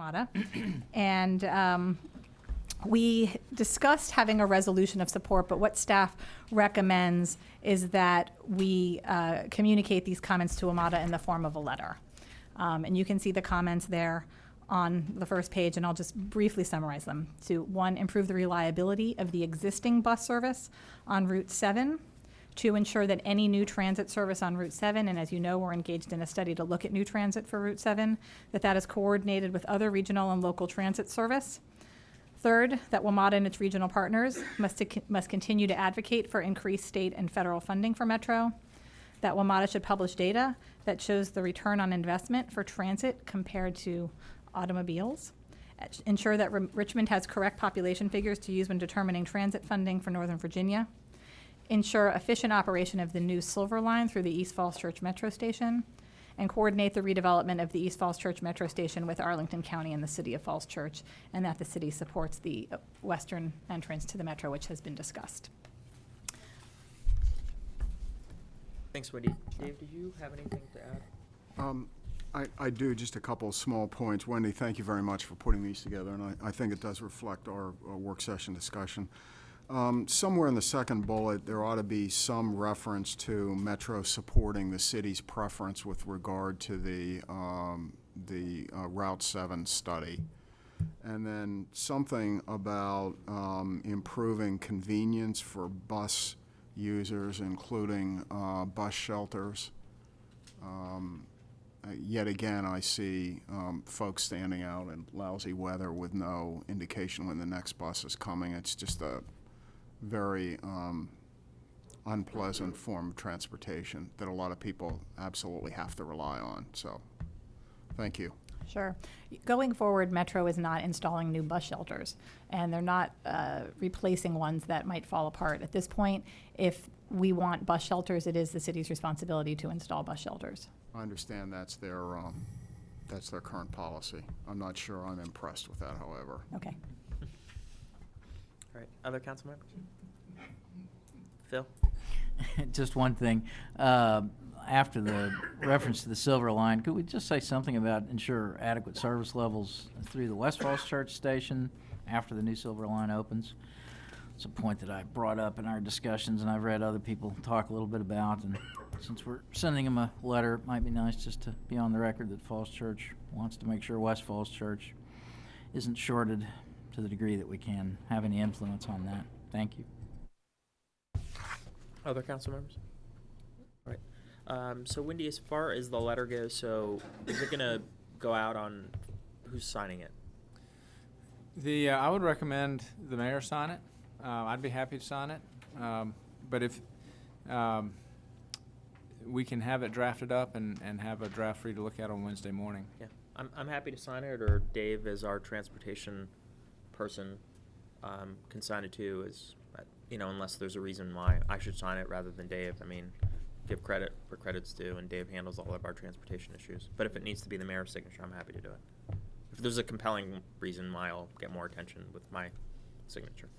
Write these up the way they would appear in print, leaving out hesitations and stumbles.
MATA. And we discussed having a resolution of support, but what staff recommends is that we communicate these comments to AMATA in the form of a letter. And you can see the comments there on the first page, and I'll just briefly summarize them. To 1, improve the reliability of the existing bus service on Route 7. To ensure that any new transit service on Route 7, and as you know, we're engaged in a study to look at new transit for Route 7, that is coordinated with other regional and local transit service. 3rd, that WMATA and its regional partners must continue to advocate for increased state and federal funding for Metro. That WMATA should publish data that shows the return on investment for transit compared to automobiles. Ensure that Richmond has correct population figures to use when determining transit funding for Northern Virginia. Ensure efficient operation of the new Silver Line through the East Falls Church Metro Station, and coordinate the redevelopment of the East Falls Church Metro Station with Arlington County and the City of Falls Church, and that the city supports the western entrance to the Metro, which has been discussed. Thanks, Wendy. Dave, did you have anything to add? I do, just a couple of small points. Wendy, thank you very much for putting these together, and I think it does reflect our work session discussion. Somewhere in the second bullet, there ought to be some reference to Metro supporting the city's preference with regard to the Route 7 study. And then something about improving convenience for bus users, including bus shelters. Yet again, I see folks standing out in lousy weather with no indication when the next bus is coming. It's just a very unpleasant form of transportation that a lot of people absolutely have to rely on. So, thank you. Sure. Going forward, Metro is not installing new bus shelters, and they're not replacing ones that might fall apart. At this point, if we want bus shelters, it is the city's responsibility to install bus shelters. I understand that's their current policy. I'm not sure I'm impressed with that, however. Okay. All right, other council members? Phil? Just one thing. After the reference to the Silver Line, could we just say something about ensure adequate service levels through the West Falls Church Station after the new Silver Line opens? It's a point that I brought up in our discussions, and I've read other people talk a little bit about. And since we're sending them a letter, it might be nice just to be on the record that Falls Church wants to make sure West Falls Church isn't shorted to the degree that we can have any influence on that. Thank you. Other council members? All right. So Wendy, as far as the letter goes, so is it gonna go out on who's signing it? I would recommend the mayor sign it. I'd be happy to sign it. But if we can have it drafted up and have a draft for you to look at on Wednesday morning. Yeah, I'm happy to sign it, or Dave, as our transportation person, can sign it too. As unless there's a reason why I should sign it rather than Dave. I mean, give credit where credit's due, and Dave handles all of our transportation issues. But if it needs to be the mayor's signature, I'm happy to do it. If there's a compelling reason why I'll get more attention with my signature,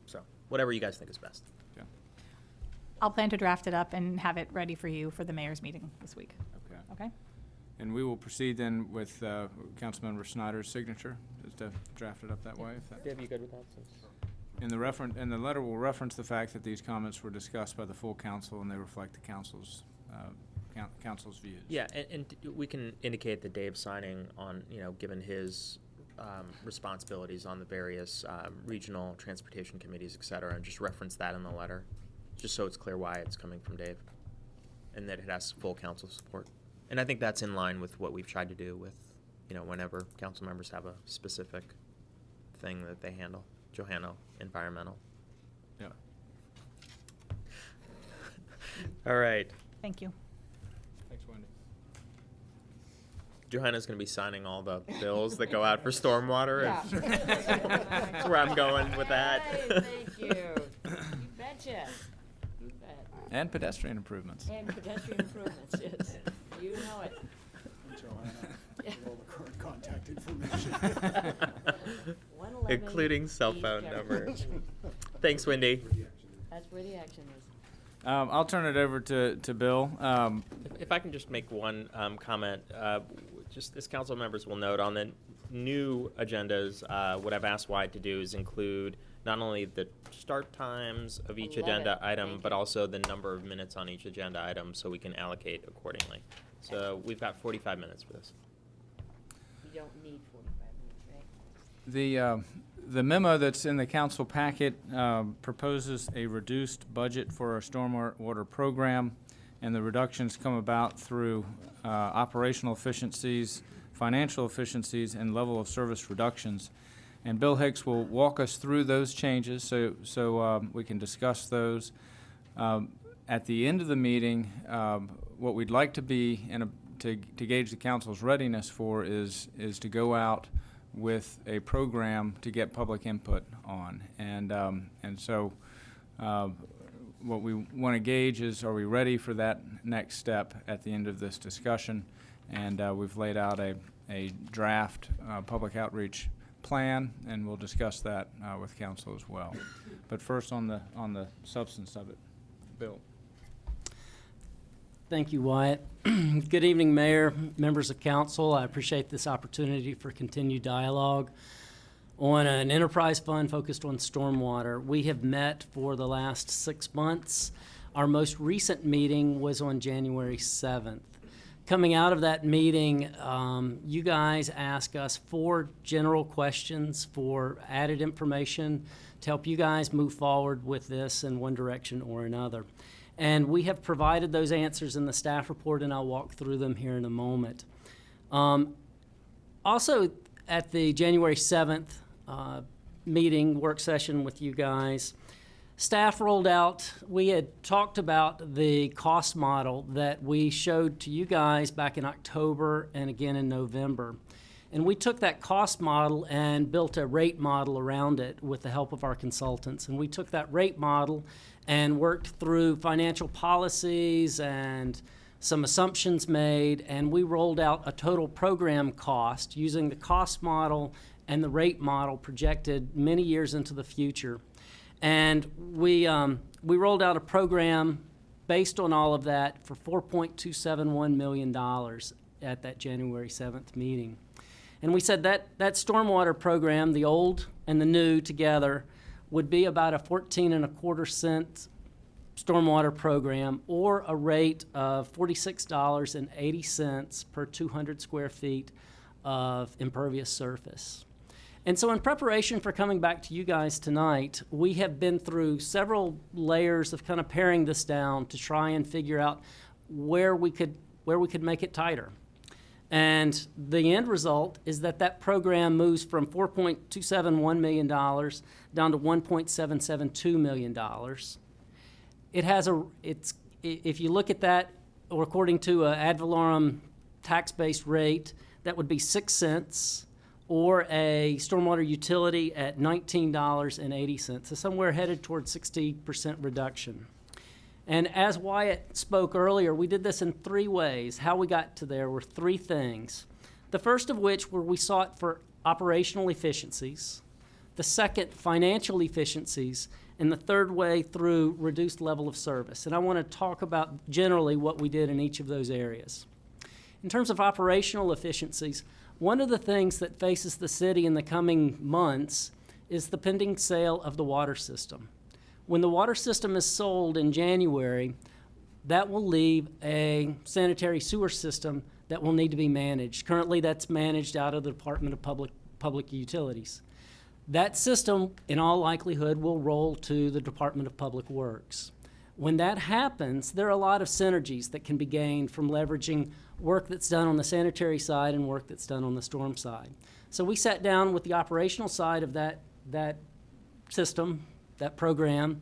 so whatever you guys think is best. Yeah. I'll plan to draft it up and have it ready for you for the mayor's meeting this week. Okay. Okay? And we will proceed then with Councilmember Snyder's signature, just to draft it up that way. Dave, you good with that? And the letter will reference the fact that these comments were discussed by the full council and they reflect the council's views. Yeah, and we can indicate that Dave's signing on, given his responsibilities on the various regional transportation committees, et cetera, and just reference that in the letter, just so it's clear why it's coming from Dave and that it has full council support. And I think that's in line with what we've tried to do with, whenever council members have a specific thing that they handle. Johanna, environmental. Yeah. All right. Thank you. Thanks, Wendy. Johanna's going to be signing all the bills that go out for stormwater. Yeah. That's where I'm going with that. Hey, thank you. You betcha. You bet. And pedestrian improvements. And pedestrian improvements, yes. You know it. All the current contact information. 111 Including cell East phone Jefferson numbers. Street. Thanks, Wendy. That's where the action is. I'll turn it over to Bill. If I can just make one comment, just as council members will note, on the new agendas, what I've asked Wyatt to do is include not only the start times of each love agenda it. item, Thank but you. also the number of minutes on each agenda item so we can allocate accordingly. So we've got 45 minutes for this. You don't need 45 minutes, right? The memo that's in the council packet proposes a reduced budget for our stormwater program, and the reductions come about through operational efficiencies, financial efficiencies, and level of service reductions. And Bill Hicks will walk us through those changes so we can discuss those. At the end of the meeting, what we'd like to be, and to gauge the council's readiness for, is to go out with a program to get public input on. And so what we want to gauge is, are we ready for that next step at the end of this discussion? And we've laid out a draft public outreach plan, and we'll discuss that with council as well. But first, on the substance of it, Bill. Thank you, Wyatt. Good evening, Mayor, members of council. I appreciate this opportunity for continued dialogue on an enterprise fund focused on stormwater. We have met for the last 6 months. Our most recent meeting was on January 7th. Coming out of that meeting, you guys asked us 4 general questions for added information to help you guys move forward with this in one direction or another. And we have provided those answers in the staff report, and I'll walk through them here in a moment. Also, at the January 7th meeting, work session with you guys, staff rolled out, we had talked about the cost model that we showed to you guys back in October and again in November. And we took that cost model and built a rate model around it with the help of our consultants. And we took that rate model and worked through financial policies and some assumptions made, and we rolled out a total program cost using the cost model and the rate model projected many years into the future. And we rolled out a program based on all of that for $4.271 million at that January 7th meeting. And we said that stormwater program, the old and the new together, would be about a 14.25 cent stormwater program, or a rate of $46.80 per 200 square feet of impervious surface. And so in preparation for coming back to you guys tonight, we have been through several layers of kind of paring this down to try and figure out where we could make it tighter. And the end result is that program moves from $4.271 million down to $1.772 million. If you look at that, or according to an ad valorem tax-based rate, that would be 6 cents, or a stormwater utility at $19.80. So somewhere headed towards 60% reduction. And as Wyatt spoke earlier, we did this in 3 ways. How we got to there were 3 things. The first of which were we sought for operational efficiencies. The second, financial efficiencies. And the third way through reduced level of service. And I want to talk about generally what we did in each of those areas. In terms of operational efficiencies, one of the things that faces the city in the coming months is the pending sale of the water system. When the water system is sold in January, that will leave a sanitary sewer system that will need to be managed. Currently, that's managed out of the Department of Public Utilities. That system, in all likelihood, will roll to the Department of Public Works. When that happens, there are a lot of synergies that can be gained from leveraging work that's done on the sanitary side and work that's done on the storm side. So we sat down with the operational side of that system, that program,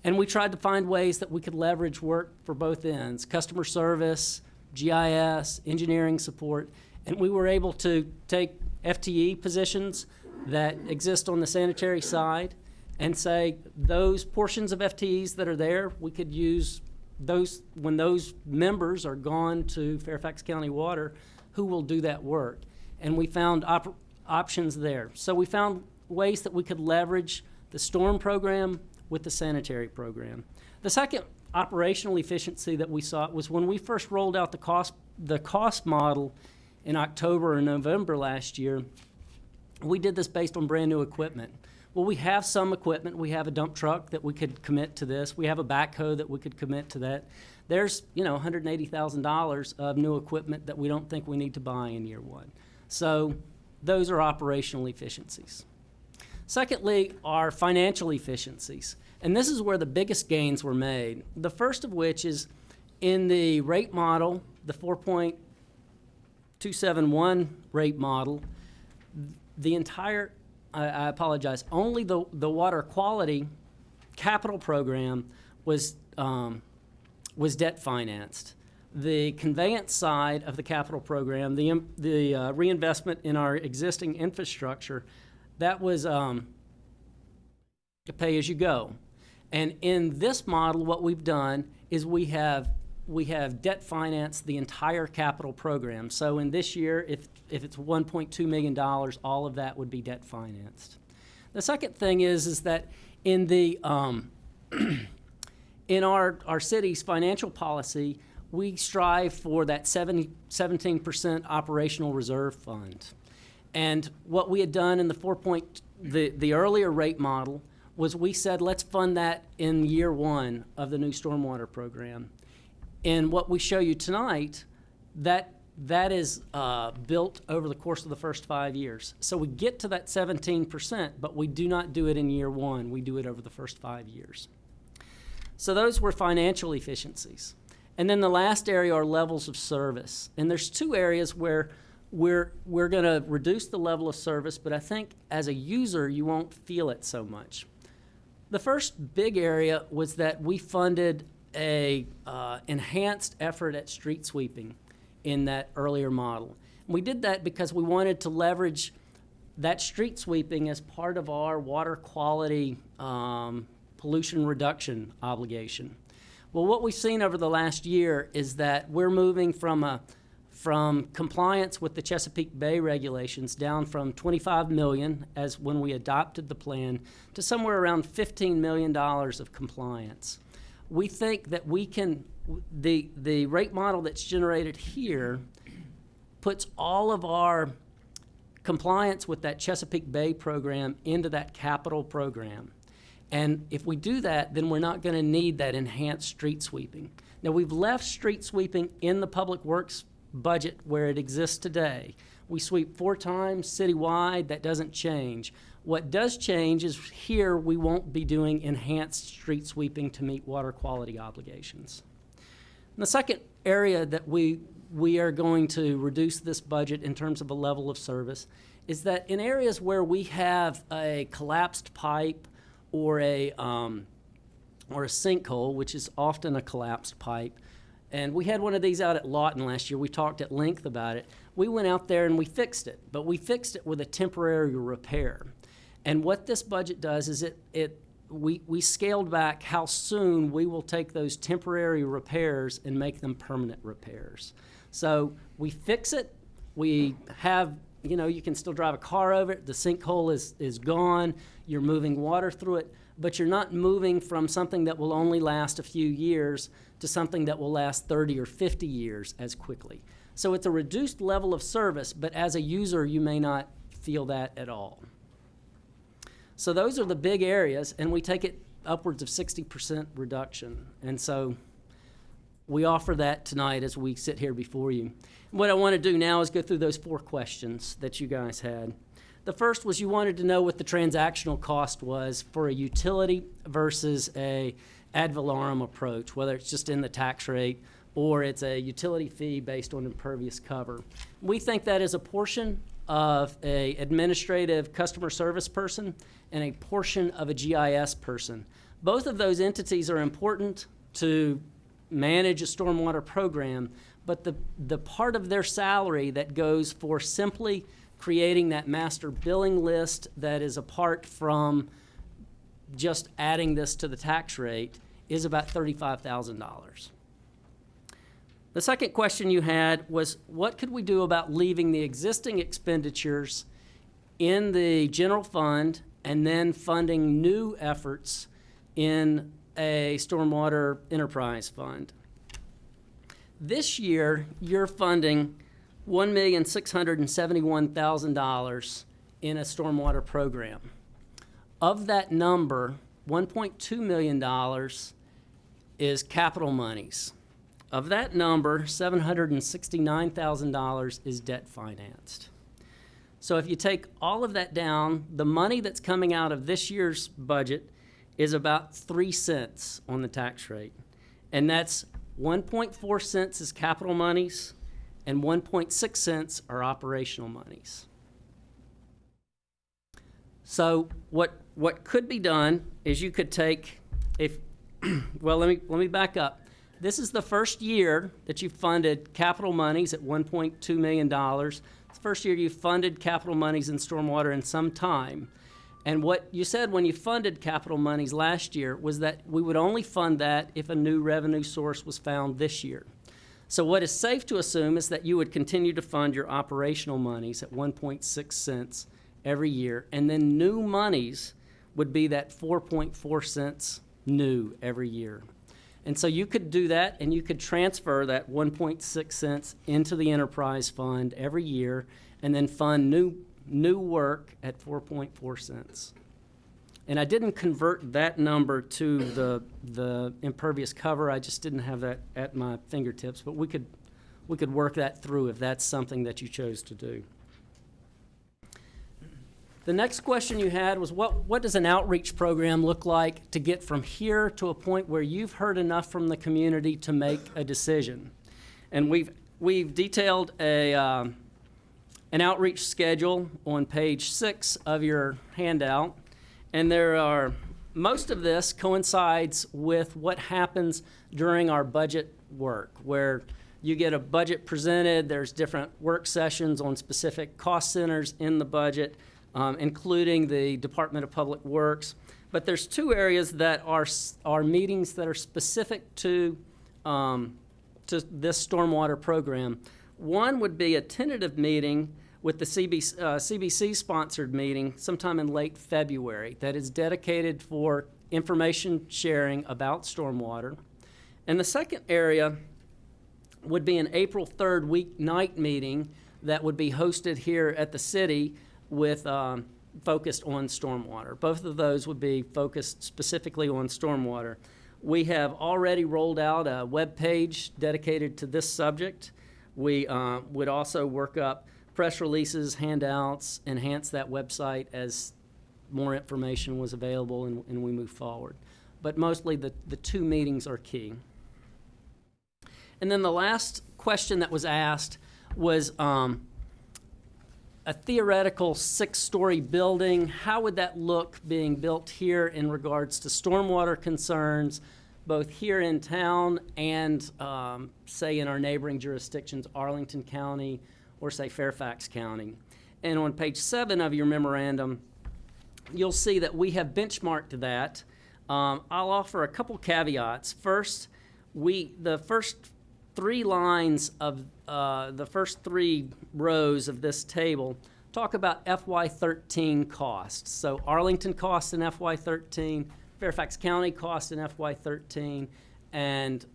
and we tried to find ways that we could leverage work for both ends: customer service, GIS, engineering support, and we were able to take FTE positions that exist on the sanitary side and say those portions of FTEs that are there, we could use those when those members are gone to Fairfax County Water, who will do that work. And we found options there. So we found ways that we could leverage the storm program with the sanitary program. The second operational efficiency that we saw was when we first rolled out the cost model in October or November last year, we did this based on brand-new equipment. Well, we have some equipment. We have a dump truck that we could commit to this. We have a backhoe that we could commit to that. There's, $180,000 of new equipment that we don't think we need to buy in year one. So those are operational efficiencies. Secondly, are financial efficiencies. And this is where the biggest gains were made. The first of which is in the rate model, the 4.271 rate model, the entire, I apologize, only the water quality capital program was debt financed. The conveyance side of the capital program, the reinvestment in our existing infrastructure, that was pay as you go. And in this model, what we've done is we have debt financed the entire capital program. So in this year, if it's $1.2 million, all of that would be debt financed. The second thing is that in the in our city's financial policy, we strive for that 17% operational reserve fund. And what we had done in the earlier rate model was we said, let's fund that in year one of the new stormwater program. And what we show you tonight, that is built over the course of the first 5 years. So we get to that 17%, but we do not do it in year one. We do it over the first 5 years. So those were financial efficiencies. And then the last area are levels of service. And there's two areas where we're going to reduce the level of service, but I think as a user, you won't feel it so much. The first big area was that we funded a enhanced effort at street sweeping in that earlier model. We did that because we wanted to leverage that street sweeping as part of our water quality pollution reduction obligation. Well, what we've seen over the last year is that we're moving from compliance with the Chesapeake Bay regulations down from $25 million as when we adopted the plan to somewhere around $15 million of compliance. We think that we can, the rate model that's generated here puts all of our compliance with that Chesapeake Bay program into that capital program. And if we do that, then we're not going to need that enhanced street sweeping. Now, we've left street sweeping in the public works budget where it exists today. We sweep 4 times citywide. That doesn't change. What does change is here we won't be doing enhanced street sweeping to meet water quality obligations. And the second area that we are going to reduce this budget in terms of a level of service is that in areas where we have a collapsed pipe or a sinkhole, which is often a collapsed pipe, and we had one of these out at Lawton last year. We talked at length about it. We went out there and we fixed it, but we fixed it with a temporary repair. And what this budget does is we scaled back how soon we will take those temporary repairs and make them permanent repairs. So we fix it. We have, you can still drive a car over it. The sinkhole is gone. You're moving water through it, but you're not moving from something that will only last a few years to something that will last 30 or 50 years as quickly. So it's a reduced level of service, but as a user, you may not feel that at all. So those are the big areas, and we take it upwards of 60% reduction. And so we offer that tonight as we sit here before you. What I want to do now is go through those 4 questions that you guys had. The first was you wanted to know what the transactional cost was for a utility versus a ad valorem approach, whether it's just in the tax rate or it's a utility fee based on impervious cover. We think that is a portion of a administrative customer service person and a portion of a GIS person. Both of those entities are important to manage a stormwater program, but the part of their salary that goes for simply creating that master billing list that is apart from just adding this to the tax rate is about $35,000. The second question you had was, what could we do about leaving the existing expenditures in the general fund and then funding new efforts in a stormwater enterprise fund? This year, you're funding $1,671,000 in a stormwater program. Of that number, $1.2 million is capital monies. Of that number, $769,000 is debt financed. So if you take all of that down, the money that's coming out of this year's budget is about 3 cents on the tax rate. And that's 1.4 cents is capital monies and 1.6 cents are operational monies. So what could be done is you could take, well, let me back up. This is the first year that you've funded capital monies at $1.2 million. It's the first year you've funded capital monies in stormwater in some time. And what you said when you funded capital monies last year was that we would only fund that if a new revenue source was found this year. So what is safe to assume is that you would continue to fund your operational monies at 1.6 cents every year, and then new monies would be that 4.4 cents new every year. And so you could do that, and you could transfer that 1.6 cents into the enterprise fund every year, and then fund new work at 4.4 cents. And I didn't convert that number to the impervious cover. I just didn't have that at my fingertips, but we could work that through if that's something that you chose to do. The next question you had was what does an outreach program look like to get from here to a point where you've heard enough from the community to make a decision? And we've detailed an outreach schedule on page 6 of your handout, and most of this coincides with what happens during our budget work, where you get a budget presented, there's different work sessions on specific cost centers in the budget, including the Department of Public Works. But there's 2 areas that are meetings that are specific to this stormwater program. One would be a tentative meeting with the CBC-sponsored meeting sometime in late February that is dedicated for information sharing about stormwater. And the second area would be an April 3rd weeknight meeting that would be hosted here at the city with focused on stormwater. Both of those would be focused specifically on stormwater. We have already rolled out a web page dedicated to this subject. We would also work up press releases, handouts, enhance that website as more information was available and we move forward. But mostly the 2 meetings are key. And then the last question that was asked was a theoretical 6-story building. How would that look being built here in regards to stormwater concerns, both here in town and, say, in our neighboring jurisdictions, Arlington County or, say, Fairfax County? And on page 7 of your memorandum, you'll see that we have benchmarked that. I'll offer a couple caveats. First, the first 3 lines of the first 3 rows of this table talk about FY13 costs. So Arlington costs in FY13, Fairfax County costs in FY13, and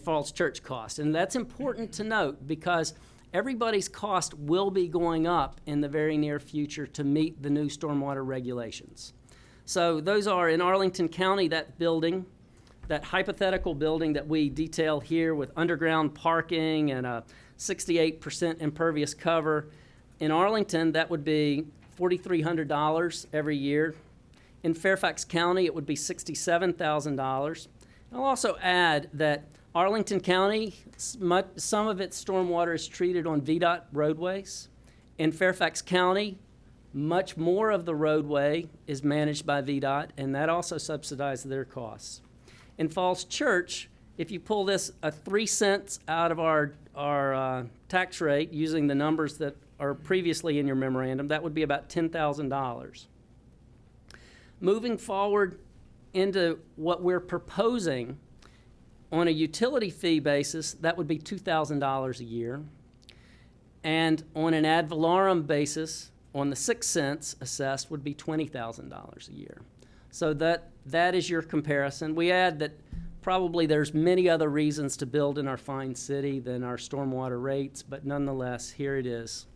Falls Church cost. And that's important to note because everybody's cost will be going up in the very near future to meet the new stormwater regulations. So those are in Arlington County, that building, that hypothetical building that we detail here with underground parking and a 68% impervious cover. In Arlington, that would be $4,300 every year. In Fairfax County, it would be $67,000. I'll also add that Arlington County, some of its stormwater is treated on VDOT roadways. In Fairfax County, much more of the roadway is managed by VDOT, and that also subsidizes their costs. In Falls Church, if you pull this 3 cents out of our tax rate using the numbers that are previously in your memorandum, that would be about $10,000. Moving forward into what we're proposing on a utility fee basis, that would be $2,000 a year. And on an ad valorem basis, on the 6 cents assessed, would be $20,000 a year. So that is your comparison. We add that probably there's many other reasons to build in our fine city than our stormwater rates, but nonetheless, here it is.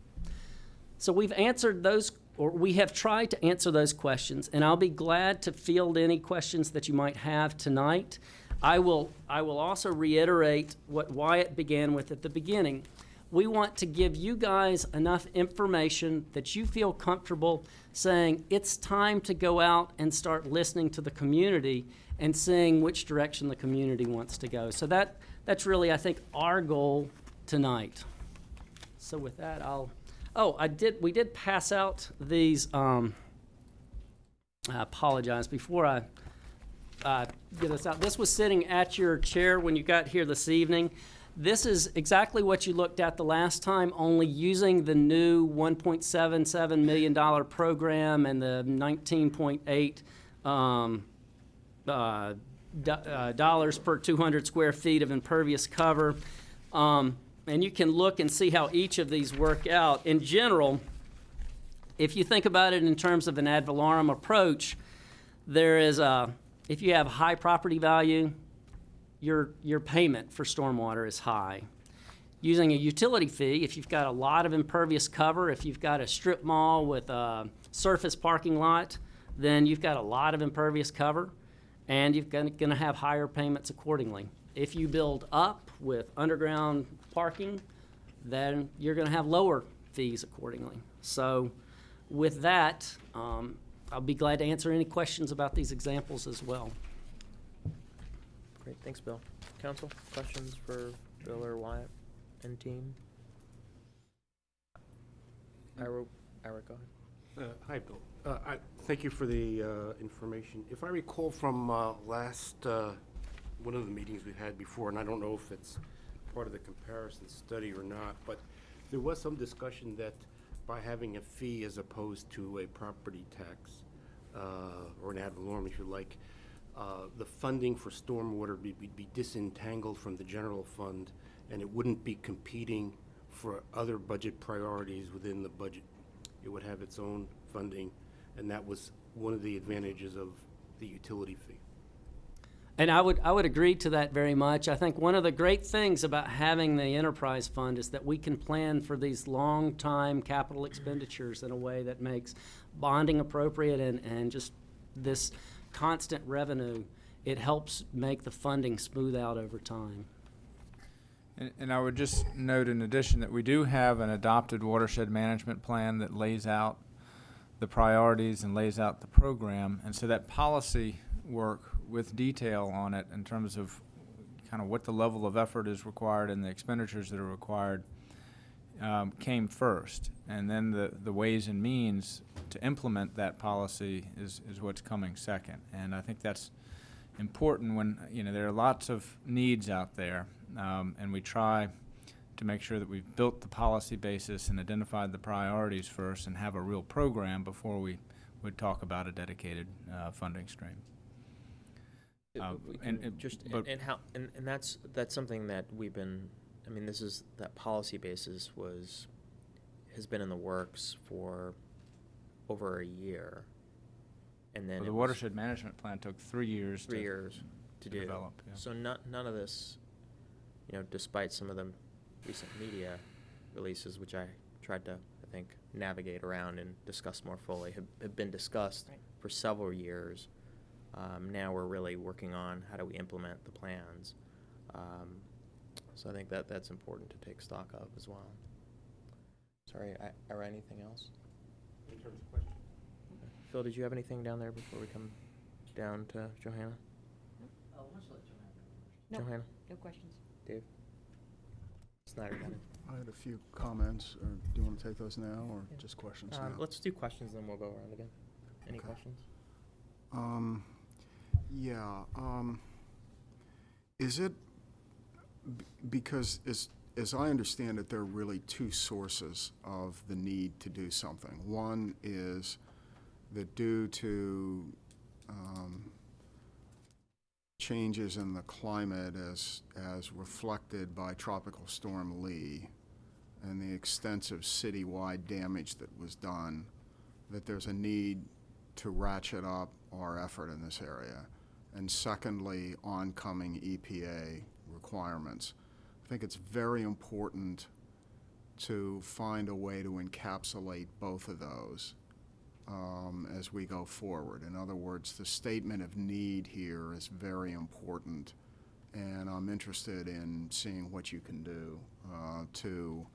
So we've answered those, or we have tried to answer those questions, and I'll be glad to field any questions that you might have tonight. I will also reiterate what Wyatt began with at the beginning. We want to give you guys enough information that you feel comfortable saying it's time to go out and start listening to the community and seeing which direction the community wants to go. So that's really, I think, our goal tonight. So with that, we did pass out these, I apologize, before I get this out. This was sitting at your chair when you got here this evening. This is exactly what you looked at the last time, only using the new $1.77 million program and the 19.8 dollars per 200 square feet of impervious cover. And you can look and see how each of these work out. In general, if you think about it in terms of an ad valorem approach, there is if you have high property value, your payment for stormwater is high. Using a utility fee, if you've got a lot of impervious cover, if you've got a strip mall with a surface parking lot, then you've got a lot of impervious cover, and you're going to have higher payments accordingly. If you build up with underground parking, then you're going to have lower fees accordingly. So with that, I'll be glad to answer any questions about these examples as well. Great, thanks, Bill. Council, questions for Bill or Wyatt and team? Ira, go ahead. Hi, Bill. Thank you for the information. If I recall from last, one of the meetings we've had before, and I don't know if it's part of the comparison study or not, but there was some discussion that by having a fee as opposed to a property tax, or an ad valorem, if you like, the funding for stormwater would be disentangled from the general fund, and it wouldn't be competing for other budget priorities within the budget. It would have its own funding, and that was one of the advantages of the utility fee. And I would agree to that very much. I think one of the great things about having the enterprise fund is that we can plan for these long-time capital expenditures in a way that makes bonding appropriate and just this constant revenue. It helps make the funding smooth out over time. And I would just note in addition that we do have an adopted watershed management plan that lays out the priorities and lays out the program. And so that policy work with detail on it in terms of kind of what the level of effort is required and the expenditures that are required came first. And then the ways and means to implement that policy is what's coming second. And I think that's important when, there are lots of needs out there. And we try to make sure that we've built the policy basis and identified the priorities first and have a real program before we would talk about a dedicated funding stream. And that's something that we've been, that policy basis has been in the works for over a year. And then Well, the watershed management plan took 3 years to do. develop. Yeah. So none of this, despite some of the recent media releases, which I tried to, I think, navigate around and discuss more fully, have been discussed for several years. Now we're really working on how do we implement the plans. So I think that's important to take stock of as well. Sorry, Ira, anything else? In terms of questions? Phil, did you have anything down there before we come down to Johanna? No. Johanna? No questions. Dave? Snyder got it. I had a few comments, or do you want to take those now, or just questions now? Let's do questions, then we'll go around again. Any Okay. questions? Is it, because as I understand it, there are really two sources of the need to do something. One is that due to changes in the climate as reflected by Tropical Storm Lee and the extensive citywide damage that was done, that there's a need to ratchet up our effort in this area. And secondly, oncoming EPA requirements. I think it's very important to find a way to encapsulate both of those as we go forward. In other words, the statement of need here is very important, and I'm interested in seeing what you can do to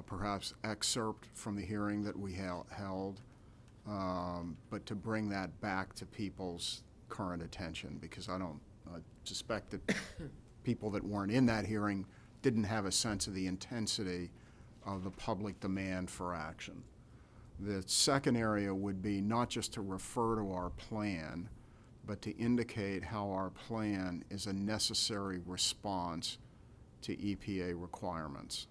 perhaps excerpt from the hearing that we held, but to bring that back to people's current attention, because I don't suspect that people that weren't in that hearing didn't have a sense of the intensity of the public demand for action. The second area would be not just to refer to our plan, but to indicate how our plan is a necessary response to EPA requirements.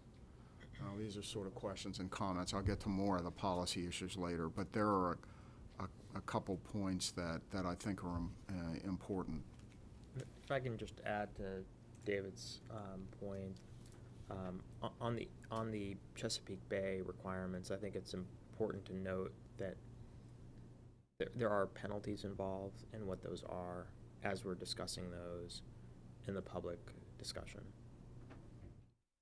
These are sort of questions and comments. I'll get to more of the policy issues later, but there are a couple points that I think are important. If I can just add to David's point, on the Chesapeake Bay requirements, I think it's important to note that there are penalties involved and what those are as we're discussing those in the public discussion.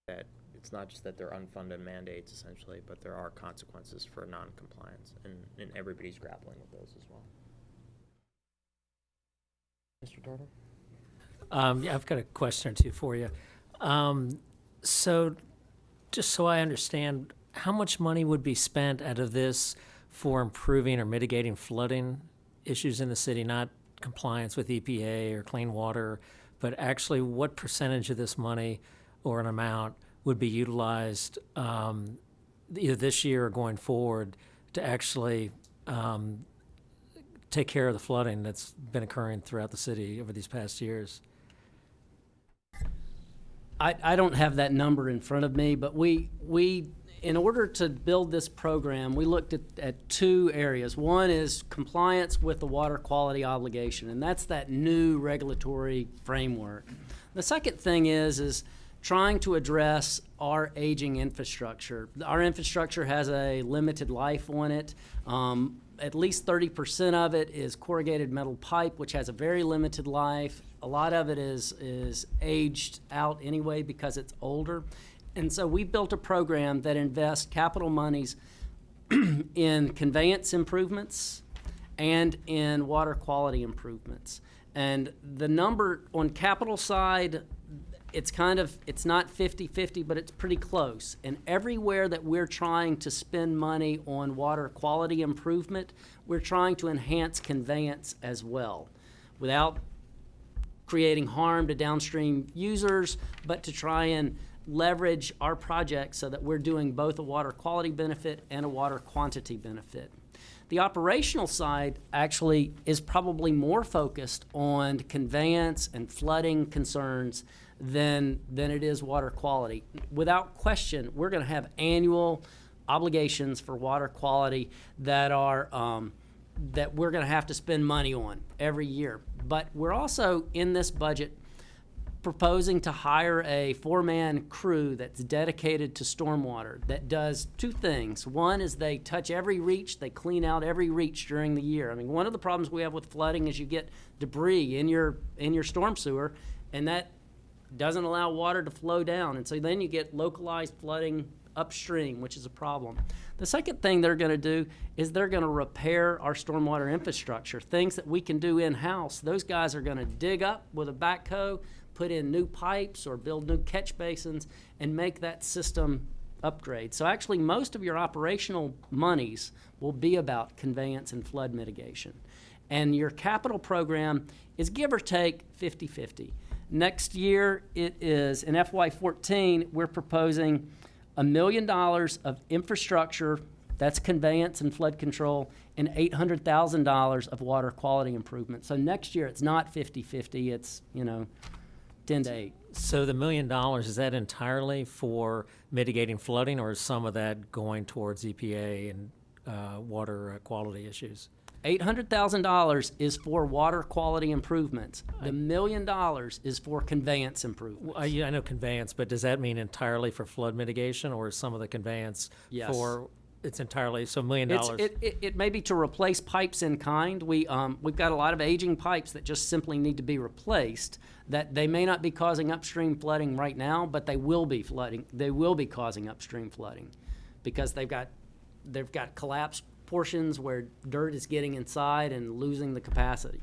That it's not just that they're unfunded mandates essentially, but there are consequences for non-compliance, and everybody's grappling with those as well. Mr. Darter? Yeah, I've got a question or two for you. So, just so I understand, how much money would be spent out of this for improving or mitigating flooding issues in the city, not compliance with EPA or clean water, but actually what percentage of this money or an amount would be utilized either this year or going forward to actually take care of the flooding that's been occurring throughout the city over these past years? I don't have that number in front of me, but we in order to build this program, we looked at two areas. One is compliance with the water quality obligation, and that's that new regulatory framework. The second thing is trying to address our aging infrastructure. Our infrastructure has a limited life on it. At least 30% of it is corrugated metal pipe, which has a very limited life. A lot of it is aged out anyway because it's older. And so we built a program that invests capital monies in conveyance improvements and in water quality improvements. And the number on capital side, it's not 50-50, but it's pretty close. And everywhere that we're trying to spend money on water quality improvement, we're trying to enhance conveyance as well, without creating harm to downstream users, but to try and leverage our project so that we're doing both a water quality benefit and a water quantity benefit. The operational side actually is probably more focused on conveyance and flooding concerns than it is water quality. Without question, we're going to have annual obligations for water quality that are that we're going to have to spend money on every year. But we're also in this budget proposing to hire a 4-man crew that's dedicated to stormwater that does two things. One is they touch every reach, they clean out every reach during the year. I mean, one of the problems we have with flooding is you get debris in your storm sewer, and that doesn't allow water to flow down, and so then you get localized flooding upstream, which is a problem. The second thing they're going to do is they're going to repair our stormwater infrastructure, things that we can do in-house. Those guys are going to dig up with a backhoe, put in new pipes or build new catch basins and make that system upgrade. So actually most of your operational monies will be about conveyance and flood mitigation. And your capital program is give or take 50-50. Next year it is, in FY14, we're proposing $1 million of infrastructure, that's conveyance and flood control, and $800,000 of water quality improvement. So next year it's not 50-50, it's, 10 to 8. So the $1 million, is that entirely for mitigating flooding, or is some of that going towards EPA and water quality issues? $800,000 is for water quality improvements. The $1 million is for conveyance improvements. I know conveyance, but does that mean entirely for flood mitigation, or is some of the conveyance Yes. for, it's entirely, so $1 million? It may be to replace pipes in kind. We've got a lot of aging pipes that just simply need to be replaced that they may not be causing upstream flooding right now, but they will be flooding. They will be causing upstream flooding because they've got collapsed portions where dirt is getting inside and losing the capacity.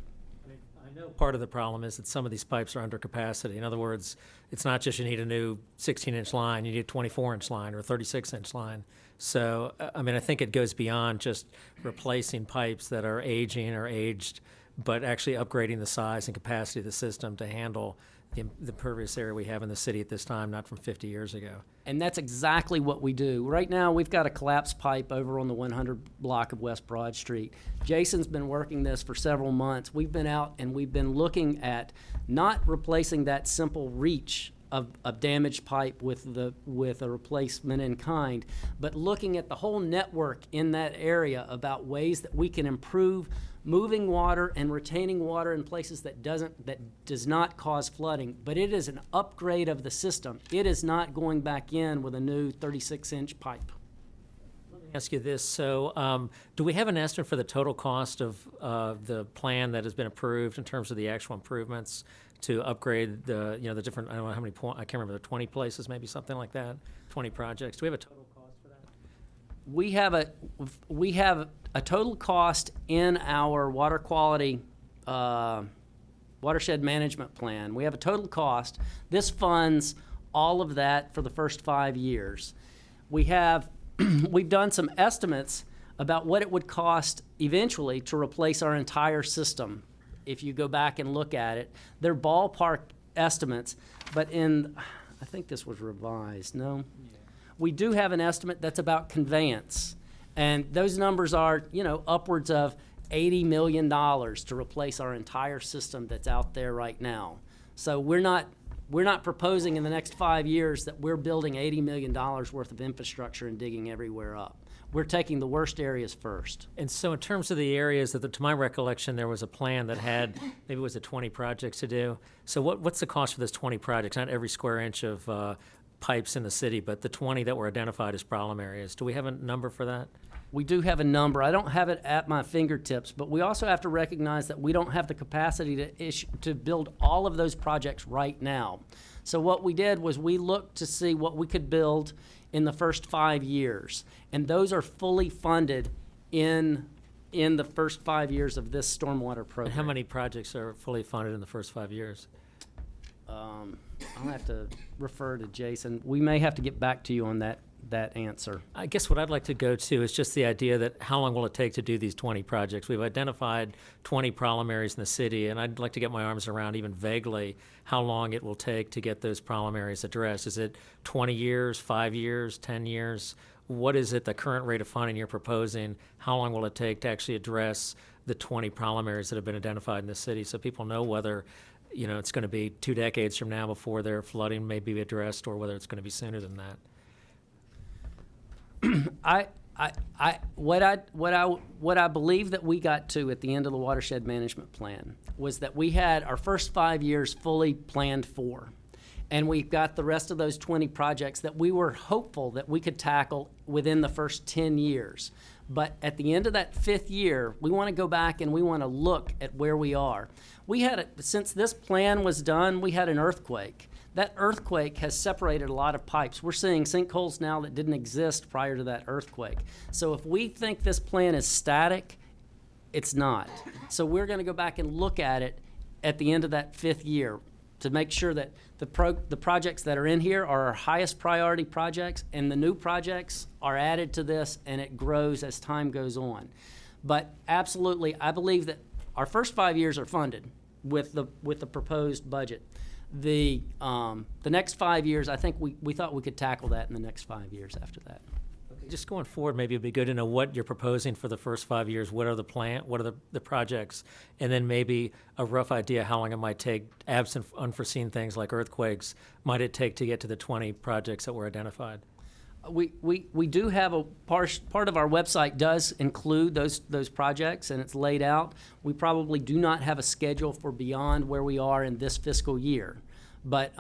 I know part of the problem is that some of these pipes are under capacity. In other words, it's not just you need a new 16-inch line, you need a 24-inch line or a 36-inch line. So, I mean, I think it goes beyond just replacing pipes that are aging or aged, but actually upgrading the size and capacity of the system to handle the impervious area we have in the city at this time, not from 50 years ago. And that's exactly what we do. Right now, we've got a collapsed pipe over on the 100 block of West Broad Street. Jason's been working this for several months. We've been out and we've been looking at not replacing that simple reach of damaged pipe with a replacement in kind, but looking at the whole network in that area about ways that we can improve moving water and retaining water in places that does not cause flooding. But it is an upgrade of the system. It is not going back in with a new 36-inch pipe. Ask you this, so do we have an estimate for the total cost of the plan that has been approved in terms of the actual improvements to upgrade the different, I don't know how many I can't remember, the 20 places, maybe something like that, 20 projects? Do we have a total cost for that? We have a total cost in our water quality watershed management plan. We have a total cost. This funds all of that for the first 5 years. We've done some estimates about what it would cost eventually to replace our entire system. If you go back and look at it, they're ballpark estimates, but I think this was revised, no? Yeah. We do have an estimate that's about conveyance, and those numbers are, upwards of $80 million to replace our entire system that's out there right now. So we're not proposing in the next 5 years that we're building $80 million worth of infrastructure and digging everywhere up. We're taking the worst areas first. And so in terms of the areas that, to my recollection, there was a plan that had, maybe it was 20 projects to do. So what's the cost for those 20 projects? Not every square inch of pipes in the city, but the 20 that were identified as problem areas. Do we have a number for that? We do have a number. I don't have it at my fingertips, but we also have to recognize that we don't have the capacity to build all of those projects right now. So what we did was we looked to see what we could build in the first 5 years, and those are fully funded in the first 5 years of this stormwater program. And how many projects are fully funded in the first 5 years? I'll have to refer to Jason. We may have to get back to you on that answer. I guess what I'd like to go to is just the idea that how long will it take to do these 20 projects? We've identified 20 problem areas in the city, and I'd like to get my arms around even vaguely how long it will take to get those problem areas addressed. Is it 20 years, 5 years, 10 years? What is it, the current rate of funding you're proposing? How long will it take to actually address the 20 problem areas that have been identified in the city so people know whether it's going to be 2 decades from now before their flooding may be addressed or whether it's going to be sooner than that? What I believe that we got to at the end of the watershed management plan was that we had our first 5 years fully planned for. And we've got the rest of those 20 projects that we were hopeful that we could tackle within the first 10 years. But at the end of that 5th year, we want to go back and we want to look at where we are. Since this plan was done, we had an earthquake. That earthquake has separated a lot of pipes. We're seeing sinkholes now that didn't exist prior to that earthquake. So if we think this plan is static, it's not. So we're going to go back and look at it at the end of that 5th year to make sure that the projects that are in here are our highest priority projects, and the new projects are added to this, and it grows as time goes on. But absolutely, I believe that our first 5 years are funded with the proposed budget. The next 5 years, I think we thought we could tackle that in the next 5 years after that. Just going forward, maybe it'd be good to know what you're proposing for the first 5 years. What are the projects, and then maybe a rough idea how long it might take, absent unforeseen things like earthquakes, might it take to get to the 20 projects that were identified? We do have a part of our website does include those projects, and it's laid out. We probably do not have a schedule for beyond where we are in this fiscal year, but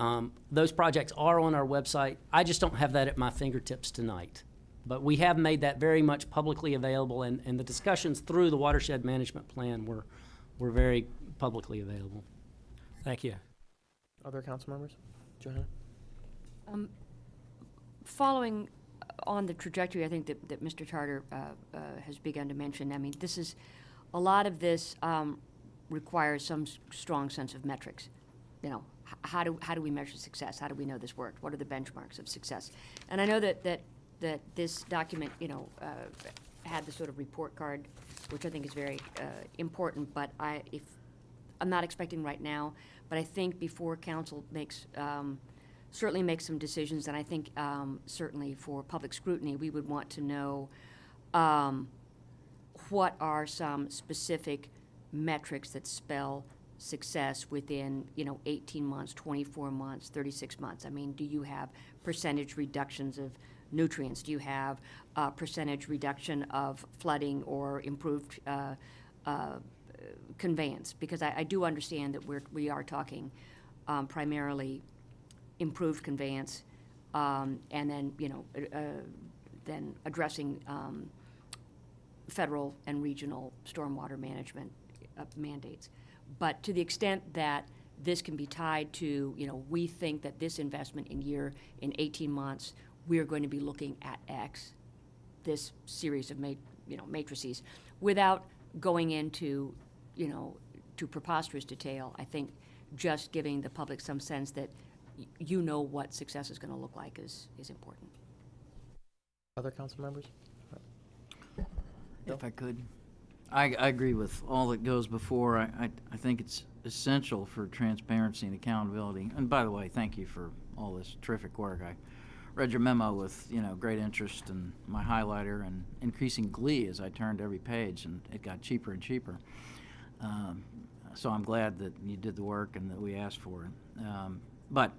those projects are on our website. I just don't have that at my fingertips tonight. But we have made that very much publicly available, and the discussions through the watershed management plan were very publicly available. Thank you. Other council members? Johanna? Following on the trajectory, I think that Mr. Tarter has begun to mention, I mean, this is, a lot of this requires some strong sense of metrics. You know, how do we measure success? How do we know this worked? What are the benchmarks of success? And I know that this document, you know, had the sort of report card, which I think is very important, but I'm not expecting right now, but I think before council certainly makes some decisions, and I think certainly for public scrutiny, we would want to know what are some specific metrics that spell success within, you know, 18 months, 24 months, 36 months. I mean, do you have percentage reductions of nutrients? Do you have percentage reduction of flooding or improved conveyance? Because I do understand that we are talking primarily improved conveyance, and then, you know, then addressing federal and regional stormwater management mandates. But to the extent that this can be tied to, you know, we think that this investment in 18 months, we're going to be looking at X, this series of matrices, without going into, you know, to preposterous detail. I think just giving the public some sense that you know what success is going to look like is important. Other council members? If I could. I agree with all that goes before. I think it's essential for transparency and accountability. And by the way, thank you for all this terrific work. I read your memo with, you know, great interest and my highlighter and increasing glee as I turned every page, and it got cheaper and cheaper. So I'm glad that you did the work and that we asked for it. But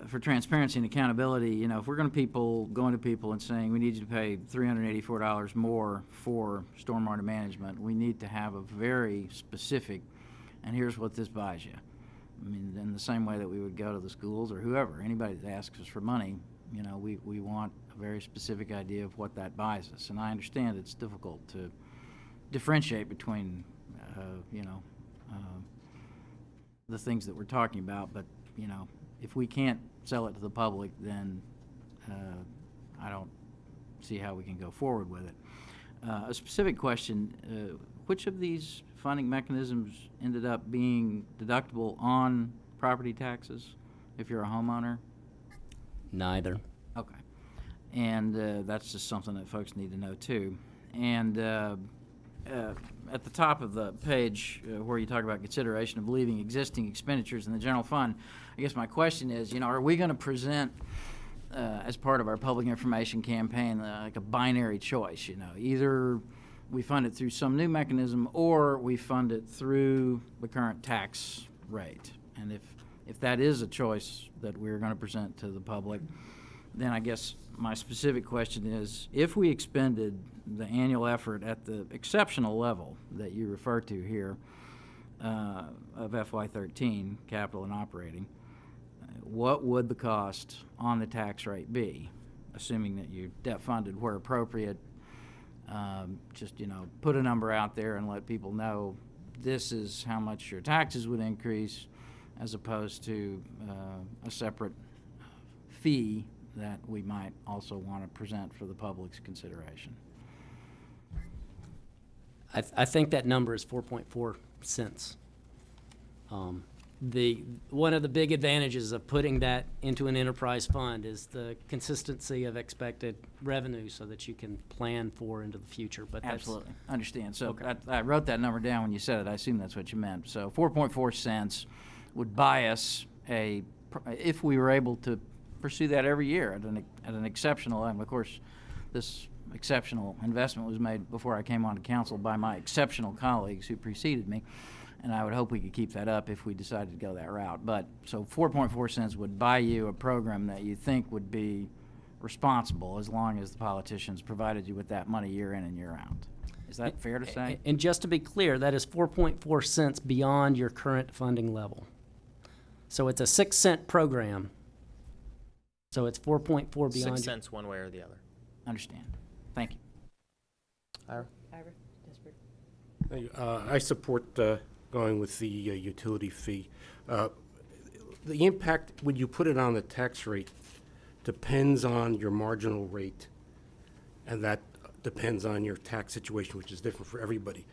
for transparency and accountability, you know, if we're going to people and saying we need you to pay $384 more for stormwater management, we need to have a very specific, and here's what this buys you. I mean, in the same way that we would go to the schools or whoever, anybody that asks us for money, you know, we want a very specific idea of what that buys us. And I understand it's difficult to differentiate between, the things that we're talking about, but, you know, if we can't sell it to the public, then I don't see how we can go forward with it. A specific question, which of these funding mechanisms ended up being deductible on property taxes if you're a homeowner? Neither. Okay. And that's just something that folks need to know too. And at the top of the page where you talk about consideration of leaving existing expenditures in the general fund, I guess my question is, you know, are we going to present as part of our public information campaign like a binary choice, you know, either we fund it through some new mechanism or we fund it through the current tax rate? And if that is a choice that we're going to present to the public, then I guess my specific question is, if we expended the annual effort at the exceptional level that you refer to here of FY13, capital and operating, what would the cost on the tax rate be, assuming that you debt funded where appropriate? Just, you know, put a number out there and let people know this is how much your taxes would increase, as opposed to a separate fee that we might also want to present for the public's consideration. I think that number is 4.4 cents. One of the big advantages of putting that into an enterprise fund is the consistency of expected revenue so that you can plan for into the future. But that's, absolutely understand. So Okay. I wrote that number down when you said it. I assume that's what you meant. So 4.4 cents would buy us if we were able to pursue that every year at an exceptional, and of course this exceptional investment was made before I came on to council by my exceptional colleagues who preceded me, and I would hope we could keep that up if we decided to go that route. But so 4.4 cents would buy you a program that you think would be responsible as long as the politicians provided you with that money year in and year out. Is that fair to say? And just to be clear, that is 4.4 cents beyond your current funding level. So it's a 6-cent program. So it's 4.4 beyond. 6 cents one way or the other. Understand. Thank you. Ira? I support going with the utility fee. the impact, when you put it on the tax rate, depends on your marginal rate, and that depends on your tax situation, which is different for everybody.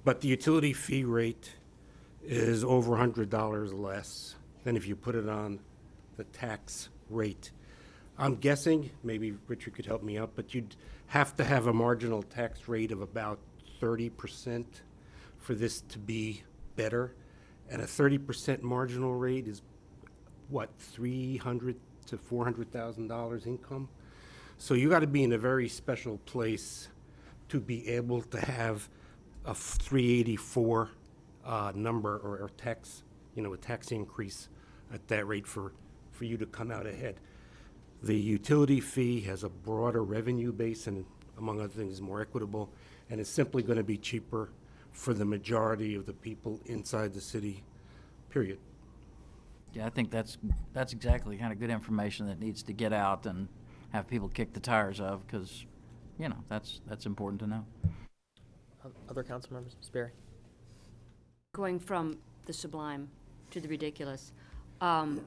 But the utility fee rate is over $100 less than if you put it on the tax rate. I'm guessing, maybe Richard could help me out, but you'd have to have a marginal tax rate of about 30% for this to be better. And a 30% marginal rate is, what, $300,000 to $400,000 income? So you got to be in a very special place to be able to have a 384 number or tax, a tax increase at that rate for you to come out ahead. The utility fee has a broader revenue base and, among other things, is more equitable, and it's simply going to be cheaper for the majority of the people inside the city, period. Yeah, I think that's exactly kind of good information that needs to get out and have people kick the tires of, because, that's important to know. Other council members, Ms. Berry? Going from the sublime to the ridiculous, I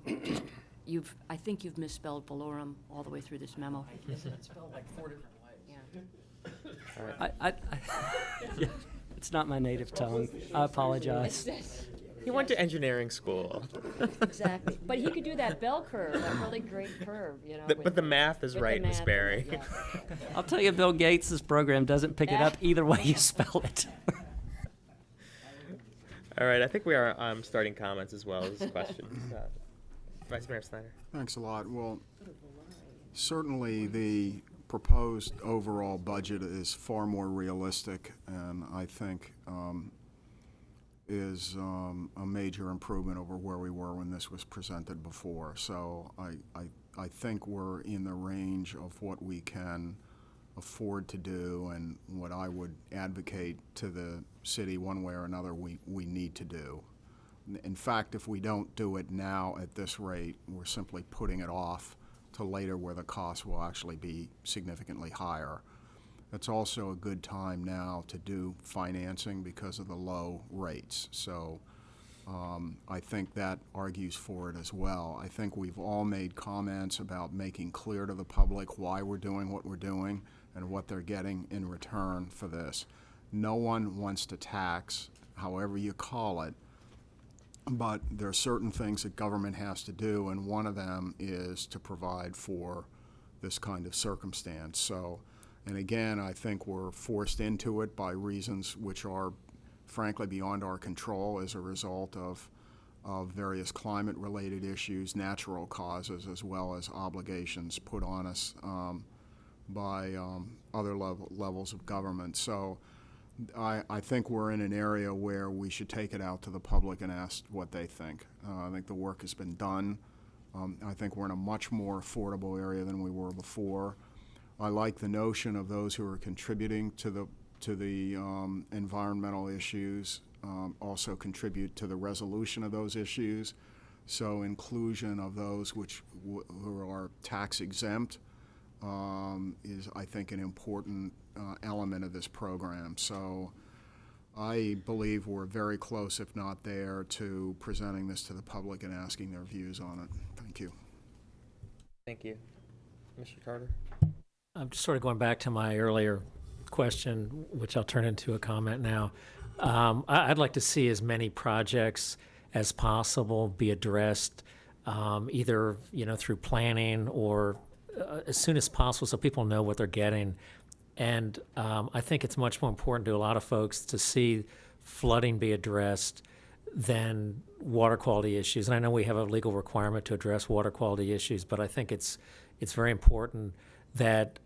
think you've misspelled Valorum all the way through this memo. It's spelled like 4 different ways. Yeah. It's not my native tongue. I apologize. He went to engineering school. Exactly. But he could do that bell curve, that really great curve, But the math is with the right, Ms. math. Berry. Yeah. I'll tell you, Bill Gates' program doesn't pick it up either way you spell it. All right, I think we are starting comments as well as questions. Vice Mayor Snyder. Thanks a lot. Well, certainly the proposed overall budget is far more realistic, and I think is a major improvement over where we were when this was presented before. So I think we're in the range of what we can afford to do and what I would advocate to the city one way or another we need to do. In fact, if we don't do it now at this rate, we're simply putting it off to later where the cost will actually be significantly higher. It's also a good time now to do financing because of the low rates. So I think that argues for it as well. I think we've all made comments about making clear to the public why we're doing what we're doing and what they're getting in return for this. No one wants to tax, however you call it, but there are certain things that government has to do, and one of them is to provide for this kind of circumstance. So, and again, I think we're forced into it by reasons which are frankly beyond our control as a result of various climate-related issues, natural causes, as well as obligations put on us by other levels of government. So I think we're in an area where we should take it out to the public and ask what they think. I think the work has been done. I think we're in a much more affordable area than we were before. I like the notion of those who are contributing to the environmental issues also contribute to the resolution of those issues. So inclusion of those who are tax exempt is, I think, an important element of this program. So I believe we're very close, if not there, to presenting this to the public and asking their views on it. Thank you. Thank you. Mr. Carter? I'm just sort of going back to my earlier question, which I'll turn into a comment now. I'd like to see as many projects as possible be addressed, either through planning or as soon as possible, so people know what they're getting. And I think it's much more important to a lot of folks to see flooding be addressed than water quality issues. And I know we have a legal requirement to address water quality issues, but I think it's very important that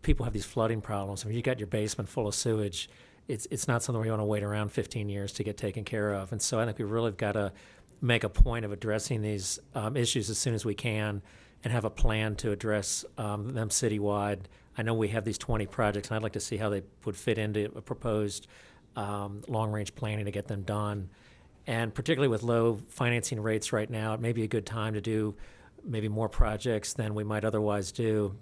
people have these flooding problems. I mean, you got your basement full of sewage. It's not something where you want to wait around 15 years to get taken care of. And so I think we really got to make a point of addressing these issues as soon as we can and have a plan to address them citywide. I know we have these 20 projects, and I'd like to see how they would fit into a proposed long-range planning to get them done. And particularly with low financing rates right now, it may be a good time to do maybe more projects than we might otherwise do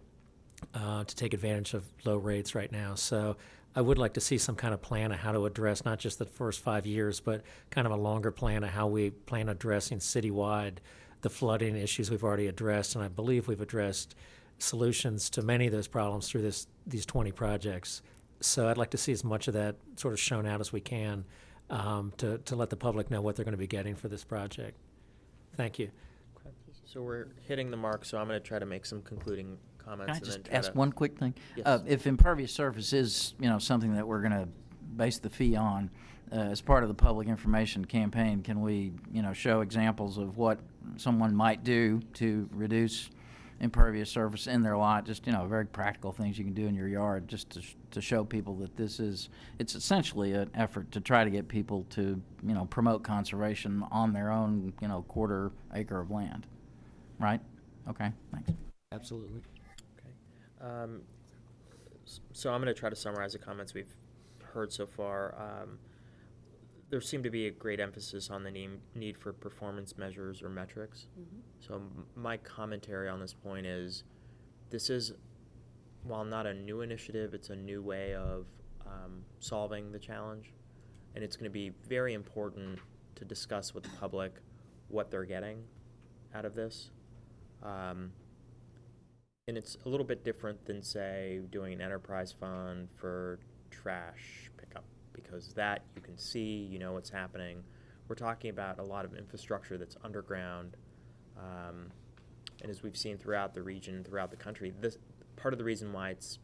to take advantage of low rates right now. So I would like to see some kind of plan of how to address not just the first 5 years, but kind of a longer plan of how we plan addressing citywide the flooding issues we've already addressed, and I believe we've addressed solutions to many of those problems through these 20 projects. So I'd like to see as much of that sort of shown out as we can, to let the public know what they're going to be getting for this project. Thank you. So we're hitting the mark, so I'm going to try to make some concluding comments. Can I and just then try ask to- one quick thing? Yes. If impervious surface is, something that we're going to base the fee on, as part of the public information campaign, can we, show examples of what someone might do to reduce impervious surface in their lot? Just, very practical things you can do in your yard, just to show people that it's essentially an effort to try to get people to, promote conservation on their own, quarter acre of land. Right? Okay, thanks. Absolutely. So I'm going to try to summarize the comments we've heard so far. There seemed to be a great emphasis on the need for performance measures or metrics. So my commentary on this point is, this is, while not a new initiative, it's a new way of solving the challenge. And it's going to be very important to discuss with the public what they're getting out of this. And it's a little bit different than, say, doing an enterprise fund for trash pickup, because that you can see, you know what's happening. We're talking about a lot of infrastructure that's underground, and as we've seen throughout the region, throughout the country, this part of the reason why it's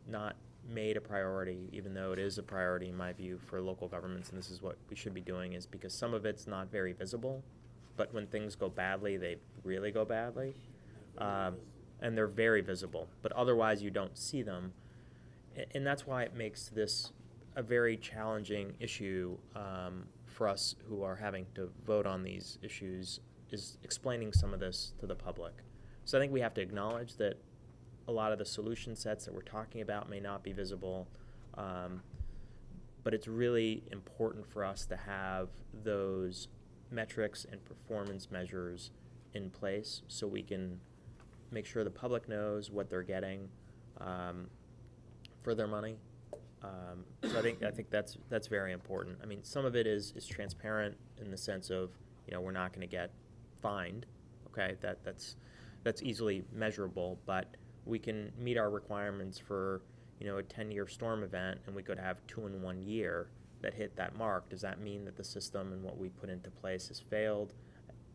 not made a priority, even though it is a priority in my view for local governments, and this is what we should be doing, is because some of it's not very visible, but when things go badly, they really go badly. And they're very visible, but otherwise you don't see them. And that's why it makes this a very challenging issue for us who are having to vote on these issues, is explaining some of this to the public. So I think we have to acknowledge that a lot of the solution sets that we're talking about may not be visible, but it's really important for us to have those metrics and performance measures in place so we can make sure the public knows what they're getting for their money. So I think that's very important. I mean, some of it is transparent in the sense of, we're not going to get fined. Okay, that's easily measurable, but we can meet our requirements for a 10-year storm event, and we could have 2 in 1 year that hit that mark. Does that mean that the system and what we put into place has failed?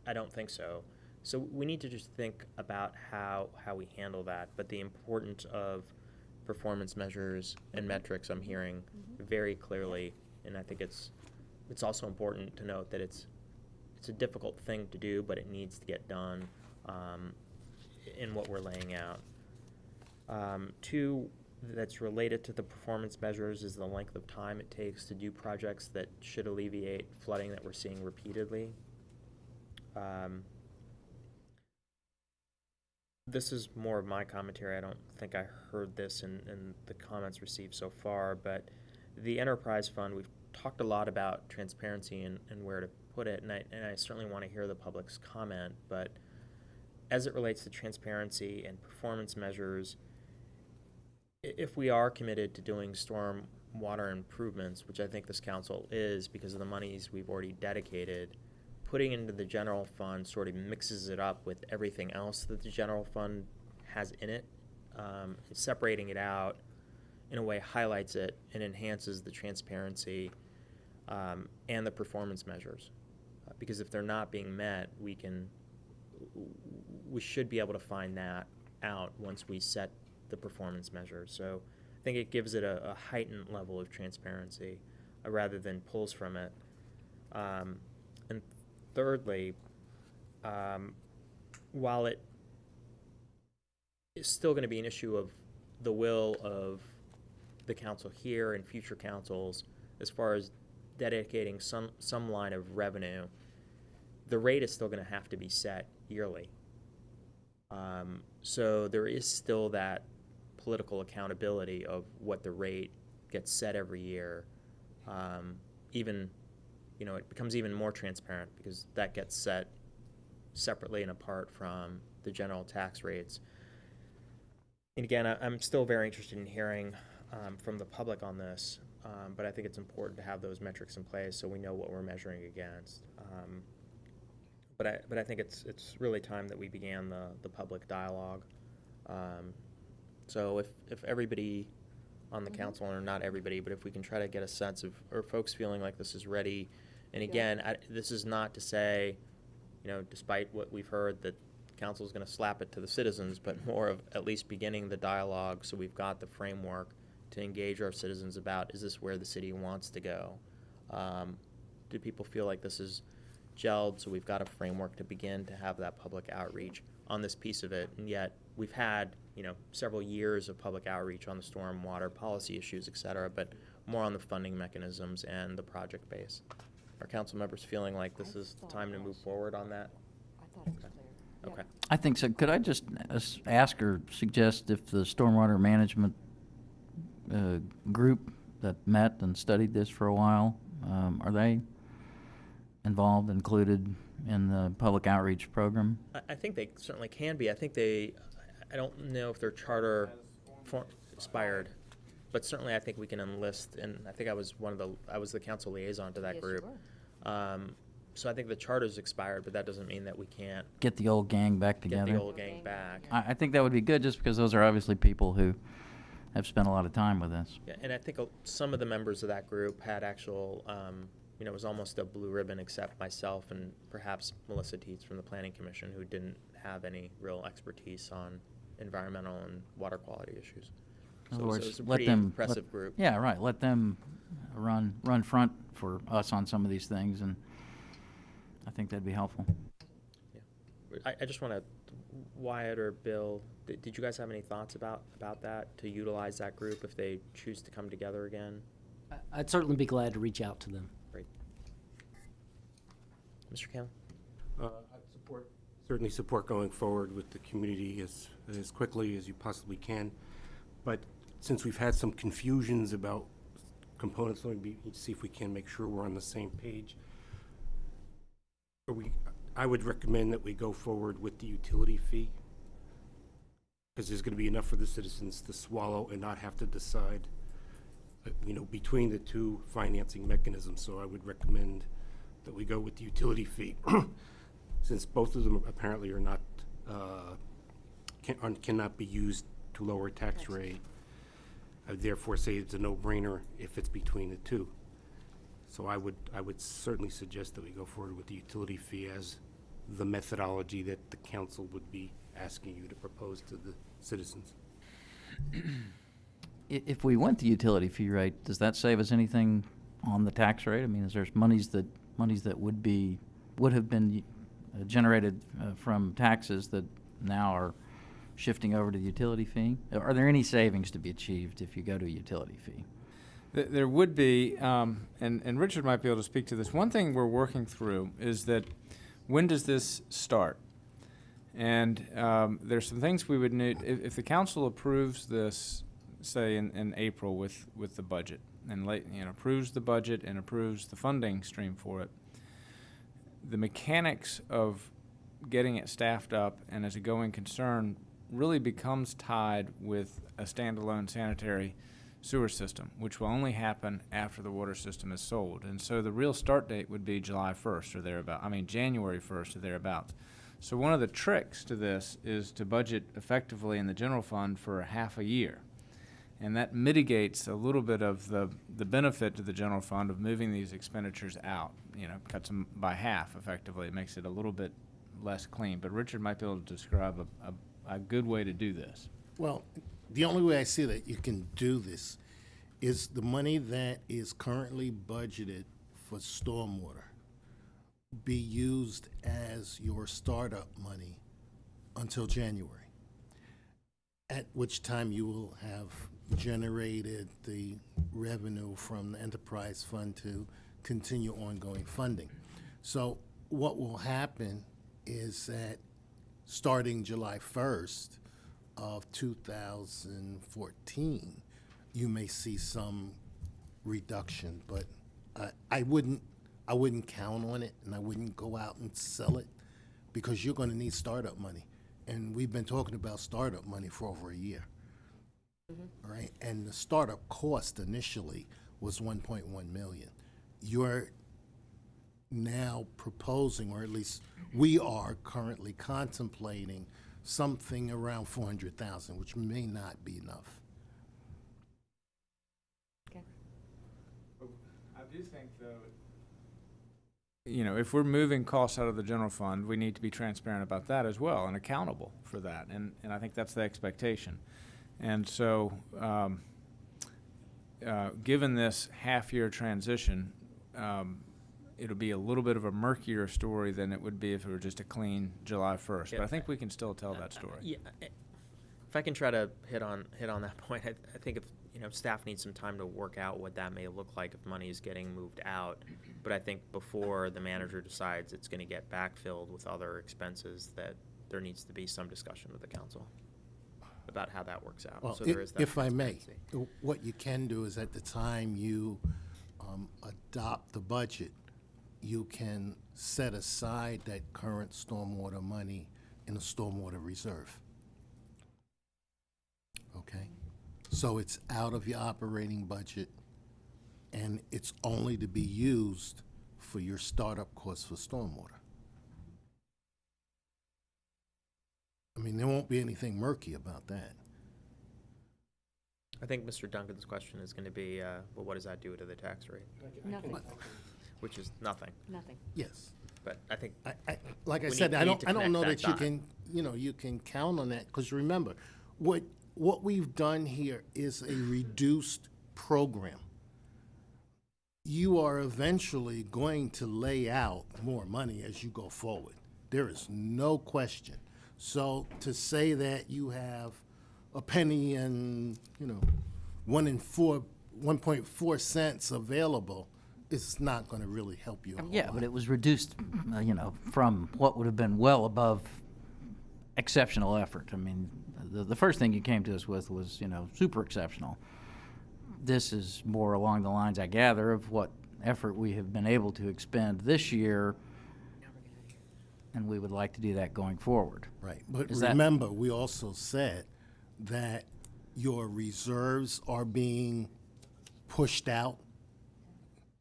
I don't think so. So we need to just think about how we handle that. But the importance of performance measures and metrics, I'm hearing very clearly, and I think it's also important to note that it's a difficult thing to do, but it needs to get done in what we're laying out. Two, that's related to the performance measures, is the length of time it takes to do projects that should alleviate flooding that we're seeing repeatedly. This is more of my commentary. I don't think I heard this in the comments received so far, but the enterprise fund, we've talked a lot about transparency and where to put it, and I certainly want to hear the public's comment, but as it relates to transparency and performance measures, if we are committed to doing storm water improvements, which I think this council is because of the monies we've already dedicated, putting into the general fund sort of mixes it up with everything else that the general fund has in it. Separating it out in a way highlights it and enhances the transparency and the performance measures. Because if they're not being met, we should be able to find that out once we set the performance measures. So I think it gives it a heightened level of transparency rather than pulls from it. And thirdly, while it is still going to be an issue of the will of the council here and future councils as far as dedicating some line of revenue, the rate is still going to have to be set yearly. So there is still that political accountability of what the rate gets set every year. Even, it becomes even more transparent because that gets set separately and apart from the general tax rates. And again, I'm still very interested in hearing from the public on this, but I think it's important to have those metrics in place so we know what we're measuring against. But I think it's really time that we began the public dialogue. So if everybody on the council, or not everybody, but if we can try to get a sense of, or folks feeling like this is ready, and again, this is not to say, despite what we've heard, that council is going to slap it to the citizens, but more of at least beginning the dialogue, so we've got the framework to engage our citizens about, is this where the city wants to go? Do people feel like this is gelled, so we've got a framework to begin to have that public outreach on this piece of it? And yet we've had several years of public outreach on the stormwater policy issues, et cetera, but more on the funding mechanisms and the project base. Are council members feeling like this is the time to move forward on that? I thought it was clear. Yeah. Okay. I think so. Could I just ask or suggest if the stormwater management group that met and studied this for a while, are they involved, included in the public outreach program? I think they certainly can be. I don't know if their charter expired, but certainly I think we can enlist, and I think I was the council liaison to that Yes, you group. So I think the charter's expired, but that doesn't mean that we can't Get the old gang back get together? the old gang back. I think that would be good, just because those are obviously people who have spent a lot of time with us. Yeah, and I think some of the members of that group had actual, it was almost a blue ribbon, except myself and perhaps Melissa Teets from the Planning Commission, who didn't have any real expertise on environmental and water quality issues. In So other it words, was a let pretty them- impressive group. Yeah, right. Let them run front for us on some of these things, and I think that'd be helpful. I just want to, Wyatt or Bill, did you guys have any thoughts about that, to utilize that group if they choose to come together again? I'd certainly be glad to reach out to them. Great. Mr. Campbell? I'd certainly support going forward with the community as quickly as you possibly can. But since we've had some confusions about components, let me see if we can make sure we're on the same page. I would recommend that we go forward with the utility fee, because there's going to be enough for the citizens to swallow and not have to decide, between the two financing mechanisms. So I would recommend that we go with the utility fee, since both of them apparently are not, cannot be used to lower tax rate. I would therefore say it's a no-brainer if it's between the two. So I would certainly suggest that we go forward with the utility fee as the methodology that the council would be asking you to propose to the citizens. If we went the utility fee rate, does that save us anything on the tax rate? I mean, is there monies that would have been generated from taxes that now are shifting over to the utility fee? Are there any savings to be achieved if you go to a utility fee? There would be, and Richard might be able to speak to this. One thing we're working through is that, when does this start? And there's some things we would need, if the council approves this, say in April with the budget, and approves the budget and approves the funding stream for it, the mechanics of getting it staffed up and as a going concern really becomes tied with a standalone sanitary sewer system, which will only happen after the water system is sold. And so the real start date would be January 1st or thereabouts. So one of the tricks to this is to budget effectively in the general fund for a half a year. And that mitigates a little bit of the benefit to the general fund of moving these expenditures out, cuts them by half effectively. It makes it a little bit less clean. But Richard might be able to describe a good way to do this. Well, the only way I see that you can do this is the money that is currently budgeted for stormwater be used as your startup money until January, at which time you will have generated the revenue from the enterprise fund to continue ongoing funding. So what will happen is that starting July 1st of 2014, you may see some reduction, but I wouldn't count on it, and I wouldn't go out and sell it, because you're going to need startup money, and we've been talking about startup money for over a year. All right, and the startup cost initially was $1.1 million. You're now proposing, or at least we are currently contemplating, something around 400,000, which may not be enough. I do think, though, if we're moving costs out of the general fund, we need to be transparent about that as well and accountable for that. And I think that's the expectation. And so, given this half-year transition, it'll be a little bit of a murkier story than it would be if it were just a clean July 1st. But I think we can still tell that story. Yeah, if I can try to hit on that point, I think if staff needs some time to work out what that may look like if money is getting moved out. But I think before the manager decides it's going to get backfilled with other expenses, that there needs to be some discussion with the council about how that works out. Well, So there is that if I may, transparency. what you can do is at the time you adopt the budget, you can set aside that current stormwater money in a stormwater reserve. Okay? So it's out of your operating budget, and it's only to be used for your startup costs for stormwater. I mean, there won't be anything murky about that. I think Mr. Duncan's question is going to be, well, what does that do to the tax rate? Nothing, Which is nothing. nothing. Yes. But I think Like I We said, need- I we don't, need to I don't know connect that that you can, you can count on that, because remember, what we've done here is a reduced program. You are eventually going to lay out more money as you go forward. There is no question. So to say that you have a penny and, 1.4 cents available is not going to really help you a whole Yeah, lot. but it was reduced, from what would have been well above exceptional effort. I mean, the first thing you came to us with was, super exceptional. This is more along the lines, I gather, of what effort we have been able to expend this year, and we would like to do that going forward. Right, but Is that- remember, we also said that your reserves are being pushed out.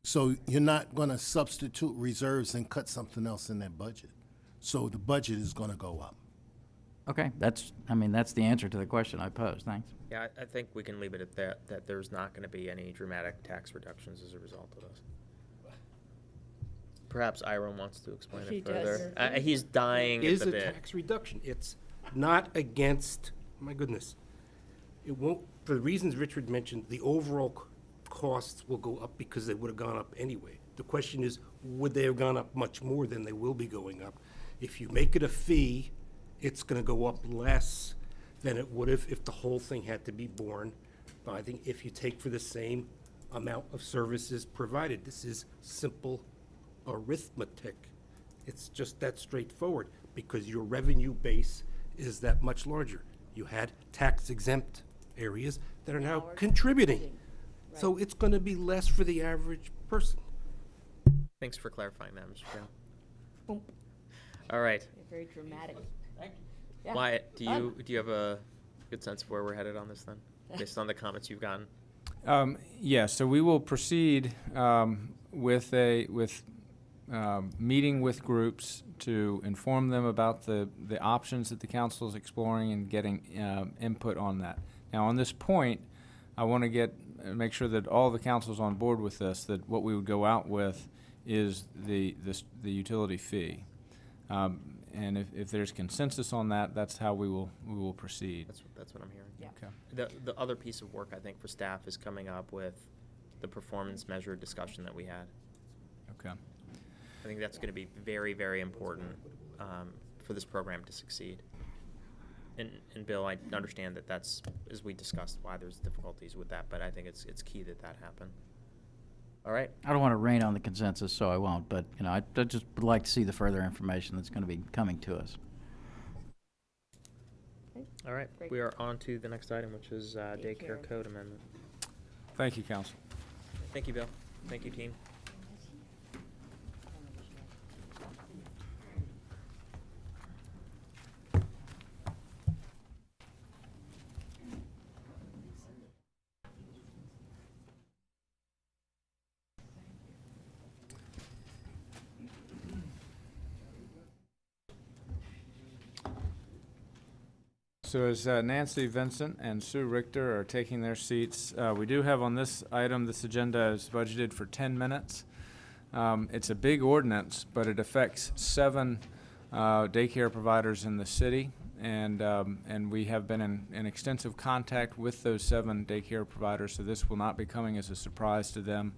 So you're not gonna substitute reserves and cut something else in that budget. So the budget is gonna go up. Okay, that's the answer to the question I posed. Thanks. Yeah, I think we can leave it at that there's not going to be any dramatic tax reductions as a result of this. Perhaps Ira wants to explain He it further. does. He's dying Is at a the bit. tax reduction. It's not against, my goodness. It won't, for the reasons Richard mentioned, the overall costs will go up because they would have gone up anyway. The question is, would they have gone up much more than they will be going up? If you make it a fee, it's gonna go up less than it would have if the whole thing had to be borne. But I think if you take for the same amount of services provided, this is simple arithmetic. It's just that straightforward, because your revenue base is that much larger. You had tax exempt areas that are now contributing. So it's gonna be less for the average person. Thanks for clarifying that, Mr. Brown. All right. Very dramatic. Yeah. Wyatt, do you have a good sense of where we're headed on this then, based on the comments you've gotten? Yes, so we will proceed with meeting with groups to inform them about the options that the council is exploring and getting input on that. Now, on this point, I want to make sure that all the council's on board with this, that what we would go out with is the utility fee. And if there's consensus on that, that's how we will proceed. That's what I'm hearing. Yeah. Okay. The other piece of work, I think, for staff is coming up with the performance measure discussion that we had. Okay. I think that's going to be very, very important for this program to succeed. And Bill, I understand that that's, as we discussed, why there's difficulties with that, but I think it's key that happen. All right. I don't want to rain on the consensus, so I won't, but, I just would like to see the further information that's going to be coming to us. All right. Great. We are on to the next item, which is daycare Daycare. code amendment. Thank you, council. Thank you, Bill. Thank you, team. So as Nancy Vincent and Sue Richter are taking their seats, we do have on this item, this agenda is budgeted for 10 minutes. It's a big ordinance, but it affects 7 daycare providers in the city, and we have been in extensive contact with those 7 daycare providers, so this will not be coming as a surprise to them.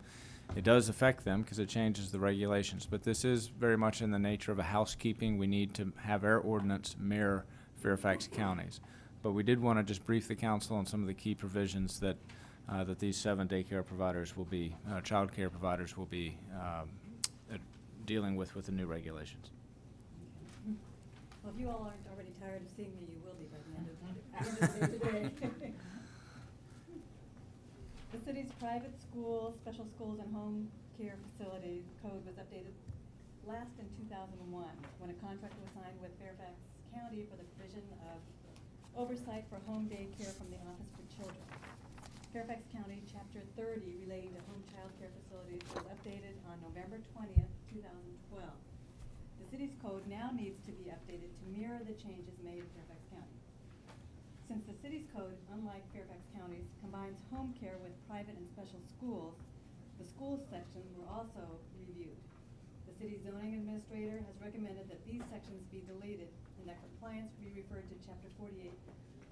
It does affect them because it changes the regulations, but this is very much in the nature of a housekeeping. We need to have our ordinance mirror Fairfax County's. But we did want to just brief the council on some of the key provisions that that these 7 daycare providers will be, child care providers will be dealing with the new regulations. Well, if you all aren't already tired of seeing me, you will be by the end of the day today. The city's private schools, special schools, and home care facilities code was updated last in 2001, when a contract was signed with Fairfax County for the provision of oversight for home day care from the Office for Children. Fairfax County Chapter 30 relating to home child care facilities was updated on November 20th, 2012. The city's code now needs to be updated to mirror the changes made in Fairfax County. Since the city's code, unlike Fairfax County's, combines home care with private and special schools, the schools sections were also reviewed. The city zoning administrator has recommended that these sections be deleted and that compliance be referred to Chapter 48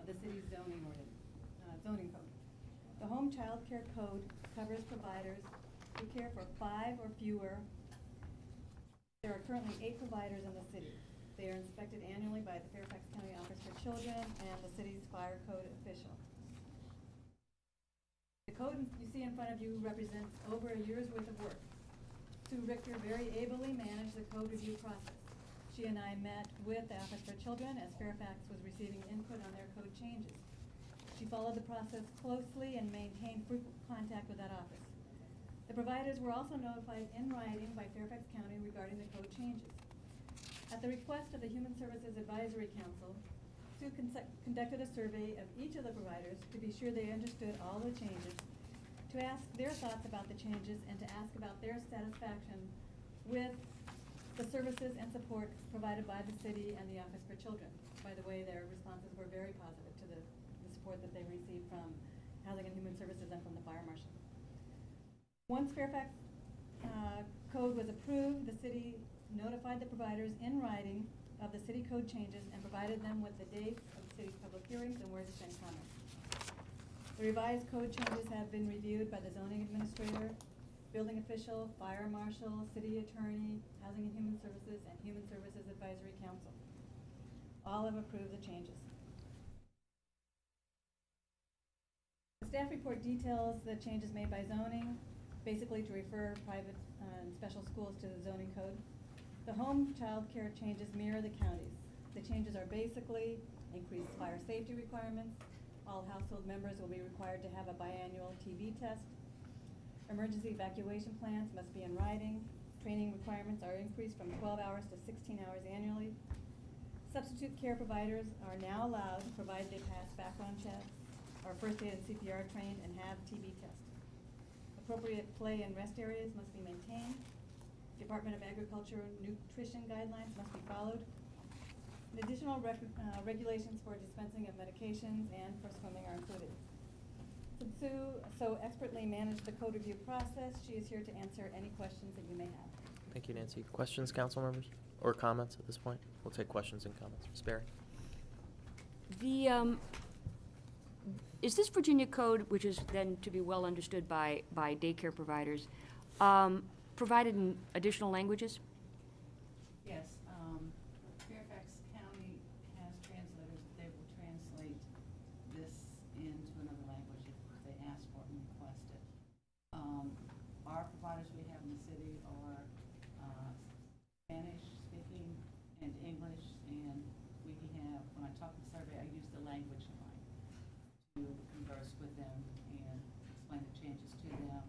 of the city's zoning code. The home child care code covers providers who care for 5 or fewer. There are currently 8 providers in the city. They are inspected annually by the Fairfax County Office for Children and the city's fire code official. The code you see in front of you represents over a year's worth of work. Sue Richter very ably managed the code review process. She and I met with the Office for Children as Fairfax was receiving input on their code changes. She followed the process closely and maintained frequent contact with that office. The providers were also notified in writing by Fairfax County regarding the code changes. At the request of the Human Services Advisory Council, Sue conducted a survey of each of the providers to be sure they understood all the changes, to ask their thoughts about the changes, and to ask about their satisfaction with the services and support provided by the city and the Office for Children. By the way, their responses were very positive to the support that they received from Housing and Human Services and from the Fire Marshal. Once Fairfax code was approved, the city notified the providers in writing of the city code changes and provided them with the dates of the city's public hearings and where to send comments. The revised code changes have been reviewed by the zoning administrator, building official, fire marshal, city attorney, Housing and Human Services, and Human Services Advisory Council. All have approved the changes. The staff report details the changes made by zoning, basically to refer private and special schools to the zoning code. The home child care changes mirror the county's. The changes are basically increased fire safety requirements. All household members will be required to have a biannual TB test. Emergency evacuation plans must be in writing. Training requirements are increased from 12 hours to 16 hours annually. Substitute care providers are now allowed, provided they pass background checks, are first aid and CPR trained, and have TB tests. Appropriate play and rest areas must be maintained. Department of Agriculture nutrition guidelines must be followed. And additional regulations for dispensing of medications and for swimming are included. Since Sue so expertly managed the code review process, she is here to answer any questions that you may have. Thank you, Nancy. Questions, council members, or comments at this point? We'll take questions and comments. Ms. Berry? Is this Virginia code, which is then to be well understood by daycare providers, provided in additional languages? Yes, Fairfax County has translators. They will translate this into another language if they ask for it and request it. Our providers we have in the city are Spanish speaking and English, and we have, when I talk in the survey, I use the language line to converse with them and explain the changes to them.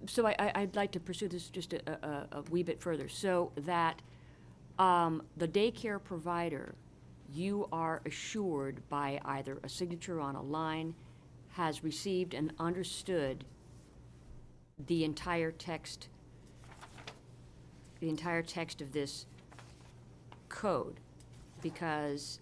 So I'd like to pursue this just a wee bit further, so that the daycare provider, you are assured by either a signature on a line, has received and understood the entire text of this code. because,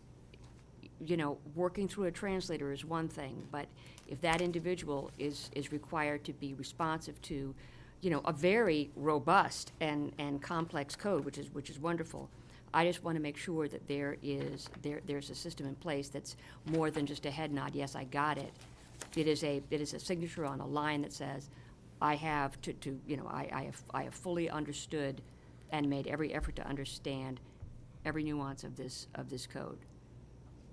you know, working through a translator is one thing, but if that individual is required to be responsive to, you know, a very robust and complex code, which is wonderful, I just want to make sure that there's a system in place that's more than just a head nod, yes, I got it. It is a signature on a line that says, I have I have fully understood and made every effort to understand every nuance of this code.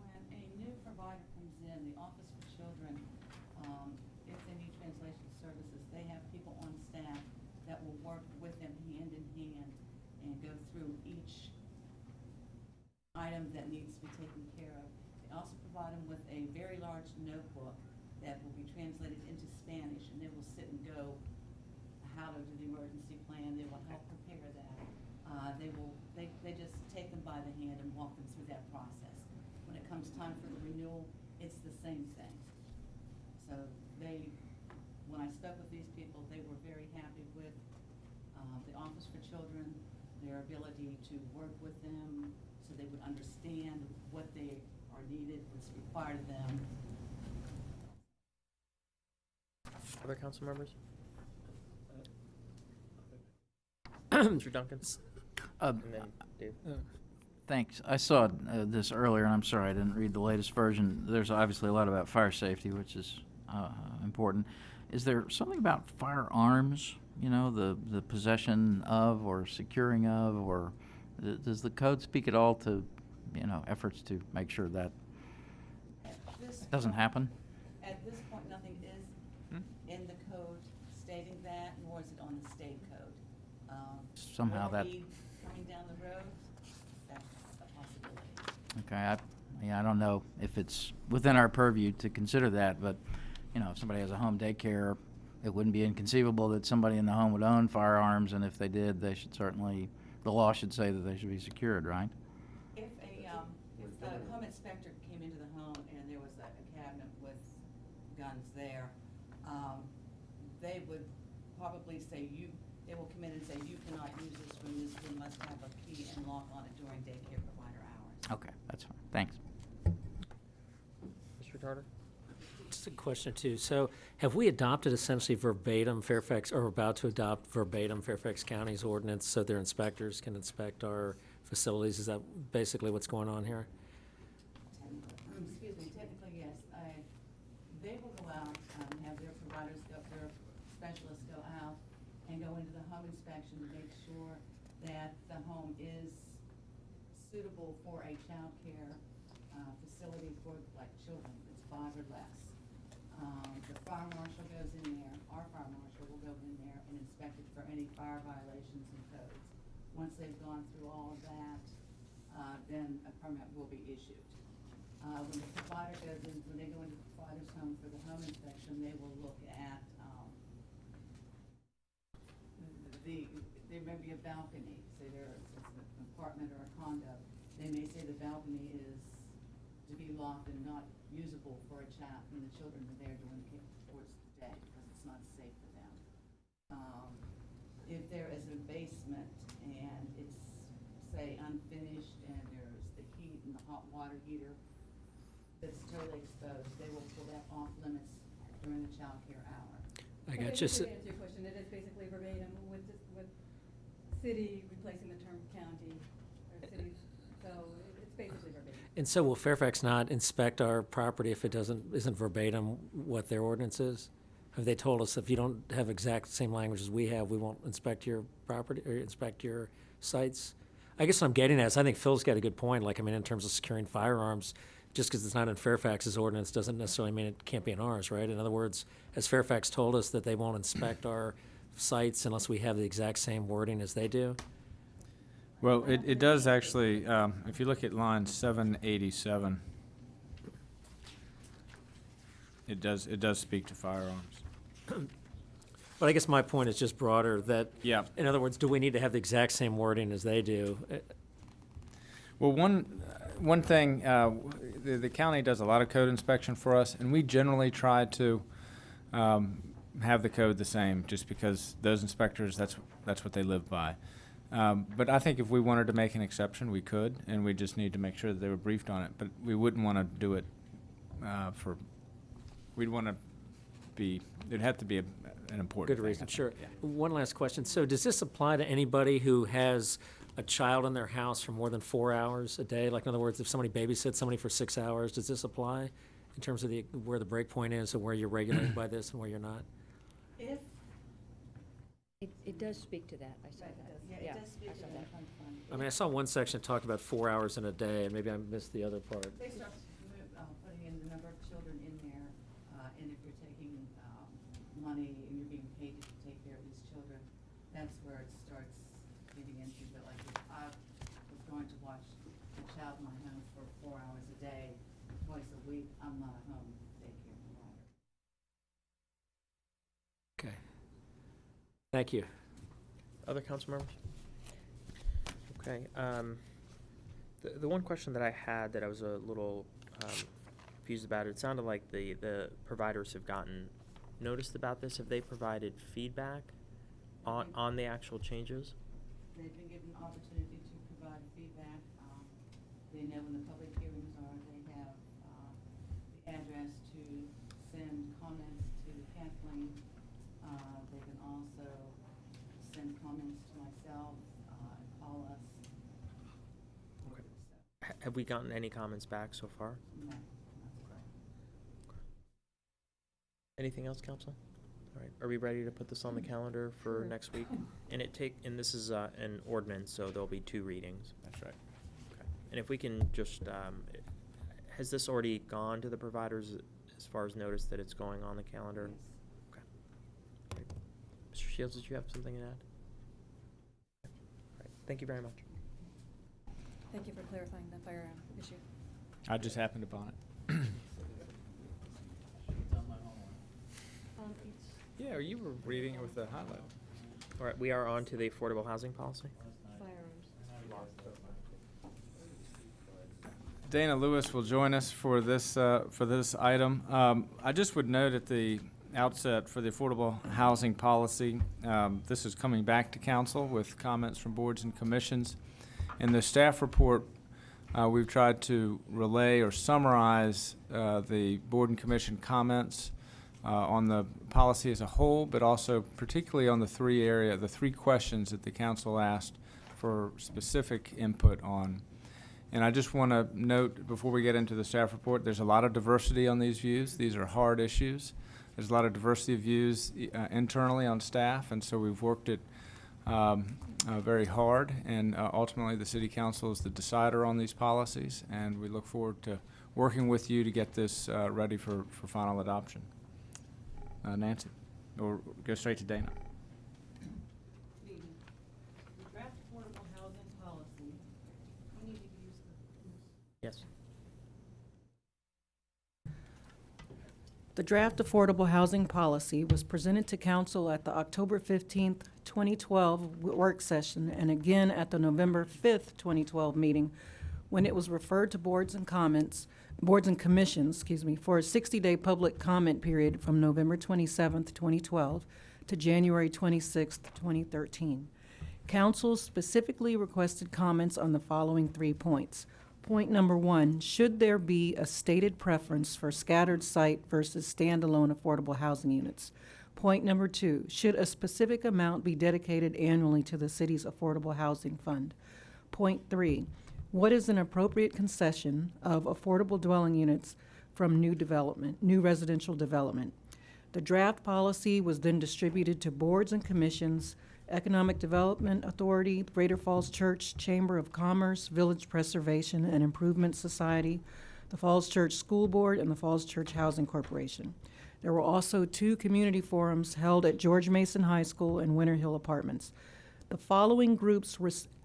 When a new provider comes in, the Office for Children, if they need translation services, they have people on staff that will work with them hand in hand and go through each item that needs to be taken care of. They also provide them with a very large notebook that will be translated into Spanish, and they will sit and go how to do the emergency plan. They will help prepare that. They just take them by the hand and walk them through that process. When it comes time for the renewal, it's the same thing. So when I spoke with these people, they were very happy with the Office for Children, their ability to work with them so they would understand what they are needed, what's required of them. Other council members? Mr. Duncan? And then Dave. Thanks. I saw this earlier, and I'm sorry I didn't read the latest version. There's obviously a lot about fire safety, which is important. Is there something about firearms, you know, the possession of or securing of, or does the code speak at all to, you know, efforts to make sure that doesn't happen? At this point, nothing is in the code stating that, nor is it on the state code. Somehow will that. be coming down the road, that's a possibility. Okay, I don't know if it's within our purview to consider that, but, you know, if somebody has a home daycare, it wouldn't be inconceivable that somebody in the home would own firearms, and if they did, they should certainly, the law should say that they should be secured, right? If the home inspector came into the home and there was a cabinet with guns there, they would probably say they will come in and say, you cannot use this room must have a key and lock on it during daycare provider hours. Okay, that's fine. Thanks. Mr. Tartar? Just a question or two. So have we adopted essentially verbatim Fairfax, or about to adopt verbatim Fairfax County's ordinance so their inspectors can inspect our facilities? Is that basically what's going on here? Excuse me, technically, yes. They will go out and have their providers their specialists go out and go into the home inspection to make sure that the home is suitable for a child care facility for like children. It's 5 or less. The fire marshal goes in there, our fire marshal will go in there and inspect it for any fire violations and codes. Once they've gone through all of that, then a permit will be issued. When the provider goes in, when they go into the provider's home for the home inspection, they will look at there may be a balcony, say it's an apartment or a condo. They may say the balcony is to be locked and not usable for a child when the children are there towards the day because it's not safe for them. If there is a basement and it's, say, unfinished and there's the heat and the hot water heater that's totally exposed, they will pull that off limits during the child care hour. I got Okay, you. just to answer your question, it is basically verbatim with city replacing the term county or city, so it's basically verbatim. And so will Fairfax not inspect our property if it isn't verbatim what their ordinance is? Have they told us if you don't have exact same language as we have, we won't inspect your property or inspect your sites? I guess what I'm getting at is I think Phil's got a good point. Like, I mean, in terms of securing firearms, just because it's not in Fairfax's ordinance doesn't necessarily mean it can't be in ours, right? In other words, has Fairfax told us that they won't inspect our sites unless we have the exact same wording as they do? Well, it does actually, if you look at line 787, it does speak to firearms. But I guess my point is just broader, that, Yeah. in other words, do we need to have the exact same wording as they do? Well, one thing, the county does a lot of code inspection for us, and we generally try to have the code the same, just because those inspectors, that's what they live by. But I think if we wanted to make an exception, we could, and we just need to make sure that they were briefed on it. But we wouldn't want to do it we'd want to be, it'd have to be an important Good thing, I reason, think. sure. Yeah. One last question. So does this apply to anybody who has a child in their house for more than 4 hours a day? Like, in other words, if somebody babysits somebody for 6 hours, does this apply in terms of where the break point is and where you're regulated by this and where you're not? If, It does speak to that, I saw that. Yeah, it does speak I to saw that. I mean, I saw one section that talked about 4 hours in a day, and maybe I missed the other part. They start putting in the number of children in there, and if you're taking money and you're being paid to take care of these children, that's where it starts getting into. But like, if I was going to watch a child in my home for 4 hours a day, twice a week, I'm not a home daycare provider. Okay. Thank you. Other council members? Okay, the one question that I had that I was a little confused about, it sounded like the providers have gotten noticed about this. Have they provided feedback on the actual changes? They've been given the opportunity to provide feedback. They know when the public hearings are. They have the address to send comments to Kathleen. They can also send comments to myself, call us. Okay. Have we gotten any comments back so far? No, Anything else, council? All right, are we ready to put this on the calendar for next week? And this is an ordinance, so there'll be 2 readings. That's right. Okay. And if we can just, has this already gone to the providers as far as notice that it's going on the calendar? Okay. Great. Mr. Shields, did you have something to add? Okay. All right, thank you very much. thank you for clarifying the firearm issue. I just happened upon it. Yeah, you were reading it with the highlight. All right, we are on to the affordable housing policy. Dana Lewis will join us for this item. I just would note at the outset for the affordable housing policy, this is coming back to council with comments from boards and commissions. In the staff report, we've tried to relay or summarize the board and commission comments on the policy as a whole, but also particularly on the 3 questions that the council asked for specific input on. And I just want to note before we get into the staff report, there's a lot of diversity on these views. These are hard issues. There's a lot of diversity of views internally on staff, and so we've worked it very hard, and ultimately the City Council is the decider on these policies, and we look forward to working with you to get this ready for final adoption. Nancy, or go straight to Dana. The draft affordable housing policy, we need to use Yes. The draft affordable housing policy was presented to council at the October 15th, 2012 work session and again at the November 5th, 2012 meeting when it was referred to boards and commissions, for a 60-day public comment period from November 27th, 2012 to January 26th, 2013. Council specifically requested comments on the following 3 points. Point number 1, should there be a stated preference for scattered site versus standalone affordable housing units? Point number 2, should a specific amount be dedicated annually to the city's affordable housing fund? Point 3, what is an appropriate concession of affordable dwelling units from new residential development? The draft policy was then distributed to boards and commissions, Economic Development Authority, Greater Falls Church Chamber of Commerce, Village Preservation and Improvement Society, the Falls Church School Board, and the Falls Church Housing Corporation. There were also 2 community forums held at George Mason High School and Winter Hill Apartments. The following groups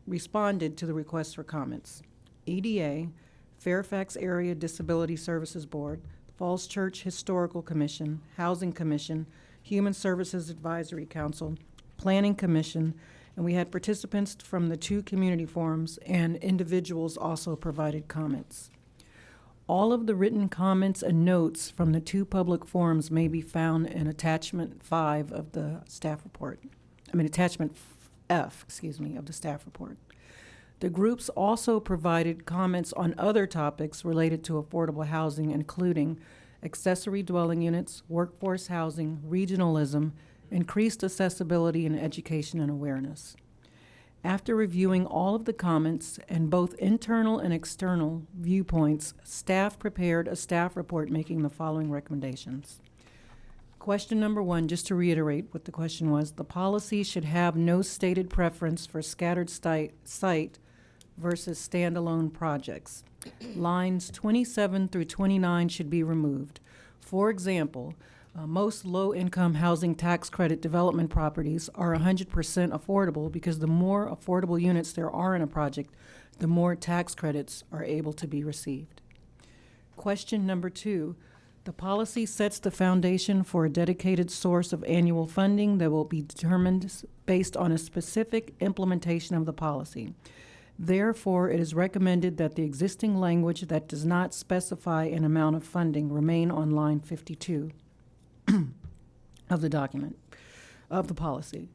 responded to the request for comments: EDA, Fairfax Area Disability Services Board, Falls Church Historical Commission, Housing Commission, Human Services Advisory Council, Planning Commission, and we had participants from the 2 community forums, and individuals also provided comments. All of the written comments and notes from the 2 public forums may be found in attachment 5 of the staff report. Attachment F, of the staff report. The groups also provided comments on other topics related to affordable housing, including accessory dwelling units, workforce housing, regionalism, increased accessibility, and education and awareness. After reviewing all of the comments and both internal and external viewpoints, staff prepared a staff report making the following recommendations. Question number 1, just to reiterate what the question was, the policy should have no stated preference for scattered site versus standalone projects. Lines 27 through 29 should be removed. For example, most low-income housing tax credit development properties are 100% affordable because the more affordable units there are in a project, the more tax credits are able to be received. Question number 2, the policy sets the foundation for a dedicated source of annual funding that will be determined based on a specific implementation of the policy. Therefore, it is recommended that the existing language that does not specify an amount of funding remain on line 52 of the document, of the policy.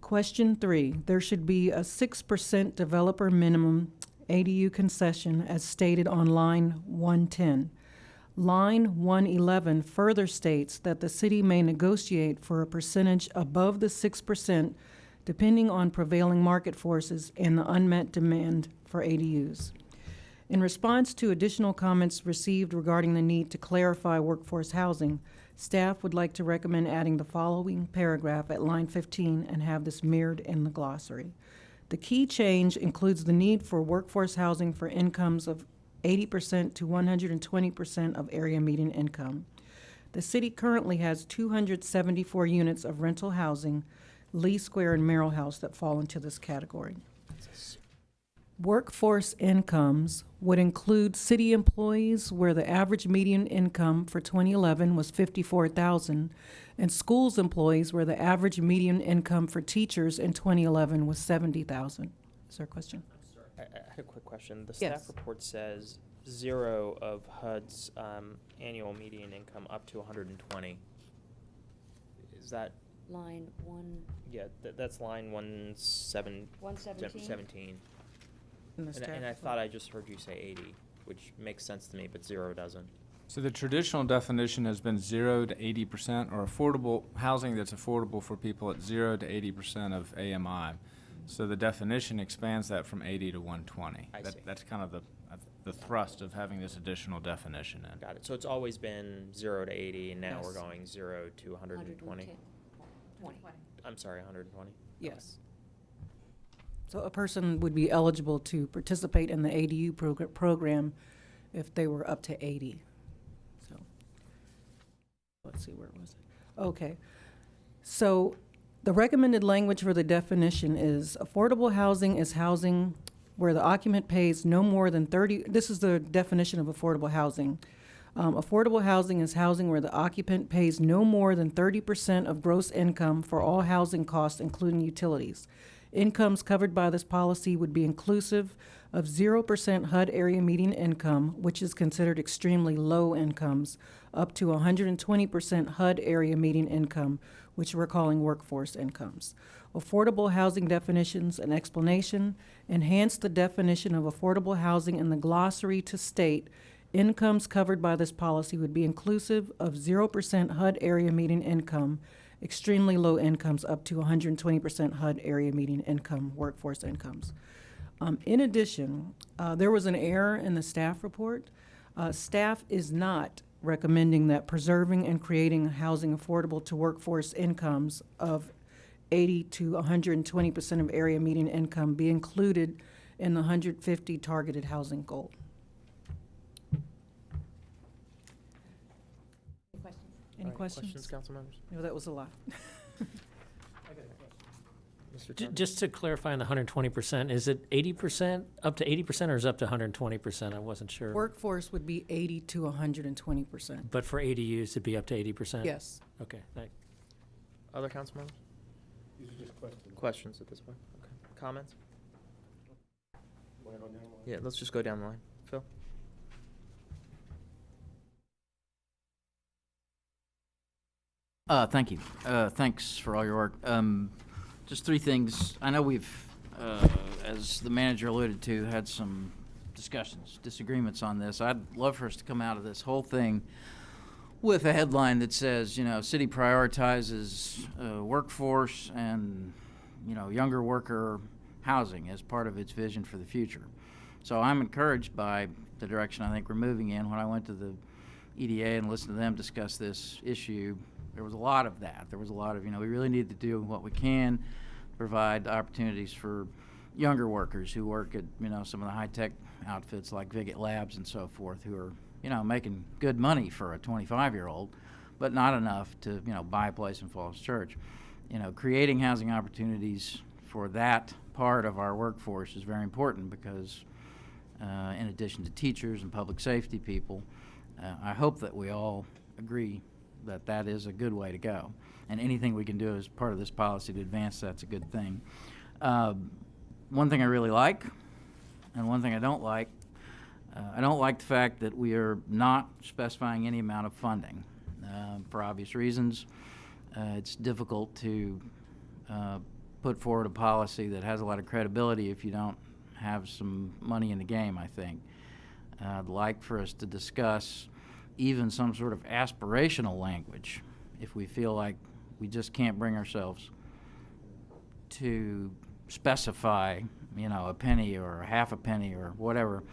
Question 3, there should be a 6% developer minimum ADU concession as stated on line 110. Line 111 further states that the city may negotiate for a percentage above the 6% depending on prevailing market forces and the unmet demand for ADUs. In response to additional comments received regarding the need to clarify workforce housing, staff would like to recommend adding the following paragraph at line 15 and have this mirrored in the glossary. The key change includes the need for workforce housing for incomes of 80% to 120% of area median income. The city currently has 274 units of rental housing, Lee Square and Merrill House, that fall into this category. Workforce incomes would include city employees where the average median income for 2011 was $54,000, and schools employees where the average median income for teachers in 2011 was $70,000. Is there a question? I had a quick question. The Yes. staff report says 0 of HUD's annual median income up to 120. Is that, Line 1, yeah, that's line 17. 117? In the staff And I report. thought I just heard you say 80, which makes sense to me, but 0 doesn't. So the traditional definition has been 0 to 80%, or affordable housing that's affordable for people at 0 to 80% of AMI. So the definition expands that from 80 to 120. I see. That's kind of the thrust of having this additional definition in. Got it. So it's always been 0 to 80, and now we're Yes. going 0 to 120. 20. I'm sorry, 120. Yes. So a person would be eligible to participate in the ADU program if they were up to 80. So, let's see, where was it? Okay. So the recommended language for the definition is affordable housing is housing where the occupant pays no more than 30, this is the definition of affordable housing. Affordable housing is housing where the occupant pays no more than 30% of gross income for all housing costs, including utilities. Incomes covered by this policy would be inclusive of 0% HUD area median income, which is considered extremely low incomes, up to 120% HUD area median income, which we're calling workforce incomes. Affordable housing definitions and explanation enhance the definition of affordable housing in the glossary to state incomes covered by this policy would be inclusive of 0% HUD area median income, extremely low incomes up to 120% HUD area median income, workforce incomes. In addition, there was an error in the staff report. Staff is not recommending that preserving and creating housing affordable to workforce incomes of 80 to 120% of area median income be included in the 150 targeted housing goal. Any All right, questions? Questions, council members? No, that was a lot. Mr. Turner? Just to clarify on the 120%, is it 80%, up to 80%, or is it up to 120%? I wasn't sure. Workforce would be 80 to 120%. But for ADUs, it'd be up to 80%? Yes. Okay, thanks. Other council members? These are just questions. Questions at this point? Okay. Comments? Yeah, let's just go down the line. Phil? Thank you. Thanks for all your work. Just three things. I know we've, as the manager alluded to, had some discussions, disagreements on this. I'd love for us to come out of this whole thing with a headline that says, city prioritizes workforce and, younger worker housing as part of its vision for the future. So I'm encouraged by the direction I think we're moving in. When I went to the EDA and listened to them discuss this issue, there was a lot of that. There was a lot of, we really need to do what we can to provide opportunities for younger workers who work at, some of the high-tech outfits like Viget Labs and so forth, who are, making good money for a 25-year-old, but not enough to, buy a place in Falls Church. Creating housing opportunities for that part of our workforce is very important because in addition to teachers and public safety people, I hope that we all agree that that is a good way to go. And anything we can do as part of this policy to advance that's a good thing. One thing I really like, and one thing I don't like the fact that we are not specifying any amount of funding. For obvious reasons, it's difficult to put forward a policy that has a lot of credibility if you don't have some money in the game, I think. I'd like for us to discuss even some sort of aspirational language if we feel like we just can't bring ourselves to specify, a penny or a half a penny or whatever.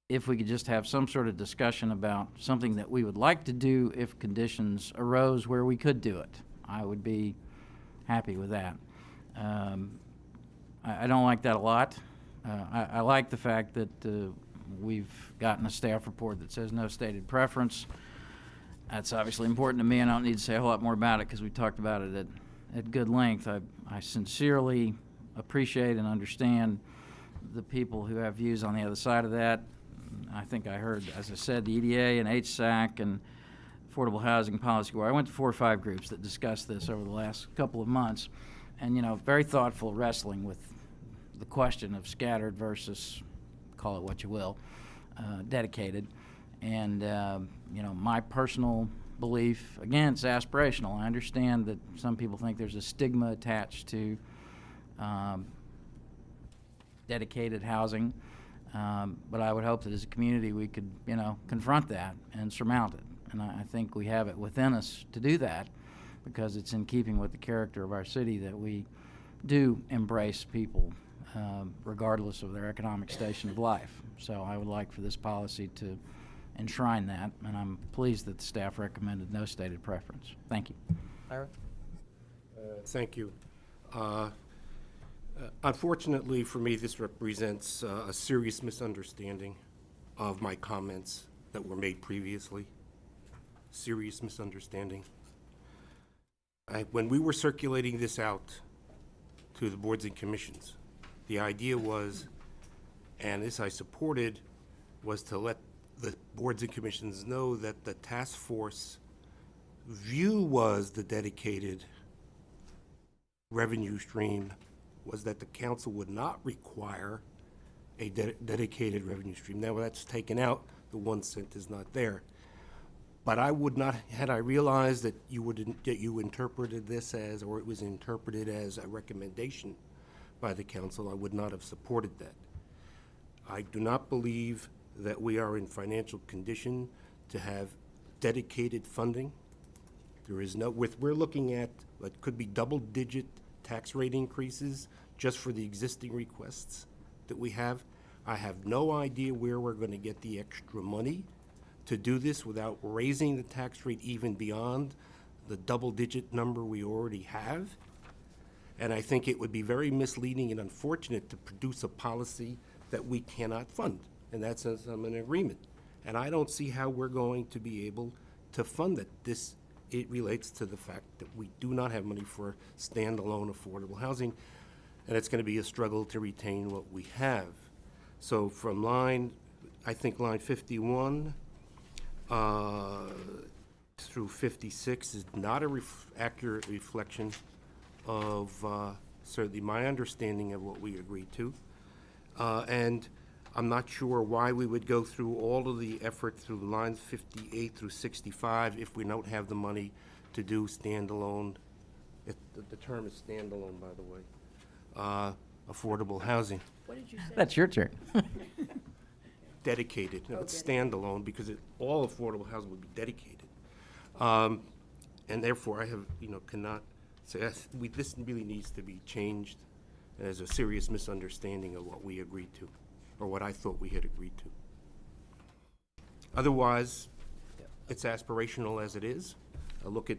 If we could just have some sort of discussion about something that we would like to do if conditions arose where we could do it, I would be happy with that. I don't like that a lot. I like the fact that we've gotten a staff report that says no stated preference. That's obviously important to me. I don't need to say a whole lot more about it because we talked about it at good length. I sincerely appreciate and understand the people who have views on the other side of that. I think I heard, as I said, the EDA and HSAC and Affordable Housing Policy Board. I went to 4 or 5 groups that discussed this over the last couple of months, and very thoughtful wrestling with the question of scattered versus, call it what you will, dedicated. And my personal belief, again, it's aspirational. I understand that some people think there's a stigma attached to dedicated housing. But I would hope that as a community we could, confront that and surmount it. And I think we have it within us to do that because it's in keeping with the character of our city that we do embrace people regardless of their economic station of life. So I would like for this policy to enshrine that, and I'm pleased that the staff recommended no stated preference. Thank you. Ira? Thank you. Unfortunately for me, this represents a serious misunderstanding of my comments that were made previously. Serious misunderstanding. When we were circulating this out to the boards and commissions, the idea was, and this I supported, was to let the boards and commissions know that the task force view was the dedicated revenue stream was that the council would not require a dedicated revenue stream. Now that's taken out, the 1 cent is not there. But I would not, had I realized that you interpreted this as, or it was interpreted as a recommendation by the council, I would not have supported that. I do not believe that we are in financial condition to have dedicated funding. There is no, we're looking at what could be double-digit tax rate increases just for the existing requests that we have. I have no idea where we're going to get the extra money to do this without raising the tax rate even beyond the double-digit number we already have. And I think it would be very misleading and unfortunate to produce a policy that we cannot fund. And that's I'm in agreement. And I don't see how we're going to be able to fund it. It relates to the fact that we do not have money for standalone affordable housing, and it's going to be a struggle to retain what we have. So from I think line 51 through 56 is not a accurate reflection of certainly my understanding of what we agreed to. And I'm not sure why we would go through all of the effort through lines 58 through 65 if we don't have the money to do standalone The term is standalone, by the way. Affordable housing, What did you say? That's your turn. dedicated. No, it's standalone because all affordable housing would be dedicated. And therefore, I have, cannot say, this really needs to be changed. There's a serious misunderstanding of what we agreed to, or what I thought we had agreed to. Otherwise, it's aspirational as it is. I look at,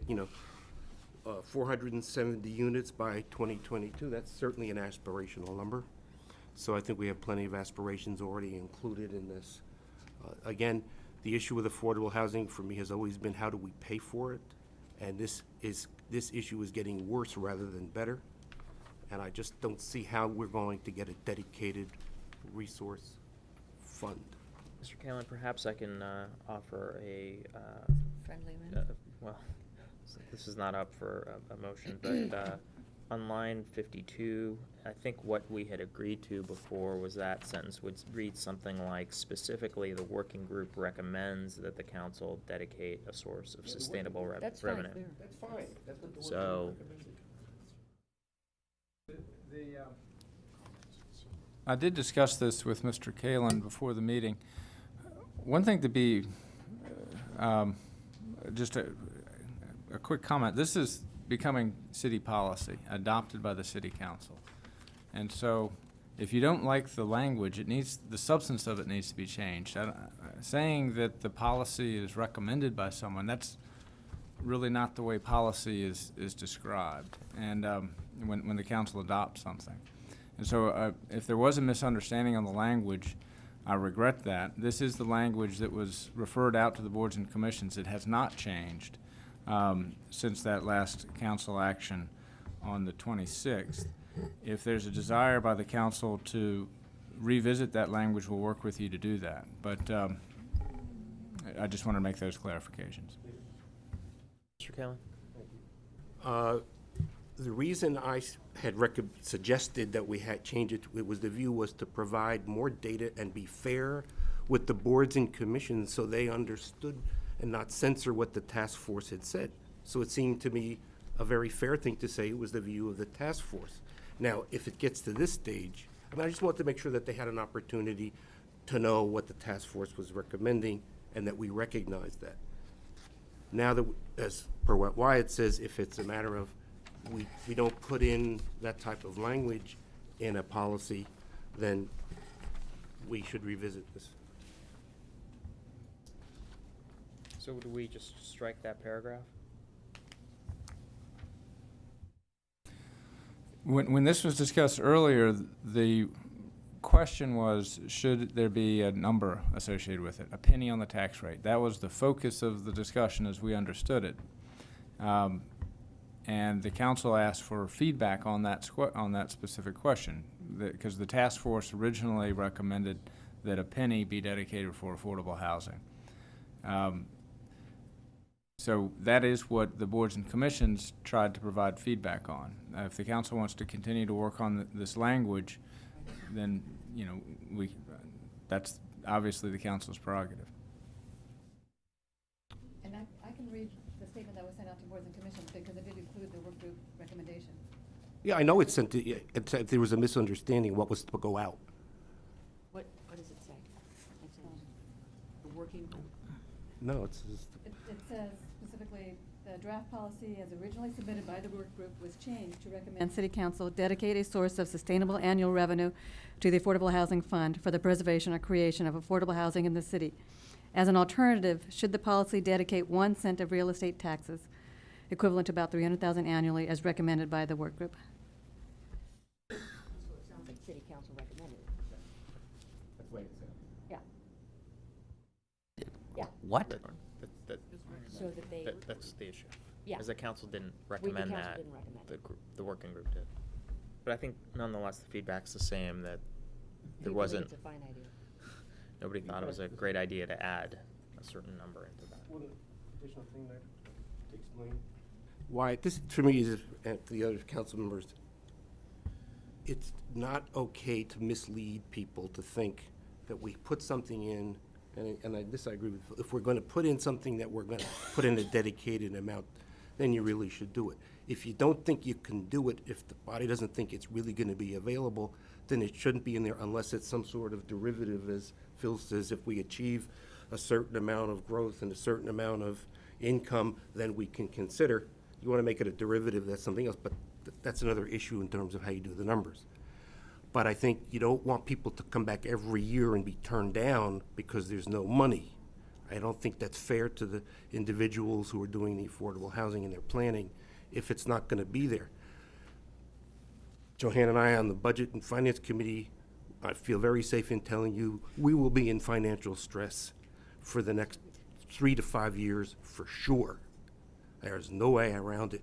470 units by 2022. That's certainly an aspirational number. So I think we have plenty of aspirations already included in this. Again, the issue with affordable housing for me has always been how do we pay for it? And this issue is getting worse rather than better. And I just don't see how we're going to get a dedicated resource fund. Mr. Kalin, perhaps I can offer a, Friendly amendment? well, this is not up for a motion, but on line 52, I think what we had agreed to before was that sentence would read something like, specifically, the working group recommends that the council dedicate a source of sustainable That's fine. revenue. That's fine. That's what the So, I did discuss this with Mr. Kalin before the meeting. One thing to be, just a quick comment, this is becoming city policy, adopted by the city council. And so, if you don't like the language, the substance of it needs to be changed. Saying that the policy is recommended by someone, that's really not the way policy is described, and when the council adopts something. And so if there was a misunderstanding on the language, I regret that. This is the language that was referred out to the boards and commissions. It has not changed since that last council action on the 26th. If there's a desire by the council to revisit that language, we'll work with you to do that. But I just want to make those clarifications. Mr. Kalin? The reason I had suggested that we had changed it, the view was to provide more data and be fair with the boards and commissions so they understood and not censor what the task force had said. So it seemed to me a very fair thing to say it was the view of the task force. Now, if it gets to this stage, I just want to make sure that they had an opportunity to know what the task force was recommending and that we recognize that. Now that, as per what Wyatt says, if it's a matter of we don't put in that type of language in a policy, then we should revisit this. So do we just strike that paragraph? When this was discussed earlier, the question was, should there be a number associated with it, a penny on the tax rate? That was the focus of the discussion as we understood it. And the council asked for feedback on that specific question, because the task force originally recommended that a penny be dedicated for affordable housing. So that is what the boards and commissions tried to provide feedback on. If the council wants to continue to work on this language, then, that's obviously the council's prerogative. And I can read the statement that was sent out to boards and commissions because it did include the work group recommendation. Yeah, I know it said there was a misunderstanding what was to go out. What does it say? It says the working group. No, it's just, It says specifically, the draft policy as originally submitted by the work group was changed to recommend City Council dedicate a source of sustainable annual revenue to the Affordable Housing Fund for the preservation or creation of affordable housing in the city. As an alternative, should the policy dedicate 1 cent of real estate taxes, equivalent to about $300,000 annually, as recommended by the work group? So it sounds like City Council recommended it. that's the way it said. Yeah. Yeah, What? so that they, That's the issue. yeah. As the council didn't We, the recommend council that, didn't recommend it. the working group did. But I think nonetheless, the feedback's the same, that there We believe wasn't, it's a fine idea. nobody thought it was a great idea to add a certain number into that. One additional thing there to explain. Why, this, for me, is, and for the other council members, it's not okay to mislead people to think that we put something in, and this I agree with, if we're going to put in something that we're going to put in a dedicated amount, then you really should do it. If you don't think you can do it, if the body doesn't think it's really going to be available, then it shouldn't be in there unless it's some sort of derivative, as Phil says. If we achieve a certain amount of growth and a certain amount of income, then we can consider. You want to make it a derivative, that's something else, but that's another issue in terms of how you do the numbers. But I think you don't want people to come back every year and be turned down because there's no money. I don't think that's fair to the individuals who are doing the affordable housing and their planning if it's not going to be there. Johanna and I on the Budget and Finance Committee, I feel very safe in telling you we will be in financial stress for the next 3 to 5 years for sure. There's no way around it,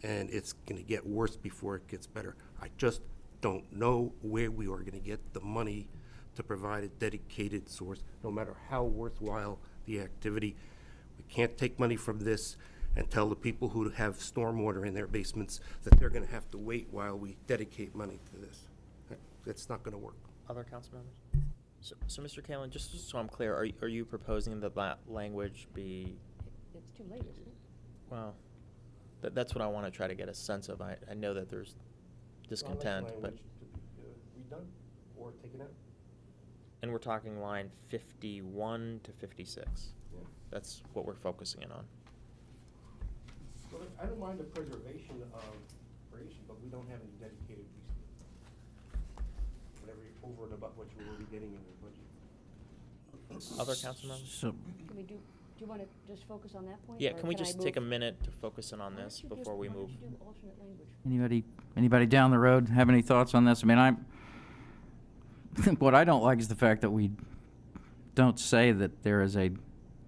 and it's going to get worse before it gets better. I just don't know where we are going to get the money to provide a dedicated source, no matter how worthwhile the activity. We can't take money from this and tell the people who have stormwater in their basements that they're going to have to wait while we dedicate money to this. That's not going to work. Other council members? So Mr. Kalin, just so I'm clear, are you proposing that that language be, It's too late, isn't it? well, that's what I want to try to get a sense of. I know that there's discontent, but, Redone or taken out? and we're talking line 51 to 56. Yeah. That's what we're focusing in on. Well, I don't mind the preservation of creation, but we don't have any dedicated resources. Whatever, over and above what you're already getting in your budget. Other council members? So, Can we do you want to just focus on that point? Yeah, or can we I just take a move- minute to focus in on Why don't this you just- before we why don't move? you do alternate language? anybody down the road have any thoughts on this? I mean, what I don't like is the fact that we don't say that there is a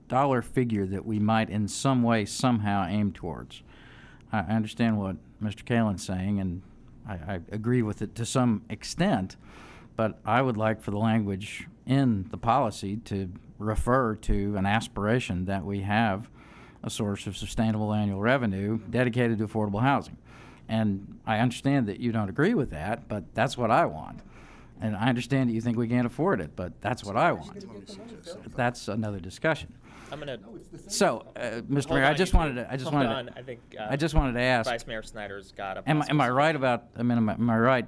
dollar figure that we might in some way somehow aim towards. I understand what Mr. Kalin's saying, and I agree with it to some extent, but I would like for the language in the policy to refer to an aspiration that we have a source of sustainable annual revenue dedicated to affordable housing. And I understand that you don't agree with that, but that's what I want. And I understand that you think we can't afford it, but that's what I want. That's another discussion. I'm gonna. So, Mr. Hold Mayor, I on, just you wanted can- to, I just hold wanted on, to, I think, I just wanted to ask, Vice Mayor Snyder's got a. am I possible right solution. about, I mean, am I right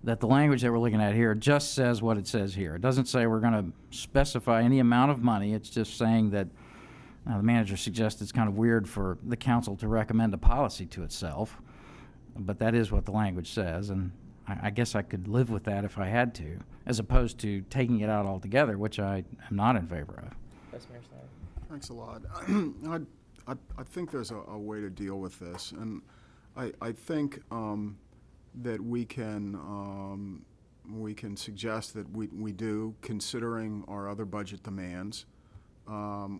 that the language that we're looking at here just says what it says here? It doesn't say we're gonna specify any amount of money, it's just saying that, the manager suggests it's kind of weird for the council to recommend a policy to itself, but that is what the language says, and I guess I could live with that if I had to, as opposed to taking it out altogether, which I am not in favor of. Vice Mayor Snyder. Thanks a lot. I think there's a way to deal with this, and I think that we can suggest that we do, considering our other budget demands,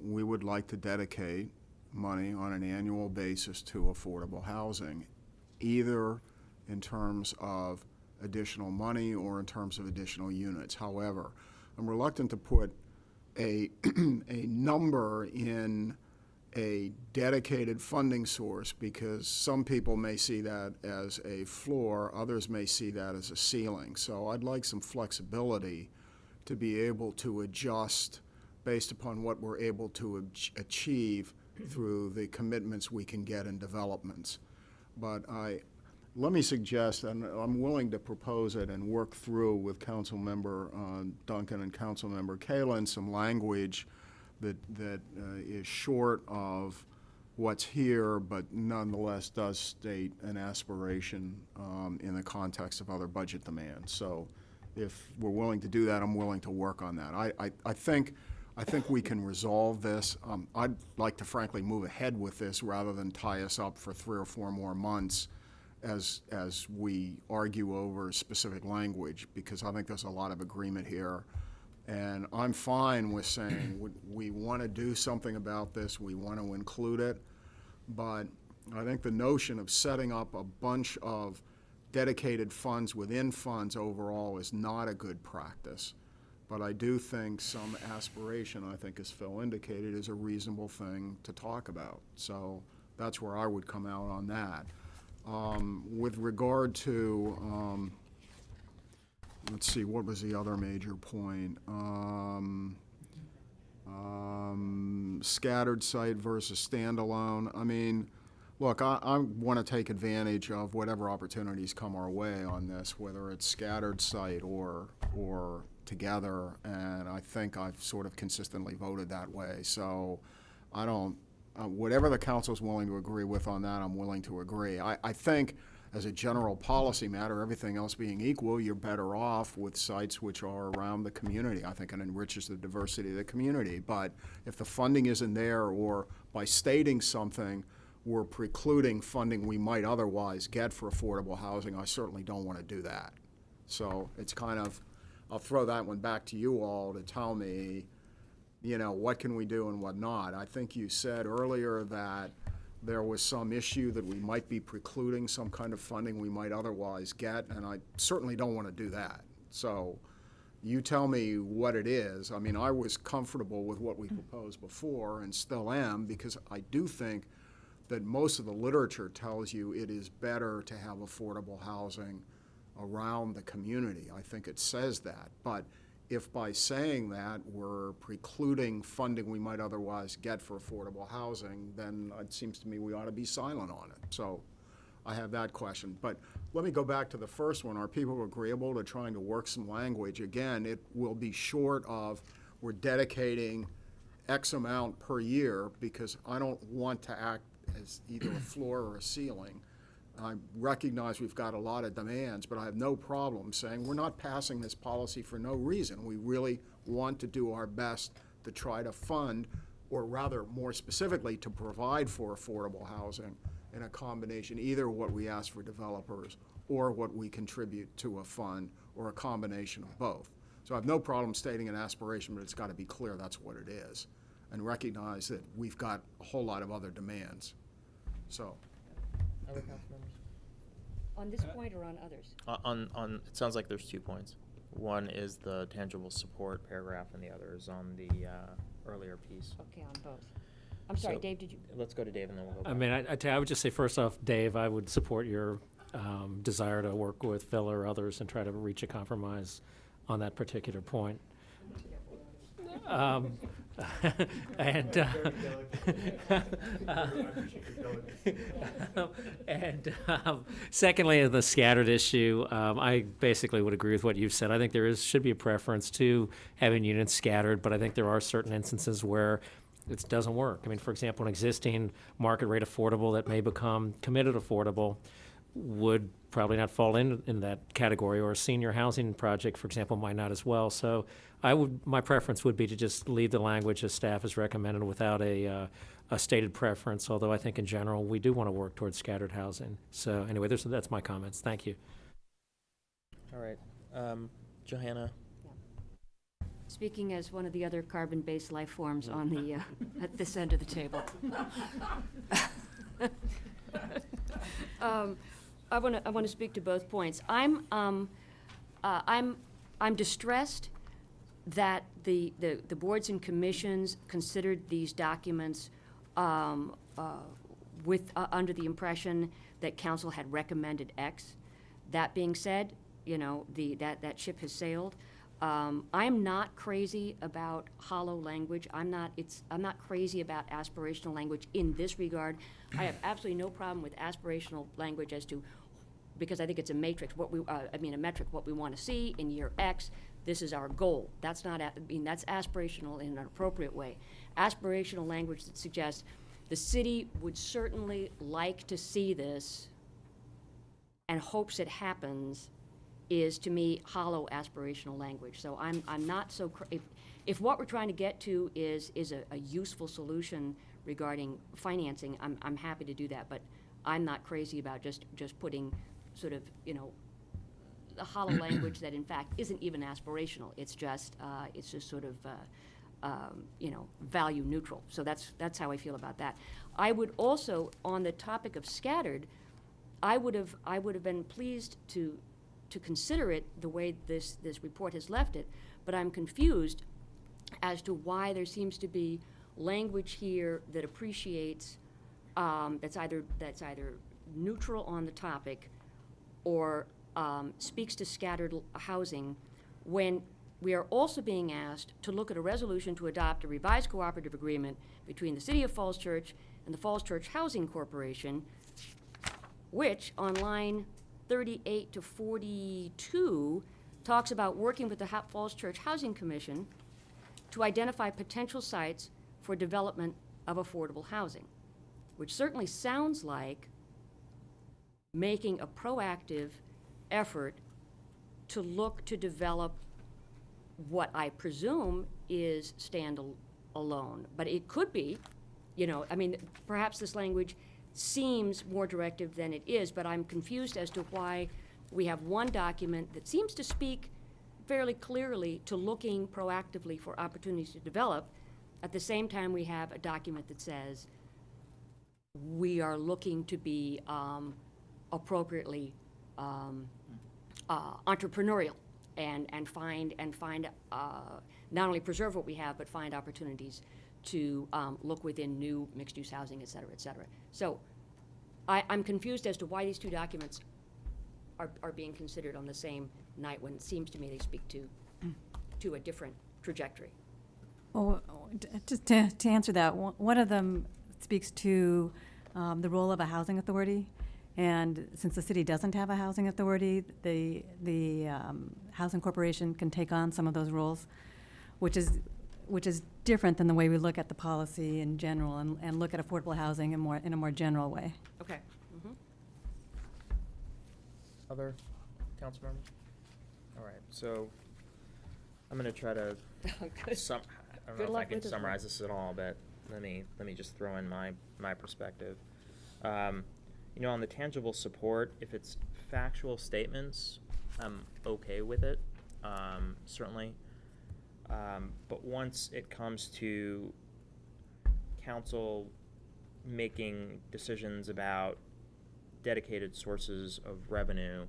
we would like to dedicate money on an annual basis to affordable housing, either in terms of additional money or in terms of additional units. However, I'm reluctant to put a number in a dedicated funding source because some people may see that as a floor, others may see that as a ceiling. So I'd like some flexibility to be able to adjust based upon what we're able to achieve through the commitments we can get in developments. But let me suggest, and I'm willing to propose it and work through with Councilmember Duncan and Councilmember Kalin some language that is short of what's here, but nonetheless does state an aspiration in the context of other budget demands. So if we're willing to do that, I'm willing to work on that. I think we can resolve this. I'd like to frankly move ahead with this rather than tie us up for 3 or 4 more months as we argue over specific language, because I think there's a lot of agreement here. And I'm fine with saying we want to do something about this, we want to include it, but I think the notion of setting up a bunch of dedicated funds within funds overall is not a good practice. But I do think some aspiration, I think as Phil indicated, is a reasonable thing to talk about. So that's where I would come out on that. With regard to, let's see, what was the other major point? Scattered site versus standalone. I mean, Look, I want to take advantage of whatever opportunities come our way on this, whether it's scattered site or together, and I think I've sort of consistently voted that way. So I don't, whatever the council's willing to agree with on that, I'm willing to agree. I think as a general policy matter, everything else being equal, you're better off with sites which are around the community. I think it enriches the diversity of the community. But if the funding isn't there, or by stating something, we're precluding funding we might otherwise get for affordable housing, I certainly don't want to do that. So it's kind of, I'll throw that one back to you all to tell me, you know, what can we do and what not. I think you said earlier that there was some issue that we might be precluding some kind of funding we might otherwise get, and I certainly don't want to do that. So you tell me what it is. I mean, I was comfortable with what we proposed before and still am, because I do think that most of the literature tells you it is better to have affordable housing around the community. I think it says that. But if by saying that we're precluding funding we might otherwise get for affordable housing, then it seems to me we ought to be silent on it. So I have that question. But let me go back to the first one. Are people agreeable to trying to work some language? Again, it will be short of we're dedicating X amount per year, because I don't want to act as either a floor or a ceiling. I recognize we've got a lot of demands, but I have no problem saying we're not passing this policy for no reason. We really want to do our best to try to fund, or rather more specifically, to provide for affordable housing in a combination, either what we ask for developers or what we contribute to a fund, or a combination of both. So I have no problem stating an aspiration, but it's got to be clear that's what it is, and recognize that we've got a whole lot of other demands. So. Other council members? On this point or on others? On, it sounds like there's 2 points. One is the tangible support paragraph, and the other is on the earlier piece. Okay, on both. I'm sorry, So, Dave, did you? Let's go to Dave, and then we'll go back. I mean, I would just say, first off, Dave, I would support your desire to work with Phil or others and try to reach a compromise on that particular point. And secondly, the scattered issue, I basically would agree with what you've said. I think there should be a preference to having units scattered, but I think there are certain instances where it doesn't work. I mean, for example, an existing market rate affordable that may become committed affordable would probably not fall in that category, or a senior housing project, for example, might not as well. So my preference would be to just leave the language as staff has recommended without a stated preference, although I think in general we do want to work towards scattered housing. So anyway, that's my comments. Thank you. All right. Johanna? Speaking as one of the other carbon-based life forms on the, at this end of the table. I want to speak to both points. I'm distressed that the boards and commissions considered these documents with under the impression that council had recommended X. That being said, you know, that ship has sailed. I'm not crazy about hollow language. I'm not crazy about aspirational language in this regard. I have absolutely no problem with aspirational language as to, because I think it's a matrix. A metric. What we want to see in year X. This is our goal. That's not. That's aspirational in an appropriate way. Aspirational language that suggests the city would certainly like to see this and hopes it happens, is to me hollow aspirational language. So I'm not so if what we're trying to get to is a useful solution regarding financing, I'm happy to do that, but I'm not crazy about just putting sort of, you know, the hollow language that in fact isn't even aspirational. It's just sort of you know, value neutral. So that's how I feel about that. I would also, on the topic of scattered, I would have been pleased to consider it the way this report has left it, but I'm confused as to why there seems to be language here that appreciates that's either neutral on the topic or speaks to scattered housing, when we are also being asked to look at a resolution to adopt a revised cooperative agreement between the City of Falls Church, and the Falls Church Housing Corporation, which on line 38 to 42 talks about working with the Falls Church Housing Commission to identify potential sites for development of affordable housing, which certainly sounds like making a proactive effort to look to develop what I presume is stand-alone. But it could be, you know, I mean, perhaps this language seems more directive than it is, but I'm confused as to why we have one document that seems to speak fairly clearly to looking proactively for opportunities to develop. At the same time, we have a document that says we are looking to be appropriately entrepreneurial and find not only preserve what we have, but find opportunities to look within new mixed-use housing, et cetera, et cetera. So I'm confused as to why these two documents are being considered on the same night when it seems to me they speak to a different trajectory. Well, just to answer that, one of them speaks to the role of a housing authority. And since the city doesn't have a housing authority, the housing corporation can take on some of those roles, which is different than the way we look at the policy in general and look at affordable housing in a more general way. Okay. Other council members? All right, so I'm gonna try to I don't know if I can summarize this at all, but let me just throw in my perspective. You know, on the tangible support, if it's factual statements, I'm okay with it, certainly. But once it comes to council making decisions about dedicated sources of revenue,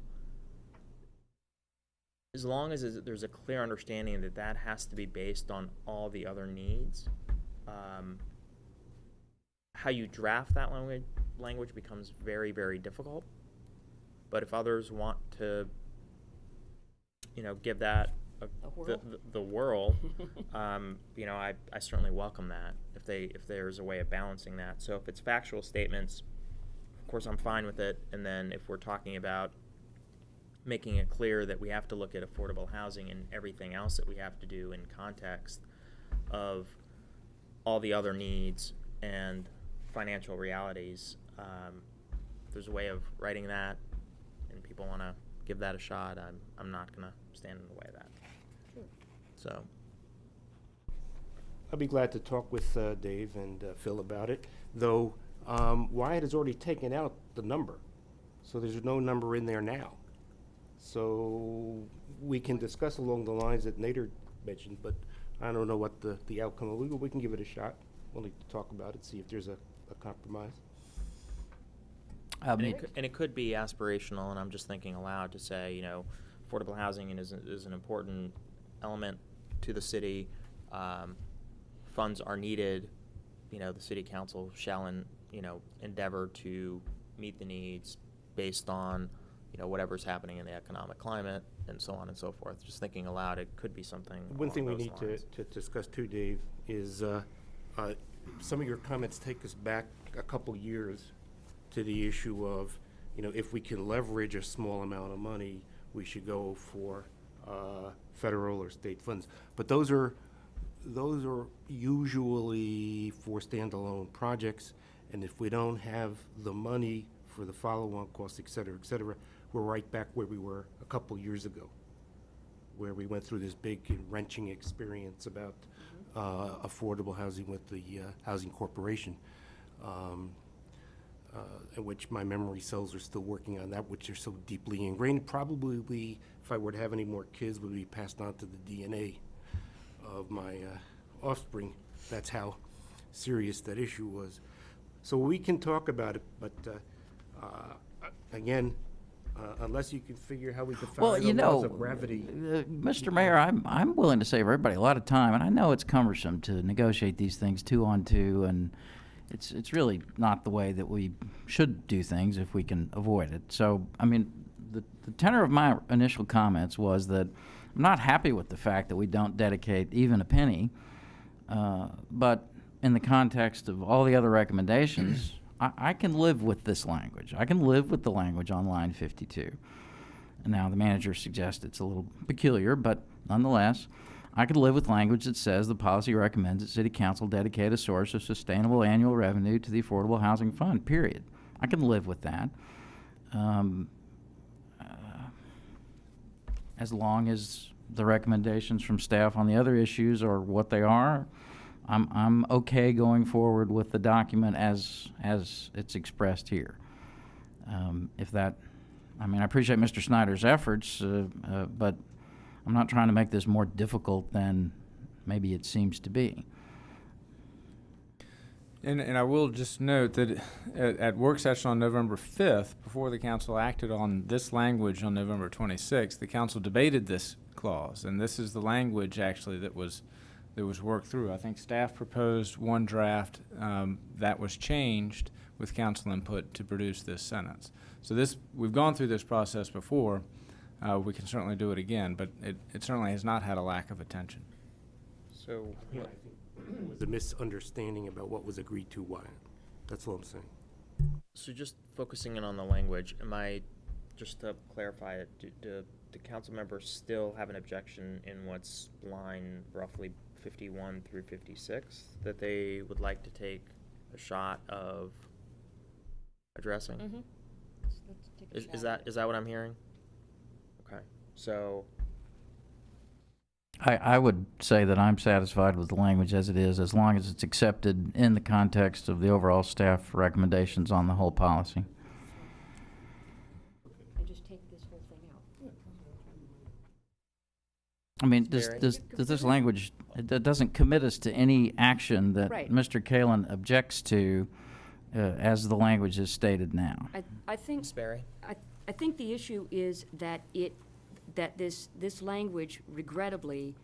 as long as there's a clear understanding that that has to be based on all the other needs, how you draft that language becomes very, very difficult. But if others want to, you know, give that the whirl, you know, I certainly welcome that if there's a way of balancing that. So if it's factual statements, of course I'm fine with it. And then if we're talking about making it clear that we have to look at affordable housing and everything else that we have to do in context of all the other needs and financial realities, if there's a way of writing that and people want to give that a shot, I'm not going to stand in the way of that. Sure. So I'll be glad to talk with Dave and Phil about it, though Wyatt has already taken out the number, so there's no number in there now. So we can discuss along the lines that Nader mentioned, but I don't know what the outcome will be, but we can give it a shot. We'll need to talk about it, see if there's a compromise. and it could be aspirational, and I'm just thinking aloud to say, you know, affordable housing is an important element to the city. Funds are needed. You know, the city council shall endeavor to meet the needs based on, you know, whatever's happening in the economic climate and so on and so forth. Just thinking aloud, it could be something. One thing we along need those lines. to discuss too, Dave, is some of your comments take us back a couple years to the issue of, you know, if we can leverage a small amount of money, we should go for federal or state funds. But those are usually for standalone projects, and if we don't have the money for the follow-on costs, et cetera, we're right back where we were a couple years ago, where we went through this big and wrenching experience about affordable housing with the Housing Corporation, in which my memory cells are still working on that, which are so deeply ingrained. Probably, if I were to have any more kids, would be passed on to the DNA of my offspring. That's how serious that issue was. So we can talk about it, but again, unless you can figure how we define Well, you the laws know, of gravity. Mr. Mayor, I'm willing to save everybody a lot of time, and I know it's cumbersome to negotiate these things 2 on 2, and it's really not the way that we should do things if we can avoid it. So, I mean, the tenor of my initial comments was that I'm not happy with the fact that we don't dedicate even a penny, but in the context of all the other recommendations, I can live with this language. I can live with the language on line 52. And now the manager suggests it's a little peculiar, but nonetheless, I could live with language that says the policy recommends that City Council dedicate a source of sustainable annual revenue to the Affordable Housing Fund, period. I can live with that. As long as the recommendations from staff on the other issues are what they are, I'm okay going forward with the document as it's expressed here. If that, I mean, I appreciate Mr. Snyder's efforts, but I'm not trying to make this more difficult than maybe it seems to be. And I will just note that at work session on November 5th, before the council acted on this language on November 26th, the council debated this clause, and this is the language actually that was worked through. I think staff proposed one draft that was changed with council input to produce this sentence. So we've gone through this process before. We can certainly do it again, but it certainly has not had a lack of attention. So, Yeah, I think it was a misunderstanding about what was agreed to why. That's all I'm saying. so just focusing in on the language, just to clarify it, do council members still have an objection in what's line roughly 51 through 56 that they would like to take a shot of addressing? Mm-hmm. Let's take a Is shot. that what I'm hearing? Okay, so I would say that I'm satisfied with the language as it is, as long as it's accepted in the context of the overall staff recommendations on the whole policy. And just take this whole thing out. I mean, Barry? does this language, it doesn't commit us to any action that Right. Mr. Kalin objects to as the language is stated now. I think Ms. Berry? I think the issue is that this language regrettably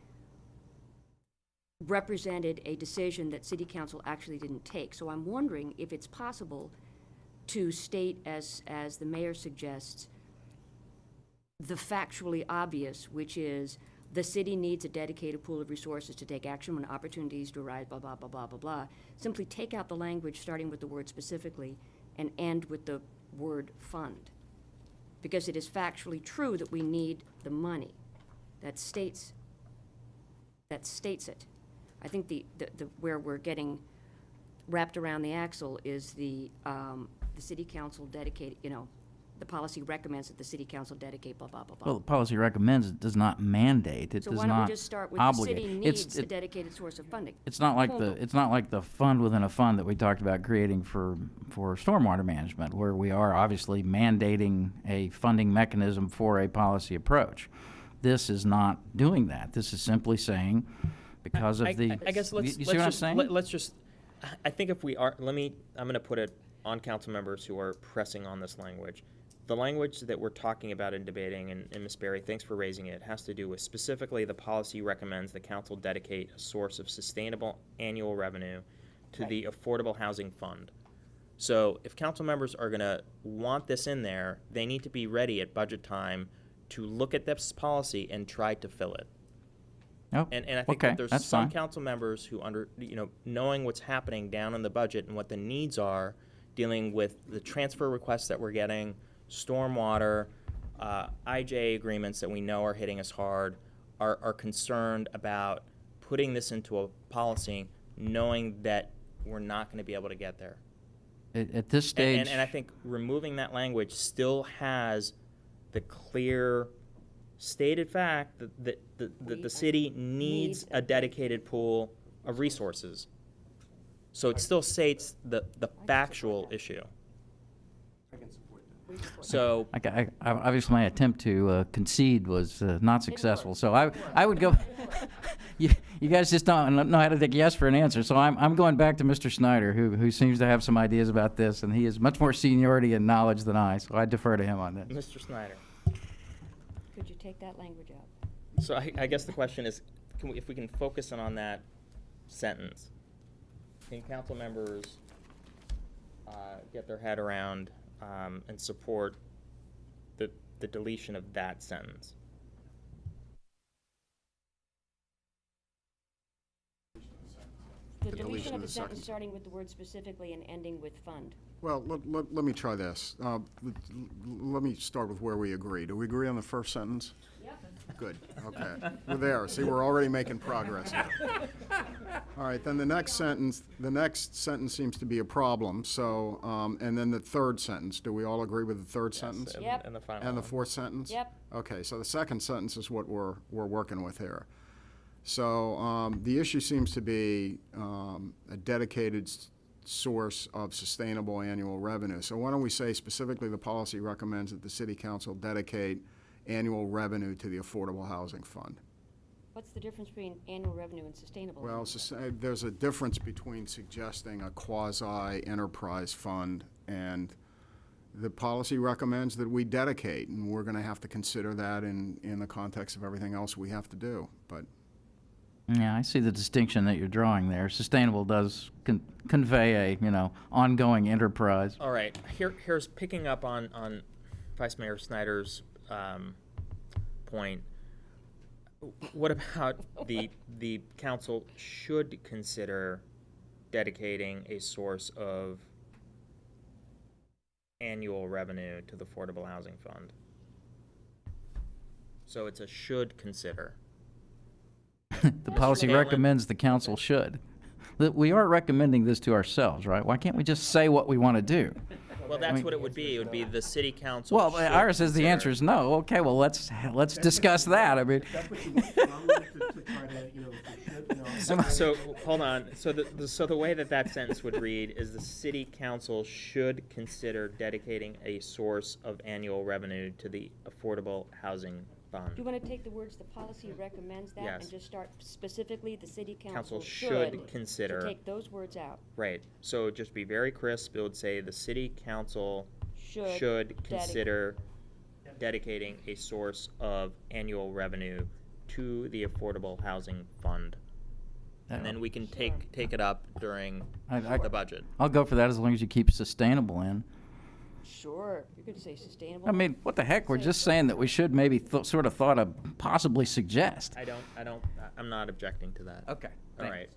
represented a decision that City Council actually didn't take. So I'm wondering if it's possible to state, as the mayor suggests, the factually obvious, which is the city needs a dedicated pool of resources to take action when opportunities arise, blah, blah, blah, blah, blah, blah. Simply take out the language starting with the word specifically and end with the word fund. Because it is factually true that we need the money. That states it. I think the where we're getting wrapped around the axle is the city council dedicate, the policy recommends that the city council dedicate blah, blah, blah, blah. Well, the policy recommends, it does not mandate, it So does why don't we not just start with the obligate. city needs a dedicated source of funding? It's not like Punto. it's not like the fund within a fund that we talked about creating for stormwater management, where we are obviously mandating a funding mechanism for a policy approach. This is not doing that. This is simply saying, because of I guess let's you see what I'm just saying? let's just. I think if we are, I'm going to put it on council members who are pressing on this language. The language that we're talking about and debating, and Ms. Berry, thanks for raising it, has to do with specifically the policy recommends the council dedicate a source of sustainable annual revenue to the Affordable Housing Fund. So if council members are going to want this in there, they need to be ready at budget time to look at this policy and try to fill it. Oh, And I think okay, that there's that's some fine. council members who knowing what's happening down in the budget and what the needs are, dealing with the transfer requests that we're getting, stormwater, IJ agreements that we know are hitting us hard, are concerned about putting this into a policy, knowing that we're not going to be able to get there. At this stage, And I think removing that language still has the clear stated fact that the city needs a dedicated pool of resources. So it still states the factual issue. I can support that. So, obviously my attempt to concede was not successful. So I would go. You guys just don't know how to take yes for an answer. So I'm going back to Mr. Snyder, who seems to have some ideas about this, and he has much more seniority and knowledge than I. So I defer to him on this. Mr. Snyder. Could you take that language out? So I guess the question is, if we can focus in on that sentence, can council members get their head around and support the deletion of that sentence? the deletion deletion of of the the sentence second. starting with the word specifically and ending with fund. Well, let me try this. Let me start with where we agree. Do we agree on the first sentence? Yep. Good, okay. We're there. See, we're already making progress here. All right, then the next sentence seems to be a problem, so, and then the third sentence, do we all agree with the third sentence? And, Yep. and the final And the one. fourth sentence? Yep. Okay, so the second sentence is what we're working with here. So, the issue seems to be, a dedicated source of sustainable annual revenue. So why don't we say specifically the policy recommends that the city council dedicate annual revenue to the Affordable Housing Fund? What's the difference between annual revenue and sustainable? Well, there's a difference between suggesting a quasi-enterprise fund, and the policy recommends that we dedicate, and we're gonna have to consider that in the context of everything else we have to do, but. Yeah, I see the distinction that you're drawing there. Sustainable does convey a, ongoing enterprise. All right, here's picking up on Vice Mayor Snyder's point. What about the council should consider dedicating a source of annual revenue to the Affordable Housing Fund? So it's a should consider. The policy Caitlin? recommends the council should. We are recommending this to ourselves, right? Why can't we just say what we want to do? Well, that's what it would be. It would be the city council. Well, should Iris says the consider- answer is no. Okay, well, let's discuss that. I mean, That's what you want, so I'm willing to try to, if you should, So hold on. So the way that sentence would read is the city council should consider dedicating a source of annual revenue to the Affordable Housing Fund. Do you want to take the words, the policy recommends that, Yes. and just start specifically, the city Council council should should consider. to take those words out. Right. So just be very crisp. It would say the city council Should should consider dedicating a source of annual revenue to the Affordable Housing Fund. And then we can take it up during the budget. I'll go for that as long as you keep sustainable in. Sure, you could say sustainable. I mean, what the heck? We're just saying that we should maybe sort of thought of possibly suggest. I'm not objecting to that. Okay. All right.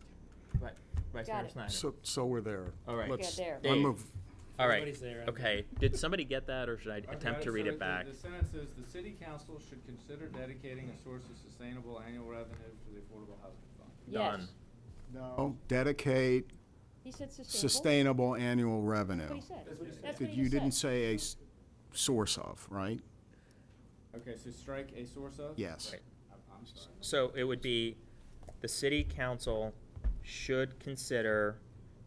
Vice Got Mayor it. Snyder. So we're there. All right. Let's, there. I Dave. move, All right. Everybody's there. Okay. Did somebody get that, or should I attempt to read it back? The sentence is, the city council should consider dedicating a source of sustainable annual revenue to the Affordable Housing Fund. Yes. Done. no, dedicate He said sustainable. sustainable annual That's revenue. what he said. That's what That he you didn't said. say a source of, right? Okay, so strike a source of? Yes. Right. I'm sorry. So it would be, the city council should consider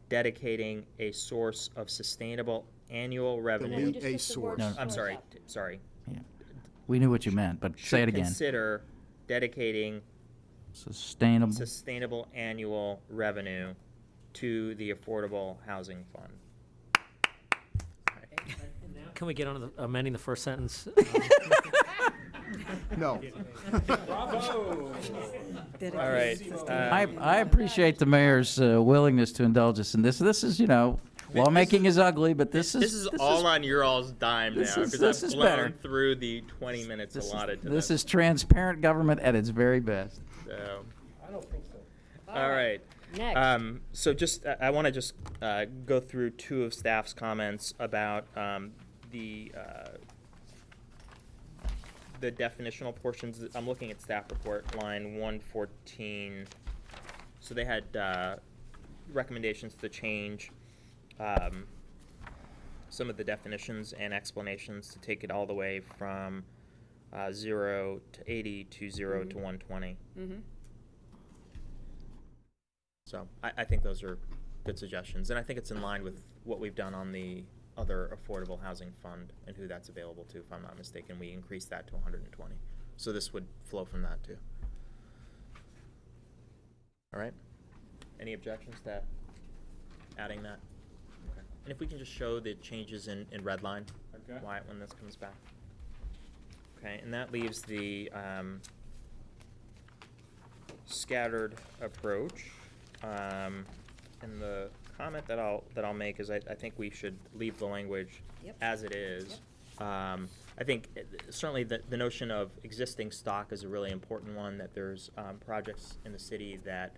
dedicating a source of sustainable annual revenue. Delete just a took the word source. No. I'm sorry, out. sorry. Yeah. We knew what you meant, but say it Should again. consider dedicating Sustainable. sustainable annual revenue to the Affordable Housing Fund. Can we get on to amending the first sentence? No. All right. I appreciate the mayor's willingness to indulge us in this. This is, lawmaking is ugly, but this is all on your all's dime now, this is- because this I've is blown better. through the 20 minutes allotted to this them. is transparent government at its very best. So, I don't think so. all right. Next. So just, I want to just go through two of staff's comments about the definitional portions. I'm looking at staff report, line 114. So they had recommendations to change some of the definitions and explanations to take it all the way from 0 to 80 to 0 to 120. Mm-hmm. So I think those are good suggestions, and I think it's in line with what we've done on the other Affordable Housing Fund and who that's available to. If I'm not mistaken, we increased that to 120. So this would flow from that too. All right. Any objections to adding that? Okay. And if we can just show the changes in red line, Okay. Wyatt, when this comes back. Okay, and that leaves the scattered approach. And the comment that I'll make is I think we should leave the language Yep. as it is. I think certainly the notion of existing stock is a really important one, that there's projects in the city that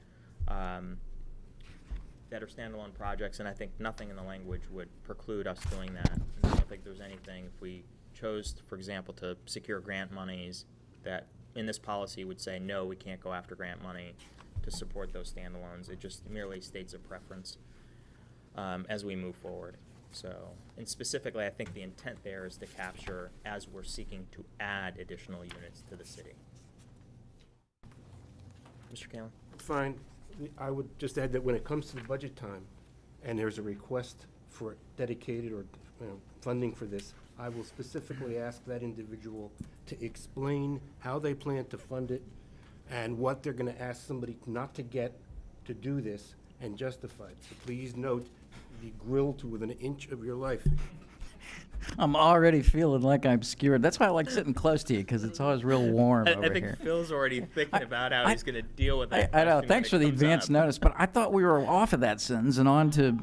that are standalone projects, and I think nothing in the language would preclude us doing that. And I don't think there's anything, if we chose, for example, to secure grant monies, that in this policy would say, no, we can't go after grant money to support those standalones. It just merely states a preference as we move forward. So, and specifically, I think the intent there is to capture as we're seeking to add additional units to the city. Mr. Kalen? Fine. I would just add that when it comes to the budget time, and there's a request for dedicated or funding for this, I will specifically ask that individual to explain how they plan to fund it and what they're going to ask somebody not to get to do this and justify it. So please note, be grilled to within an inch of your life. I'm already feeling like I'm skewered. That's why I like sitting close to you, because it's always real warm over I think here. Phil's already thinking about how he's going to deal with that. I know. question Thanks for when the it comes advance up. notice, but I thought we were off of that sentence and on to,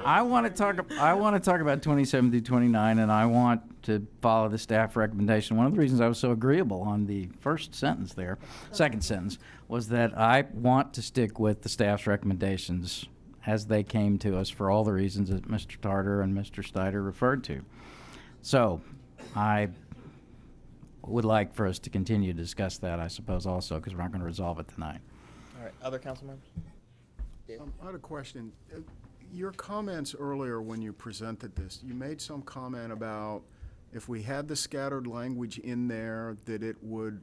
I want to talk about 27 through 29, and I want to follow the staff recommendation. One of the reasons I was so agreeable on the first sentence there, second sentence, was that I want to stick with the staff's recommendations as they came to us for all the reasons that Mr. Tarter and Mr. Snyder referred to. So I would like for us to continue to discuss that, I suppose, also, because we're not going to resolve it tonight. All right, other council members? I had a question. Your comments earlier when you presented this, you made some comment about if we had the scattered language in there, that it would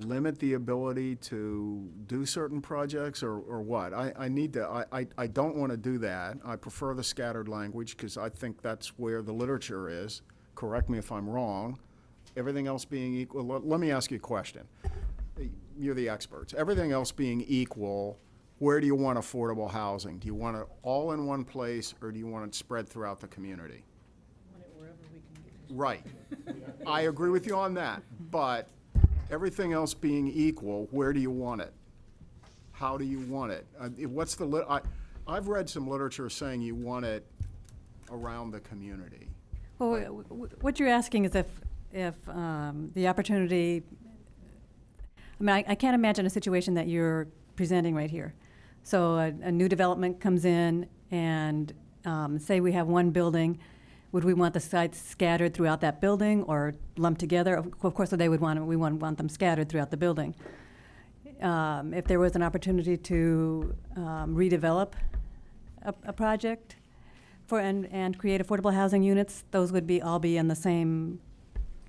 limit the ability to do certain projects, or what? I don't want to do that. I prefer the scattered language because I think that's where the literature is. Correct me if I'm wrong. Everything else being equal, let me ask you a question. You're the experts. Everything else being equal, where do you want affordable housing? Do you want it all in one place, or do you want it spread throughout the community? Right. I agree with you on that, but everything else being equal, where do you want it? How do you want it? What's the I've read some literature saying you want it around the community. Well, what you're asking is if the opportunity, I mean, I can't imagine a situation that you're presenting right here. So a new development comes in and say we have one building. Would we want the sites scattered throughout that building or lumped together? Of course, we would want them scattered throughout the building. If there was an opportunity to redevelop a project and create affordable housing units, those would all be in the same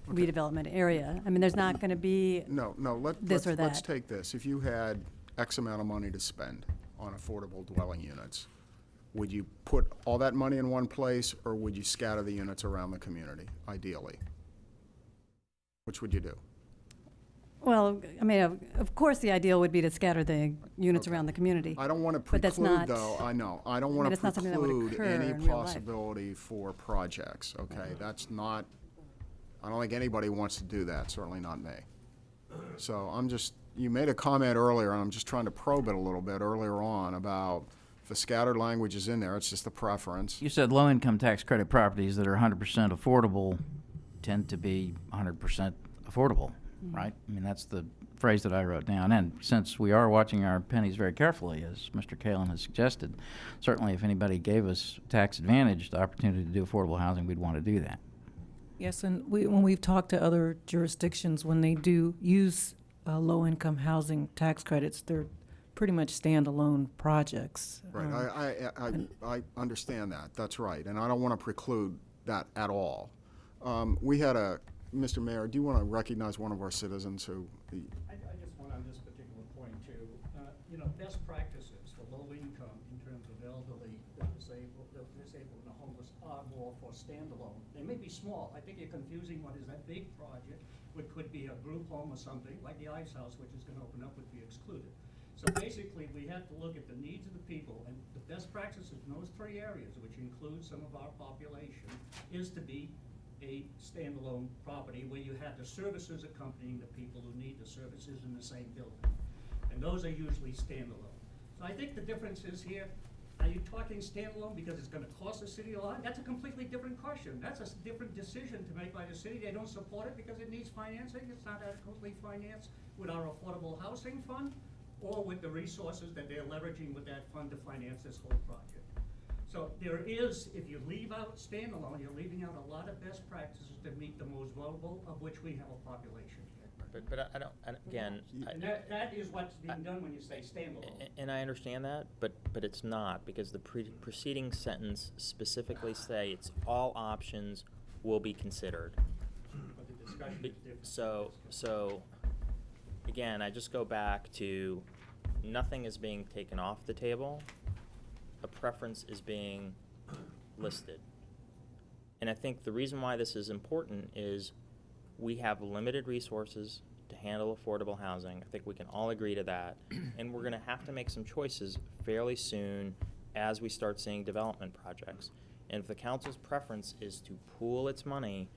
redevelopment area. I mean, there's not going to be Let's take this. If you had X amount of money to spend on affordable dwelling units, would you put all that money in one place, or would you scatter the units around the community, ideally? Which would you do? Well, I mean, of course, the ideal would be to scatter the units around the community. I don't want to But that's preclude, not- though, I know, I don't want to that's not something that would preclude occur any in real life. possibility for projects, okay? That's not, I don't think anybody wants to do that, certainly not me. So you made a comment earlier, and I'm just trying to probe it a little bit earlier on about if the scattered language is in there, it's just a preference. You said low-income tax credit properties that are 100% affordable tend to be 100% affordable, right? I mean, that's the phrase that I wrote down. And since we are watching our pennies very carefully, as Mr. Kalen has suggested, certainly if anybody gave us tax advantage, the opportunity to do affordable housing, we'd want to do that. Yes, and when we've talked to other jurisdictions, when they do use low-income housing tax credits, they're pretty much standalone projects. Right, I understand that, that's right, and I don't want to preclude that at all. We had Mr. Mayor, do you want to recognize one of our citizens who? I just want on this particular point too, best practices for low income in terms of elderly, disabled and the homeless are more for standalone. They may be small. I think you're confusing what is that big project, which could be a group home or something, like the Ice House, which is going to open up, would be excluded. So basically, we have to look at the needs of the people, and the best practices in those three areas, which includes some of our population, is to be a standalone property where you have the services accompanying the people who need the services in the same building. And those are usually standalone. So I think the difference is here, are you talking standalone because it's going to cost the city a lot? That's a completely different question. That's a different decision to make by the city. They don't support it because it needs financing. It's not adequately financed with our affordable housing fund. or with the resources that they're leveraging with that fund to finance this whole project. So there is, if you leave out standalone, you're leaving out a lot of best practices that meet the most vulnerable, of which we have a population here. But I don't, again, And that is what's being done when you say standalone. and I understand that, but it's not, because the preceding sentence specifically say it's all options will be considered. But the discussion is different. So, again, I just go back to, nothing is being taken off the table. A preference is being listed. And I think the reason why this is important is we have limited resources to handle affordable housing. I think we can all agree to that. And we're gonna have to make some choices fairly soon as we start seeing development projects. And if the council's preference is to pool its money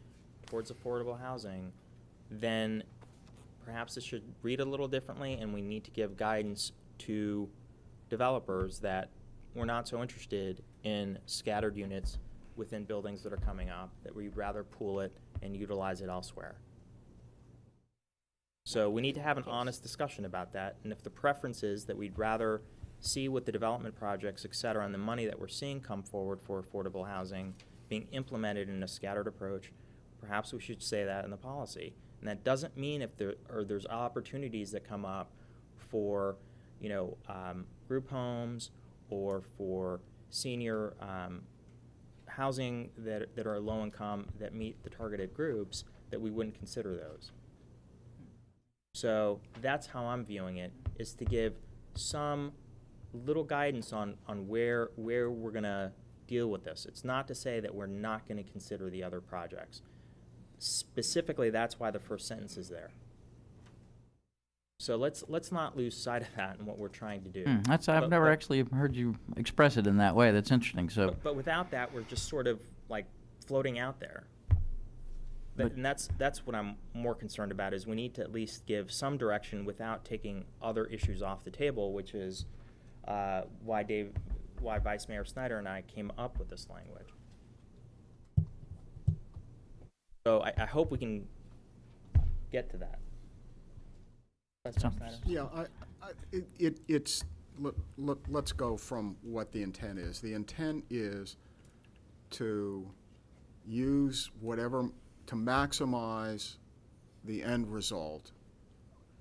towards affordable housing, then perhaps it should read a little differently, and we need to give guidance to developers that we're not so interested in scattered units within buildings that are coming up, that we'd rather pool it and utilize it elsewhere. So we need to have an honest discussion about that, and if the preference is that we'd rather see what the development projects, et cetera, and the money that we're seeing come forward for affordable housing being implemented in a scattered approach, perhaps we should say that in the policy. And that doesn't mean if there's opportunities that come up for, group homes or for senior housing that are low income, that meet the targeted groups, that we wouldn't consider those. So that's how I'm viewing it, is to give some little guidance on where we're gonna deal with this. It's not to say that we're not gonna consider the other projects. Specifically, that's why the first sentence is there. So let's not lose sight of that and what we're trying to do. I've never actually heard you express it in that way. That's interesting. So, But without that, we're just sort of like floating out there. And that's what I'm more concerned about, is we need to at least give some direction without taking other issues off the table, which is why Vice Mayor Snyder and I came up with this language. So I hope we can get to that. Vice Mayor Snyder? Yeah, let's go from what the intent is. The intent is to use whatever, to maximize the end result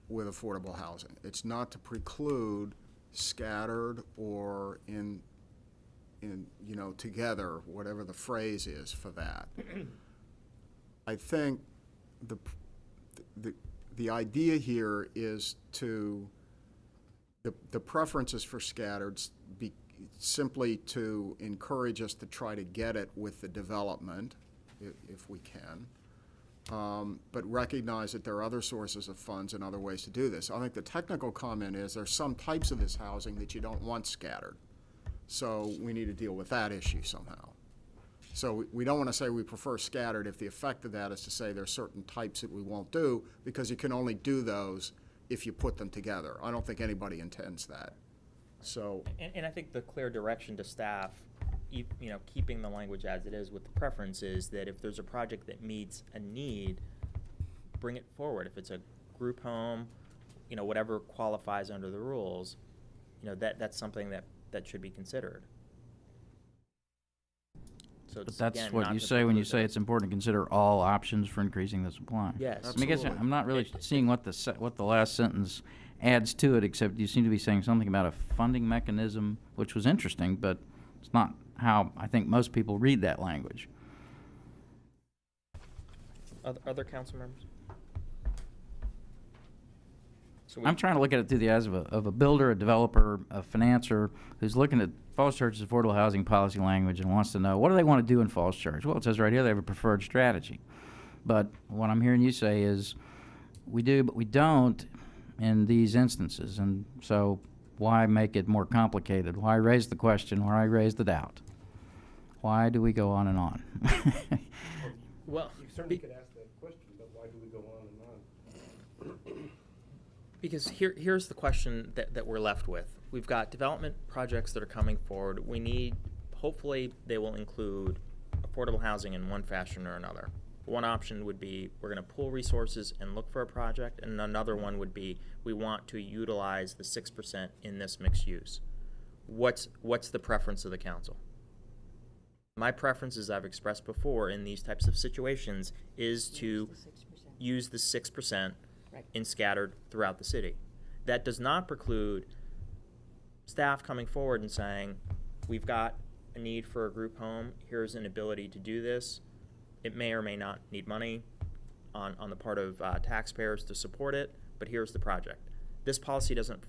with affordable housing. It's not to preclude scattered or in together, whatever the phrase is for that. I think the idea here is to, the preferences for scattered be simply to encourage us to try to get it with the development, if we can, but recognize that there are other sources of funds and other ways to do this. I think the technical comment is there's some types of this housing that you don't want scattered, so we need to deal with that issue somehow. So we don't want to say we prefer scattered if the effect of that is to say there's certain types that we won't do, because you can only do those if you put them together. I don't think anybody intends that. So. And I think the clear direction to staff, keeping the language as it is with the preference, is that if there's a project that meets a need, bring it forward. If it's a group home, whatever qualifies under the rules, that's something that should be considered. So but it's, that's again, what not you to say when you preclude say those. it's important to consider all options for increasing the supply. Yes. I mean, I guess Absolutely. I'm not really seeing what the last sentence adds to it, except you seem to be saying something about a funding mechanism, which was interesting, but it's not how I think most people read that language. Other council members? So I'm trying to look at it through the eyes of a builder, a developer, a financer who's looking at Falls Church's affordable housing policy language and wants to know, what do they want to do in Falls Church? Well, it says right here they have a preferred strategy. But what I'm hearing you say is, we do, but we don't in these instances. And so why make it more complicated? Why raise the question? Why raise the doubt? Why do we go on and on? Well, You certainly could ask that question, but why do we go on and on? because here's the question that we're left with. We've got development projects that are coming forward. We need, hopefully they will include affordable housing in one fashion or another. One option would be we're going to pool resources and look for a project, and another one would be we want to utilize the 6% in this mixed use. What's the preference of the council? My preference, as I've expressed before in these types of situations, is to use the 6% in scattered throughout the city. That does not preclude staff coming forward and saying, we've got a need for a group home, here's an ability to do this. It may or may not need money on the part of taxpayers to support it, but here's the project. This policy doesn't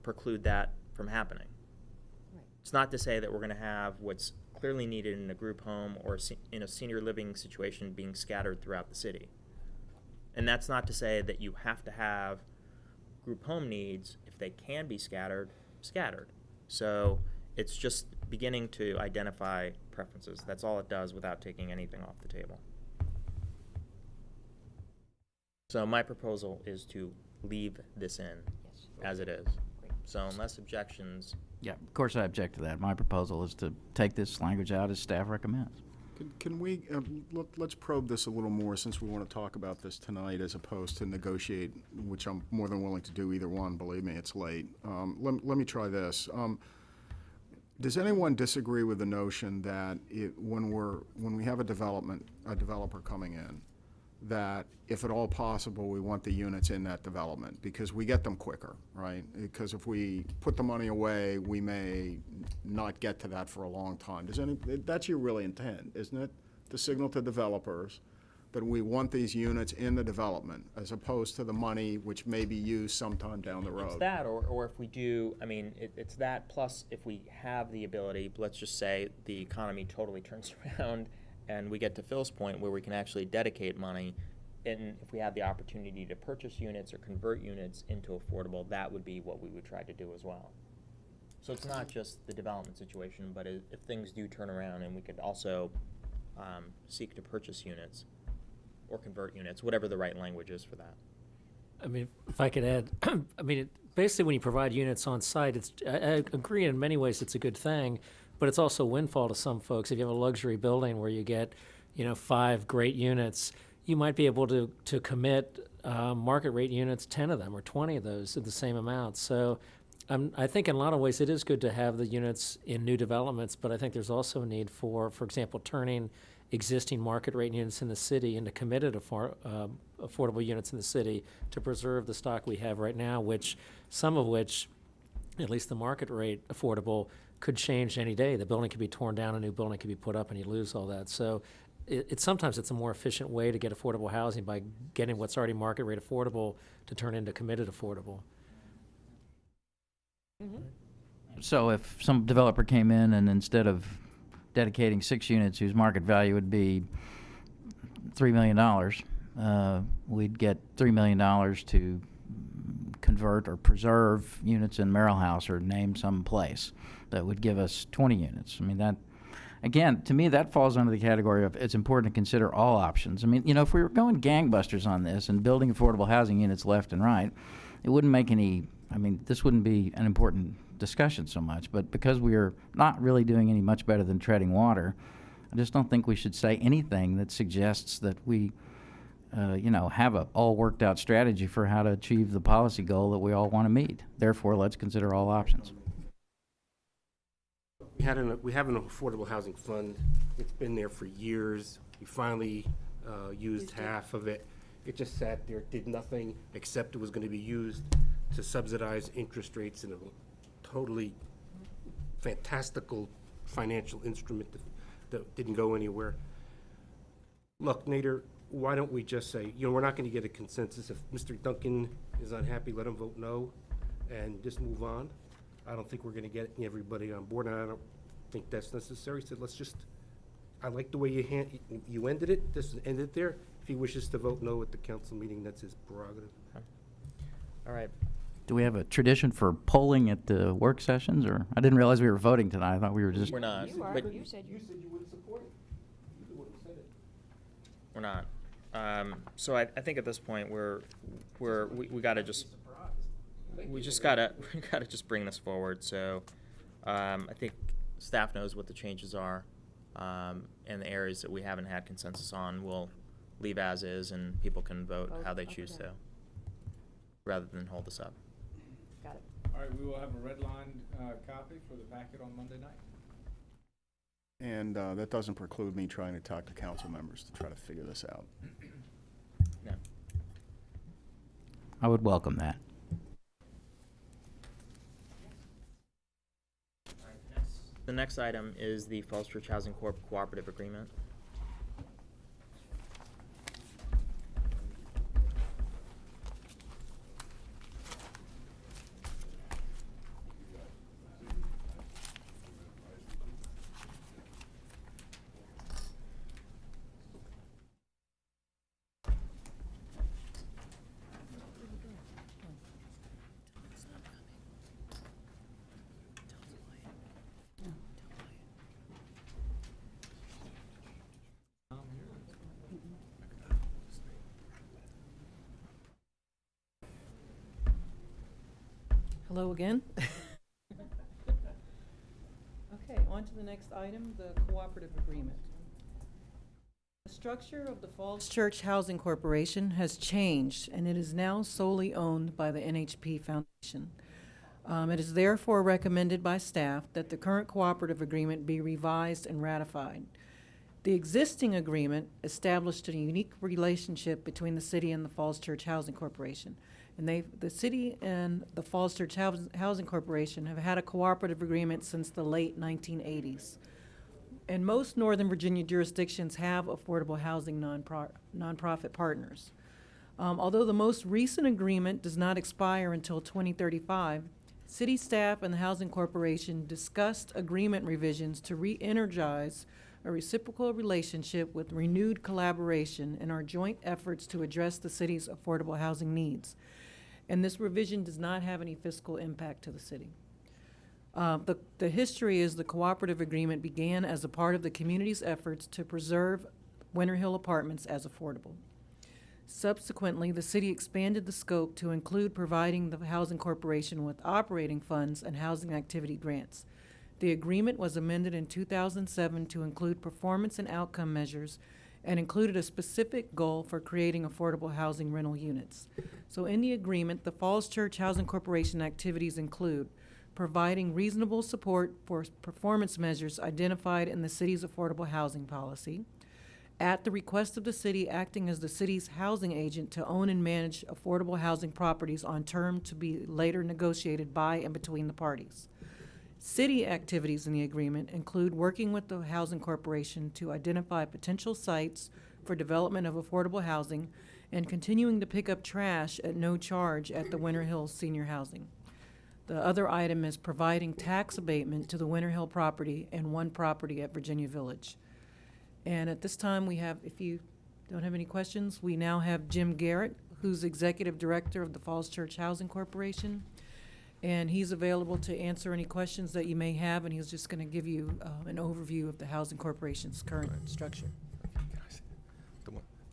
preclude that from happening. It's not to say that we're going to have what's clearly needed in a group home or in a senior living situation being scattered throughout the city. And that's not to say that you have to have group home needs, if they can be scattered. So it's just beginning to identify preferences. That's all it does without taking anything off the table. So my proposal is to leave this in as it is. So unless objections. Yeah, of course I object to that. My proposal is to take this language out as staff recommends. Can we, let's probe this a little more, since we want to talk about this tonight as opposed to negotiate, which I'm more than willing to do either one, believe me, it's late. Let me try this. Does anyone disagree with the notion that when we have a developer coming in, that if at all possible, we want the units in that development, because we get them quicker, right? Because if we put the money away, we may not get to that for a long time. That's your really intent, isn't it? To signal to developers that we want these units in the development, as opposed to the money which may be used sometime down the road. It's that, or if we do, I mean, it's that plus if we have the ability, let's just say the economy totally turns around and we get to Phil's point where we can actually dedicate money, and if we have the opportunity to purchase units or convert units into affordable, that would be what we would try to do as well. So it's not just the development situation, but if things do turn around, and we could also seek to purchase units or convert units, whatever the right language is for that. I mean, if I could add, I mean, basically when you provide units on site, I agree in many ways it's a good thing, but it's also a windfall to some folks. If you have a luxury building where you get, 5 great units, you might be able to commit market rate units, 10 of them or 20 of those at the same amount. So I think in a lot of ways it is good to have the units in new developments, but I think there's also a need for example, turning existing market rate units in the city into committed affordable units in the city to preserve the stock we have right now, some of which, at least the market rate affordable, could change any day. The building could be torn down, a new building could be put up, and you lose all that. So sometimes it's a more efficient way to get affordable housing by getting what's already market rate affordable to turn into committed affordable. So if some developer came in and instead of dedicating 6 units whose market value would be $3 million, we'd get $3 million to convert or preserve units in Merrill House or name some place that would give us 20 units. I mean, that, again, to me, that falls under the category of it's important to consider all options. I mean, if we were going gangbusters on this and building affordable housing units left and right, it wouldn't make this wouldn't be an important discussion so much. But because we are not really doing any much better than treading water, I just don't think we should say anything that suggests that we have a all worked out strategy for how to achieve the policy goal that we all want to meet. Therefore, let's consider all options. We have an affordable housing fund. It's been there for years. We finally used half of it. It just sat there, did nothing, except it was going to be used to subsidize interest rates in a totally fantastical financial instrument that didn't go anywhere. Look, Nader, why don't we just say, we're not going to get a consensus. If Mr. Duncan is unhappy, let him vote no and just move on. I don't think we're going to get everybody on board, and I don't think that's necessary. So let's just, I like the way you ended it. Just end it there. If he wishes to vote no at the council meeting, that's his prerogative. All right. Do we have a tradition for polling at the work sessions, or I didn't realize we were voting tonight. I thought we were just. We're not. You are. But You said you wouldn't support it. You're the one who said it. we're not. So I think at this point we gotta just we gotta just bring this forward. So I think staff knows what the changes are, and the areas that we haven't had consensus on. We'll leave as is, and people can vote Vote how they up or choose down. to, rather than hold this up. Got it. All right, we will have a redlined copy for the packet on Monday night. And that doesn't preclude me trying to talk to council members to try to figure this out. No. I would welcome that. The next item is the Falls Church Housing Corp. Cooperative Agreement. Hello again. Okay, on to the next item, the cooperative agreement. The structure of the Falls Church Housing Corporation has changed, and it is now solely owned by the NHP Foundation. It is therefore recommended by staff that the current cooperative agreement be revised and ratified. The existing agreement established a unique relationship between the city and the Falls Church Housing Corporation. And the city and the Falls Church Housing Corporation have had a cooperative agreement since the late 1980s. And most Northern Virginia jurisdictions have affordable housing nonprofit partners. Although the most recent agreement does not expire until 2035, city staff and the Housing Corporation discussed agreement revisions to re-energize a reciprocal relationship with renewed collaboration in our joint efforts to address the city's affordable housing needs. And this revision does not have any fiscal impact to the city. The history is the cooperative agreement began as a part of the community's efforts to preserve Winter Hill Apartments as affordable. Subsequently, the city expanded the scope to include providing the Housing Corporation with operating funds and housing activity grants. The agreement was amended in 2007 to include performance and outcome measures and included a specific goal for creating affordable housing rental units. So in the agreement, the Falls Church Housing Corporation activities include providing reasonable support for performance measures identified in the city's affordable housing policy, at the request of the city acting as the city's housing agent to own and manage affordable housing properties on term to be later negotiated by and between the parties. City activities in the agreement include working with the Housing Corporation to identify potential sites for development of affordable housing and continuing to pick up trash at no charge at the Winter Hill Senior Housing. The other item is providing tax abatement to the Winter Hill property and one property at Virginia Village. And at this time, we have, if you don't have any questions, we now have Jim Garrett, who's Executive Director of the Falls Church Housing Corporation. And he's available to answer any questions that you may have, and he's just going to give you an overview of the Housing Corporation's current structure.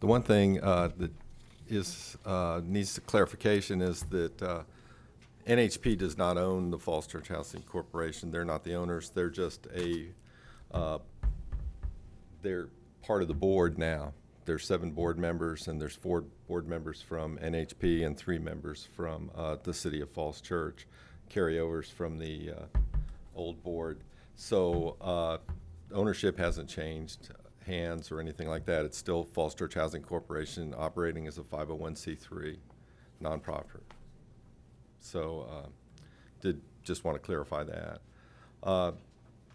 The one thing that is needs clarification is that NHP does not own the Falls Church Housing Corporation. They're not the owners. They're just they're part of the board now. There's 7 board members, and there's 4 board members from NHP and 3 members from the City of Falls Church, carryovers from the old board. So ownership hasn't changed hands or anything like that. It's still Falls Church Housing Corporation operating as a 501c3 nonprofit. So did just want to clarify that.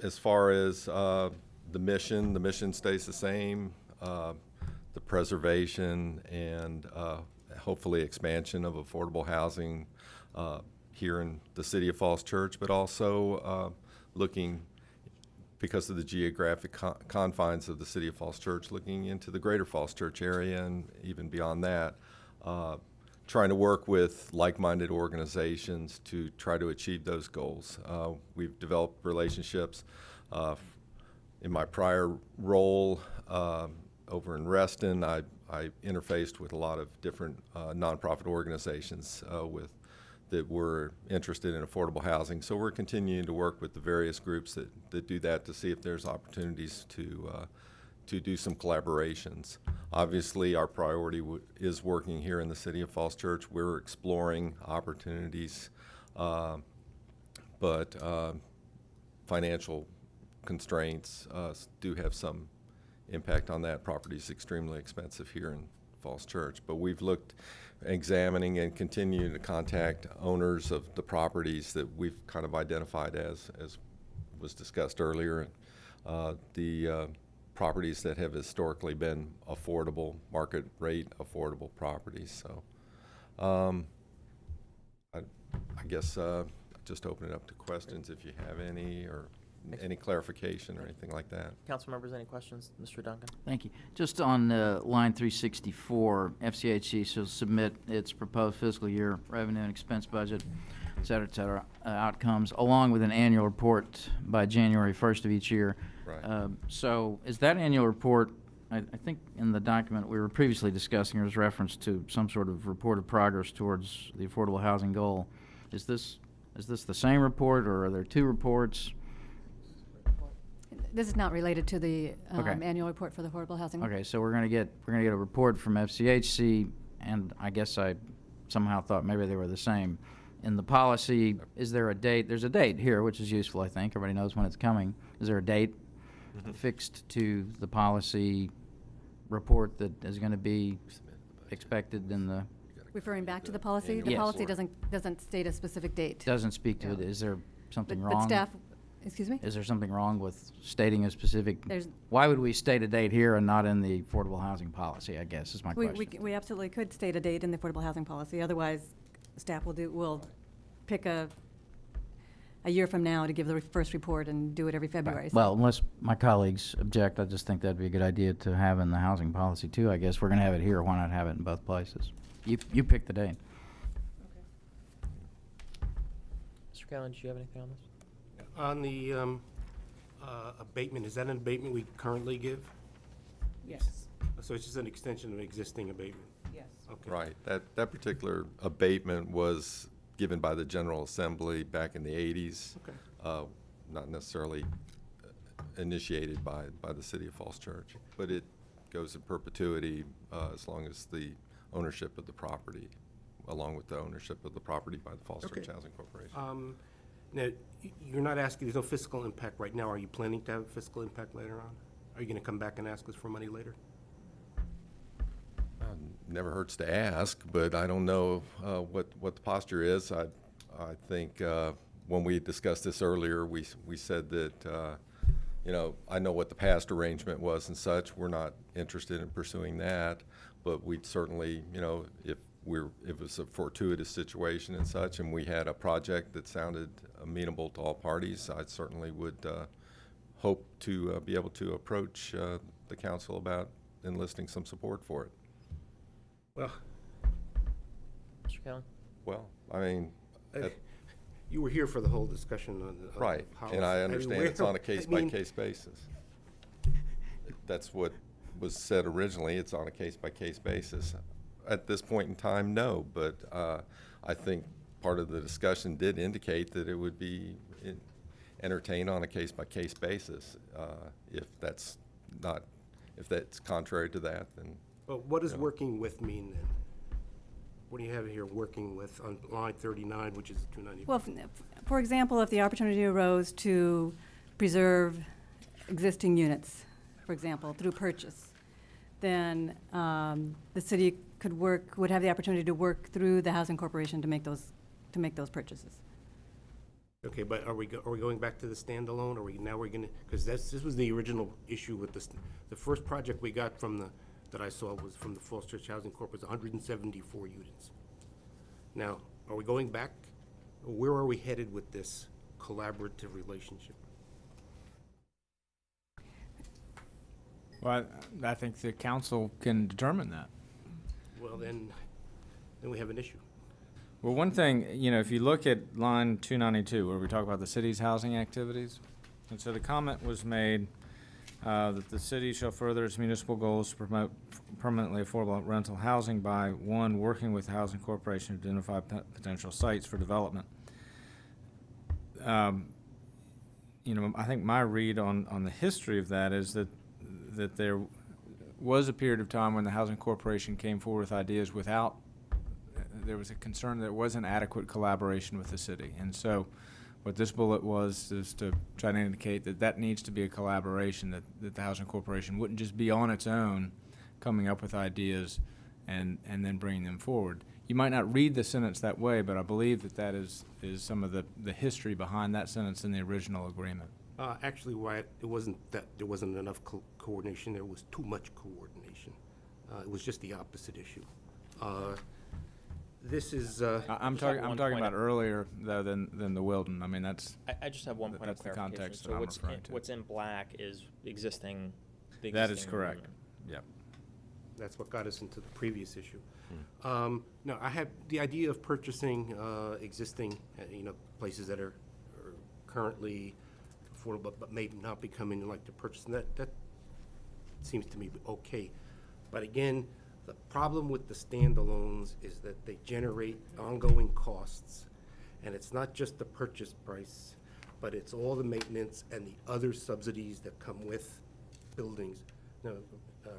As far as the mission stays the same. The preservation and hopefully expansion of affordable housing here in the city of Falls Church, but also looking, because of the geographic confines of the city of Falls Church, looking into the greater Falls Church area and even beyond that, trying to work with like-minded organizations to try to achieve those goals. We've developed relationships. In my prior role over in Reston, I interfaced with a lot of different nonprofit organizations that were interested in affordable housing. So we're continuing to work with the various groups that do that to see if there's opportunities to do some collaborations. Obviously, our priority is working here in the city of Falls Church. We're exploring opportunities, but financial constraints do have some impact on that. Property is extremely expensive here in Falls Church, but we've looked, examining and continue to contact owners of the properties that we've kind of identified as was discussed earlier. The properties that have historically been affordable, market rate affordable properties. So I guess just open it up to questions if you have any, or any clarification or anything like that. Council members, any questions? Mr. Duncan? Thank you. Just on line 364, FCHC shall submit its proposed fiscal year revenue and expense budget, et cetera, outcomes, along with an annual report by January 1st of each year. Right. So is that annual report, I think in the document we were previously discussing, there was reference to some sort of report of progress towards the affordable housing goal. Is this the same report, or are there two reports? This is not related to the Okay. annual report for the affordable housing. Okay, so we're gonna get a report from FCHC, and I guess I somehow thought maybe they were the same. In the policy, is there a date? There's a date here, which is useful, I think. Everybody knows when it's coming. Is there a date fixed to the policy report that is gonna be expected in the, Referring back to the policy, the Yes. policy doesn't state a specific date. doesn't speak to it? Is there something But wrong? staff, excuse me? Is there something wrong with stating a specific? There's- Why would we state a date here and not in the affordable housing policy, I guess, is my question. We absolutely could state a date in the affordable housing policy. Otherwise, staff will pick a year from now to give the first report and do it every February. Well, unless my colleagues object, I just think that'd be a good idea to have in the housing policy too, I guess. We're gonna have it here, why not have it in both places? You pick the date. Mr. Callen, do you have anything on this? On the abatement, is that an abatement we currently give? Yes, So it's just an extension of existing abatement? yes. Okay. Right. That particular abatement was given by the General Assembly back in the 80s. Okay. Not necessarily initiated by the city of Falls Church, but it goes in perpetuity as long as the ownership of the property, along with the ownership of the property by the Falls Okay. Church Housing Corporation. Now, you're not asking, there's no fiscal impact right now. Are you planning to have a fiscal impact later on? Are you going to come back and ask us for money later? Never hurts to ask, but I don't know what the posture is. I think when we discussed this earlier, we said that, I know what the past arrangement was and such. We're not interested in pursuing that, but we'd certainly, if it was a fortuitous situation and such, and we had a project that sounded amenable to all parties, I certainly would hope to be able to approach the council about enlisting some support for it. Well, Mr. Callen? Well, I mean, you were here for the whole discussion on the right, policy. and I mean, understand where- it's on a I mean, case-by-case basis. That's what was said originally, it's on a case-by-case basis. At this point in time, no, but I think part of the discussion did indicate that it would be entertained on a case-by-case basis. If that's contrary to that, then. But what does working with mean then? What do you have here, working with, on line 39, which is 295? Well, for example, if the opportunity arose to preserve existing units, for example, through purchase, then the city would have the opportunity to work through the housing corporation to make those purchases. Okay, but are we going back to the standalone? Now we're gonna, because this was the original issue with the first project we got that I saw was from the Falls Church Housing Corp. Was 174 units. Now, are we going back? Where are we headed with this collaborative relationship? Well, I think the council can determine that. Well, then we have an issue. Well, one thing, if you look at line 292, where we talk about the city's housing activities, and so the comment was made that the city shall further its municipal goals to promote permanently affordable rental housing by, one, working with the housing corporation to identify potential sites for development. I think my read on the history of that is that that there was a period of time when the Housing Corporation came forward with ideas without, there was a concern that there wasn't adequate collaboration with the city. And so what this bullet was is to try to indicate that that needs to be a collaboration, that the Housing Corporation wouldn't just be on its own coming up with ideas and then bringing them forward. You might not read the sentence that way, but I believe that that is some of the history behind that sentence in the original agreement. Actually, Wyatt, it wasn't that there wasn't enough coordination, there was too much coordination. It was just the opposite issue. This is, I'm talking about earlier, though, than the Wilden. I mean, that's... I just have one point of that's the clarification. context that So I'm what's referring to. what's in black is existing. The That is existing correct. agreement. Yep. that's what got us into the previous issue. No, I had the idea of purchasing existing, places that are currently affordable, but may not be coming like to purchase, and that seems to me okay. But again, the problem with the standalones is that they generate ongoing costs, and it's not just the purchase price, but it's all the maintenance and the other subsidies that come with buildings. Now,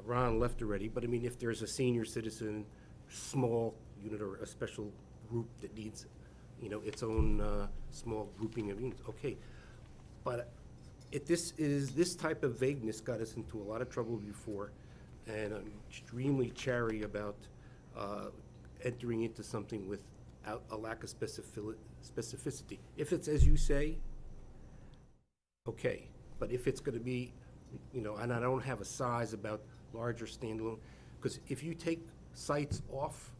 Ron left already, but I mean, if there's a senior citizen, small unit or a special group that needs, its own small grouping of units, okay. But this type of vagueness got us into a lot of trouble before, and I'm extremely chary about entering into something without a lack of specificity. If it's as you say, okay, but if it's gonna be, and I don't have a size about larger standalone, because if you take sites off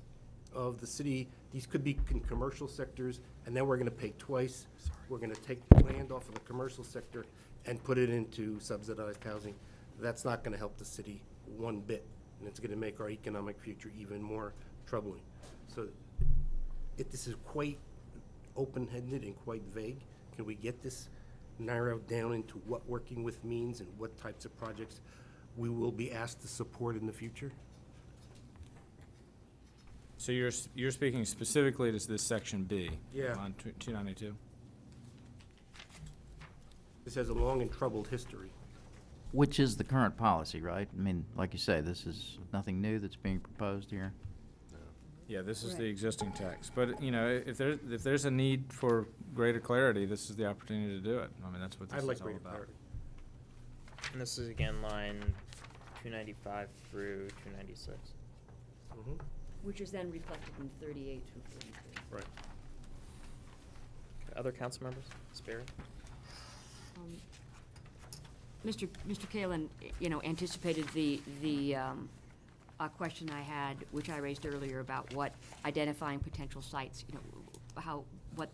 of the city, these could be in commercial sectors, and then we're gonna pay twice. We're gonna take the land off of the commercial sector and put it into subsidized housing. That's not gonna help the city one bit, and it's gonna make our economic future even more troubling. So this is quite open-ended and quite vague. Can we get this narrowed down into what working with means and what types of projects we will be asked to support in the future? So you're speaking specifically to this section B? Yeah. On 292? This has a long and troubled history. Which is the current policy, right? I mean, like you say, this is nothing new that's being proposed here. Yeah, this is the Right. existing text. But, if there's a need for greater clarity, this is the opportunity to do it. I mean, that's what this I'd like is all greater about. clarity. And this is again line 295 through 296. Mhm. Which is then reflected in 38 through 43. Right. Other council members? Sperry? Mr. Kalin, anticipated the question I had, which I raised earlier about what identifying potential sites, what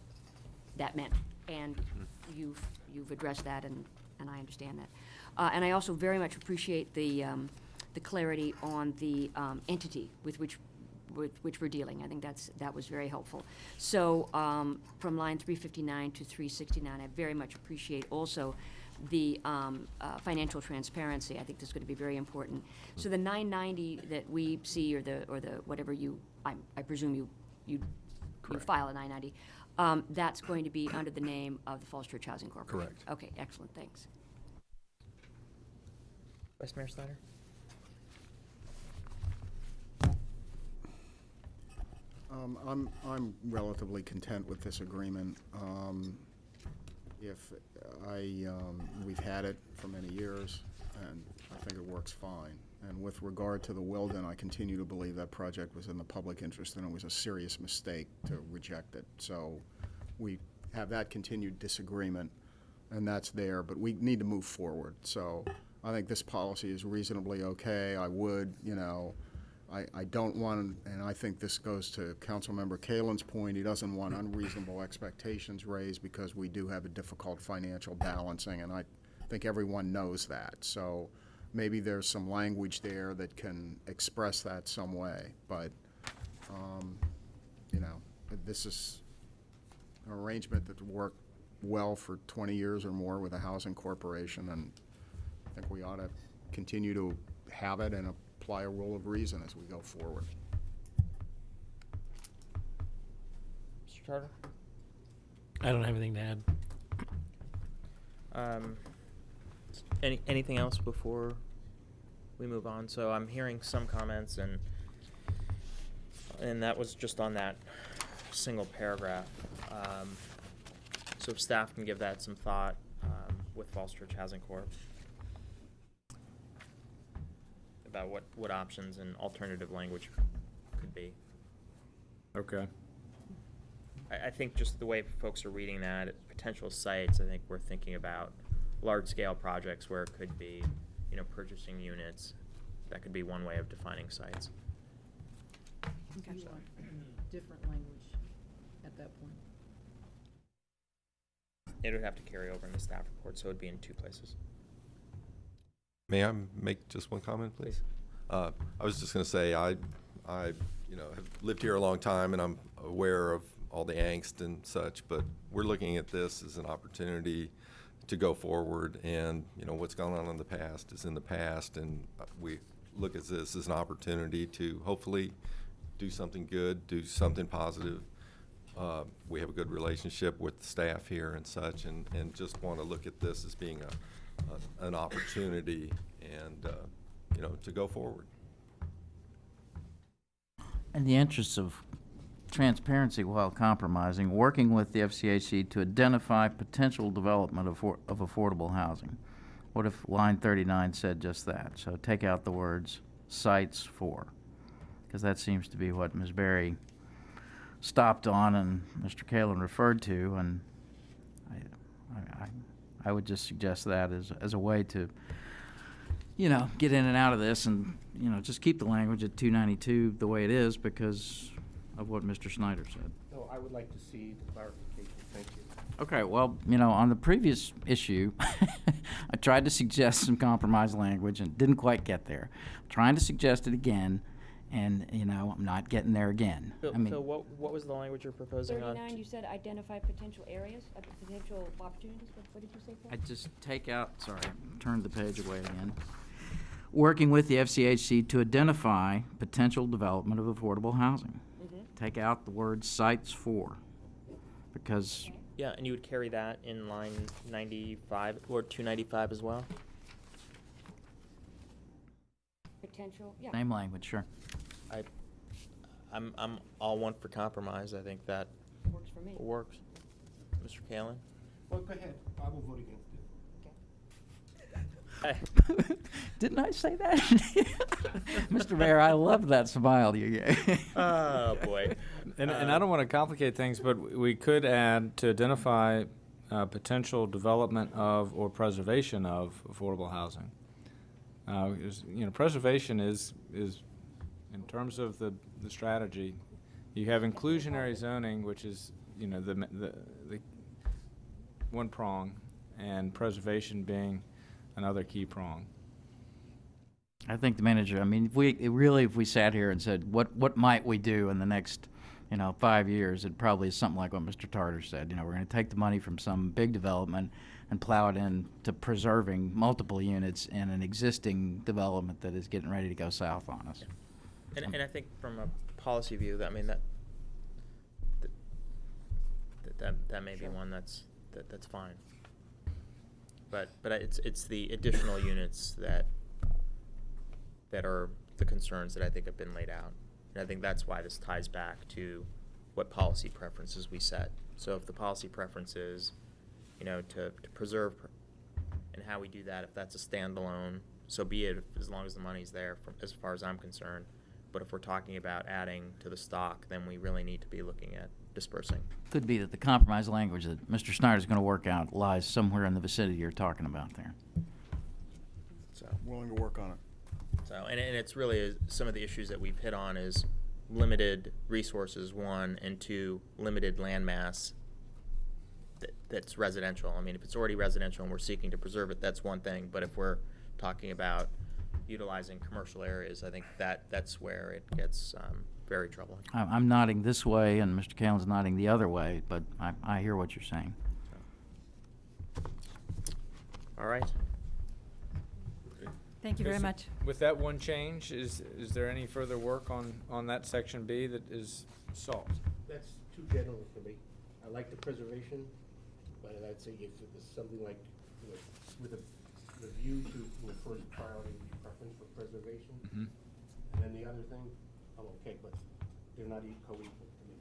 that meant. And you've addressed that, and I understand that. And I also very much appreciate the clarity on the entity with which we're dealing. I think that was very helpful. So from line 359 to 369, I very much appreciate also the financial transparency. I think this is going to be very important. So the 990 that we see, or the whatever I presume you file a 990, that's going to be under the name of the Falls Church Housing Corporation. Correct. Okay, excellent, thanks. Vice Mayor Snyder? I'm relatively content with this agreement. We've had it for many years, and I think it works fine. And with regard to the Wilden, I continue to believe that project was in the public interest, and it was a serious mistake to reject it. So we have that continued disagreement, and that's there, but we need to move forward. So I think this policy is reasonably okay. I don't want, and I think this goes to Councilmember Kalin's point, he doesn't want unreasonable expectations raised because we do have a difficult financial balancing, and I think everyone knows that. So maybe there's some language there that can express that some way, but, this is an arrangement that worked well for 20 years or more with a housing corporation, and I think we ought to continue to have it and apply a rule of reason as we go forward. Mr. Charter? I don't have anything to add. Anything else before we move on. So I'm hearing some comments, and that was just on that single paragraph. So if staff can give that some thought with Falls Church Housing Corp. About what options and alternative language could be. Okay. I think just the way folks are reading that, potential sites, I think we're thinking about large-scale projects where it could be, you know, purchasing units. That could be one way of defining sites. Okay. Different language at that point. It would have to carry over in the staff report, so it would be in two places. May I make just one comment, please? I was just going to say, I have lived here a long time, and I'm aware of all the angst and such, but we're looking at this as an opportunity to go forward, and, what's gone on in the past is in the past, and we look at this as an opportunity to hopefully do something good, do something positive. We have a good relationship with the staff here and such, and just want to look at this as being an opportunity and, to go forward. In the interests of transparency while compromising, working with the FCHC to identify potential development of affordable housing. What if line 39 said just that? So take out the words sites for, because that seems to be what Ms. Berry stopped on and Mr. Kalin referred to, and I would just suggest that as a way to, get in and out of this, and, just keep the language at 292 the way it is because of what Mr. Snyder said. No, I would like to see the clarification. Thank you. Okay, well, on the previous issue, I tried to suggest some compromise language and didn't quite get there. I'm trying to suggest it again, and, I'm not getting there again. Phil, what was the language you're proposing on? 39, you said identify potential areas, potential opportunities. What did you say, Phil? I just take out, sorry, turned the page away again. Working with the FCHC to identify potential development of affordable housing. Take out the word sites for, because. Yeah, and you would carry that in line 95 or 295 as well? Potential, yeah. Same language, sure. I'm all one for compromise. I think that Works for me. works. Mr. Kalin? Well, go ahead. I will vote against it. Didn't I say that? Mr. Mayor, I love that smile you gave. Oh, boy. And I don't want to complicate things, but we could add to identify potential development of or preservation of affordable housing. Preservation is in terms of the strategy. You have inclusionary zoning, which is the one prong, and preservation being another key prong. I think the manager, if we sat here and said, what might we do in the next, 5 years, it probably is something like what Mr. Tarter said. We're going to take the money from some big development and plow it into preserving multiple units in an existing development that is getting ready to go south on us. And I think from a policy view, that may be one that's fine. But it's the additional units that are the concerns that I think have been laid out. And I think that's why this ties back to what policy preferences we set. So if the policy preference is, to preserve and how we do that, if that's a standalone, so be it, as long as the money's there, as far as I'm concerned. But if we're talking about adding to the stock, then we really need to be looking at dispersing. Could be that the compromise language that Mr. Snyder's going to work out lies somewhere in the vicinity you're talking about there. So Willing to work on it. So, and it's really some of the issues that we've hit on is limited resources, one, and two, limited land mass that's residential. If it's already residential and we're seeking to preserve it, that's one thing. But if we're talking about utilizing commercial areas, I think that's where it gets very troubling. I'm nodding this way, and Mr. Kalen's nodding the other way, but I hear what you're saying. All right. Thank you very much. With that one change, is there any further work on that section B that is solved? That's too general for me. I like the preservation, but I'd say if it was something like with a the view to first priority would be preference for preservation. Mhm. And then the other thing, I'm okay, but they're not co-equal to me.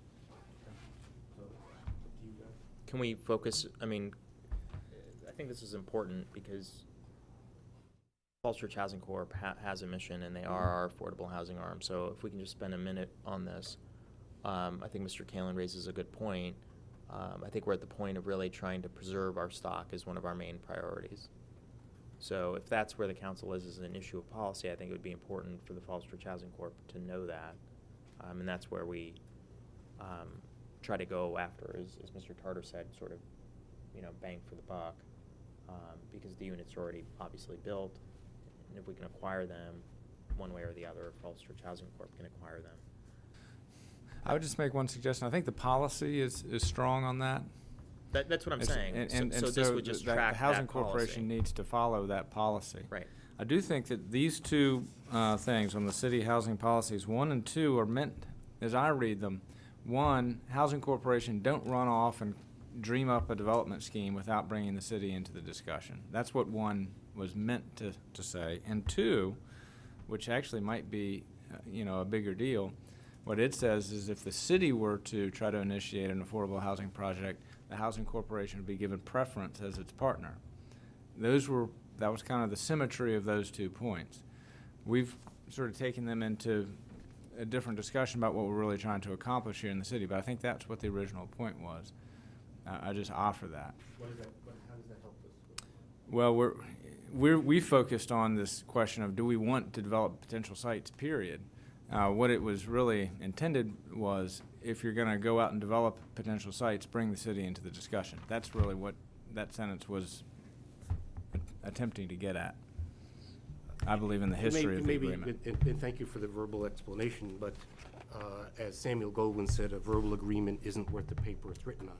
So, up to you guys. Can we focus, I mean, I think this is important because Falls Church Housing Corp. Has a mission, and they are our affordable housing arm. So if we can just spend a minute on this, I think Mr. Kalin raises a good point. I think we're at the point of really trying to preserve our stock as one of our main priorities. So if that's where the council is an issue of policy, I think it would be important for the Falls Church Housing Corp. To know that. And that's where we try to go after, as Mr. Tarter said, sort of, bang for the buck, because the units are already obviously built. And if we can acquire them one way or the other, Falls Church Housing Corp. Can acquire them. I would just make one suggestion. I think the policy is strong on that. That's what I'm It's- saying. And so this would just track the Housing that policy. Corporation needs to follow that policy. Right. I do think that these two things on the city housing policies, 1 and 2, are meant, as I read them, 1, Housing Corporation don't run off and dream up a development scheme without bringing the city into the discussion. That's what 1 was meant to say. And 2, which actually might be, a bigger deal, what it says is if the city were to try to initiate an affordable housing project, the Housing Corporation would be given preference as its partner. That was kind of the symmetry of those 2 points. We've sort of taken them into a different discussion about what we're really trying to accomplish here in the city, but I think that's what the original point was. I just offer that. How does that help us? Well, we focused on this question of do we want to develop potential sites, period. What it was really intended was if you're going to go out and develop potential sites, bring the city into the discussion. That's really what that sentence was attempting to get at. I believe in the history of the agreement. And thank you for the verbal explanation, but as Samuel Goldwyn said, a verbal agreement isn't worth the paper it's written on.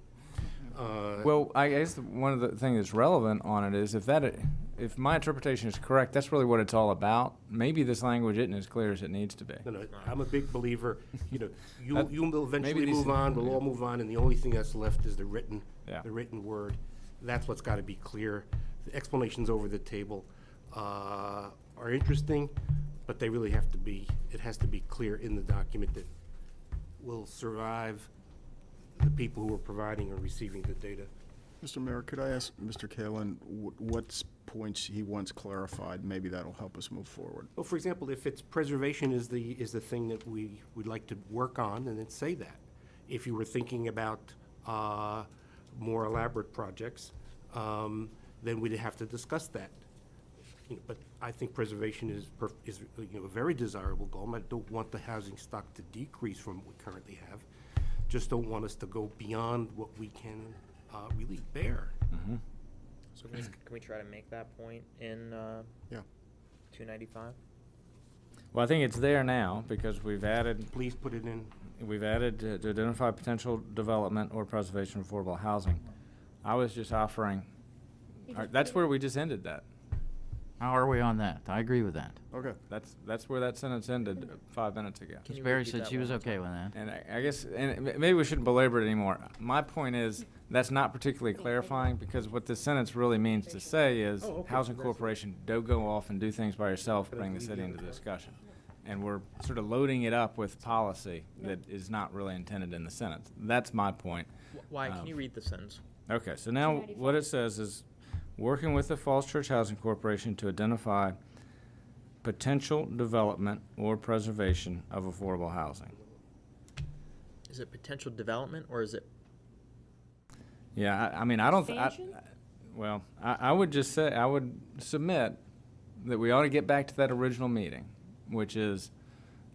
Well, I guess one of the things that's relevant on it is if my interpretation is correct, that's really what it's all about. Maybe this language isn't as clear as it needs to be. No, I'm a big believer, you will eventually maybe these- move on, we'll all move on, and the only thing that's left is the written word. That's what's gotta be clear. The explanations over the table are interesting, but they really it has to be clear in the document that will survive the people who are providing or receiving the data. Mr. Mayor, could I ask Mr. Kalin what points he wants clarified? Maybe that'll help us move forward. Well, for example, if it's preservation is the thing that we would like to work on, then say that. If you were thinking about more elaborate projects, then we'd have to discuss that. But I think preservation is a very desirable goal. I don't want the housing stock to decrease from what we currently have. Just don't want us to go beyond what we can really bear. Mm-hmm. So can we try to make that point in 295? Well, I think it's there now because we've added. Please put it in. We've added to identify potential development or preservation of affordable housing. I was just offering. That's where we just ended that. How are we on that? I agree with that. Okay. That's where that sentence ended 5 minutes ago. Ms. Barry said she was okay with that. And I guess, and maybe we shouldn't belabor it anymore. My point is, that's not particularly clarifying, because what this sentence really means to say is, Housing Corporation, don't go off and do things by yourself, bring the city into the discussion. And we're sort of loading it up with policy that is not really intended in the sentence. That's my point. Why? Can you read the sentence? Okay, so now what it says is, working with the Falls Church Housing Corporation to identify potential development or preservation of affordable housing. Is it potential development or is it? Yeah, I mean, I don't. Expansion? I would just say I would submit that we ought to get back to that original meeting, which is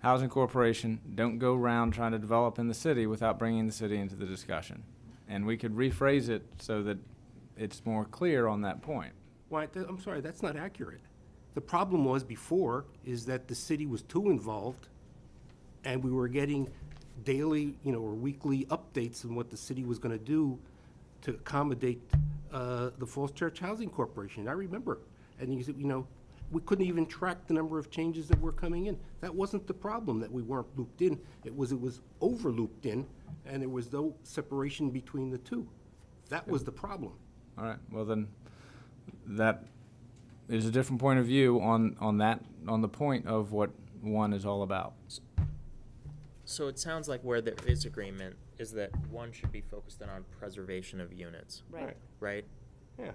Housing Corporation don't go around trying to develop in the city without bringing the city into the discussion, and we could rephrase it so that it's more clear on that point. Why, I'm sorry, that's not accurate. The problem was before is that the city was too involved, and we were getting daily, or weekly updates on what the city was gonna do to accommodate the Falls Church Housing Corporation. I remember, and we couldn't even track the number of changes that were coming in. That wasn't the problem, that we weren't looped in. It was over looped in, and there was no separation between the two. That was the problem. All right, well then, that there's a different point of view on the point of what one is all about. So it sounds like where there is agreement is that one should be focused in on preservation of units, Right. right? Yeah.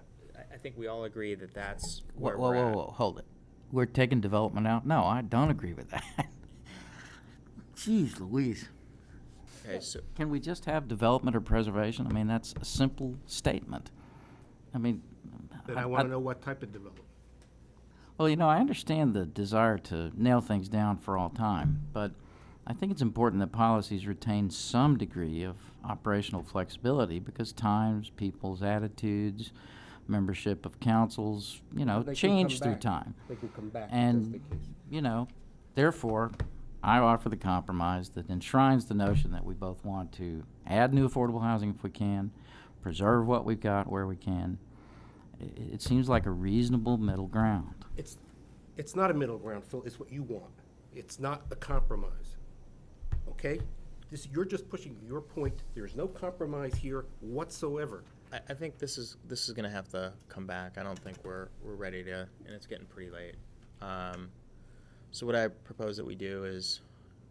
I think we all agree that that's Whoa, where whoa, we're whoa, at. whoa, hold it. We're taking development out? No, I don't agree with that. Jeez Louise. Okay, so Can we just have development or preservation? I mean, that's a simple statement. I mean. Then I want to know what type of development. Well, I understand the desire to nail things down for all time, but I think it's important that policies retain some degree of operational flexibility because times, people's attitudes, membership of councils, change through time. They can come back. And, therefore, I offer the compromise that enshrines the notion that we both want to add new affordable housing if we can, preserve what we've got where we can. It seems like a reasonable middle ground. It's not a middle ground, Phil. It's what you want. It's not a compromise. Okay? You're just pushing your point. There's no compromise here whatsoever. I think this is going to have to come back. I don't think we're ready to, and it's getting pretty late. So what I propose that we do is,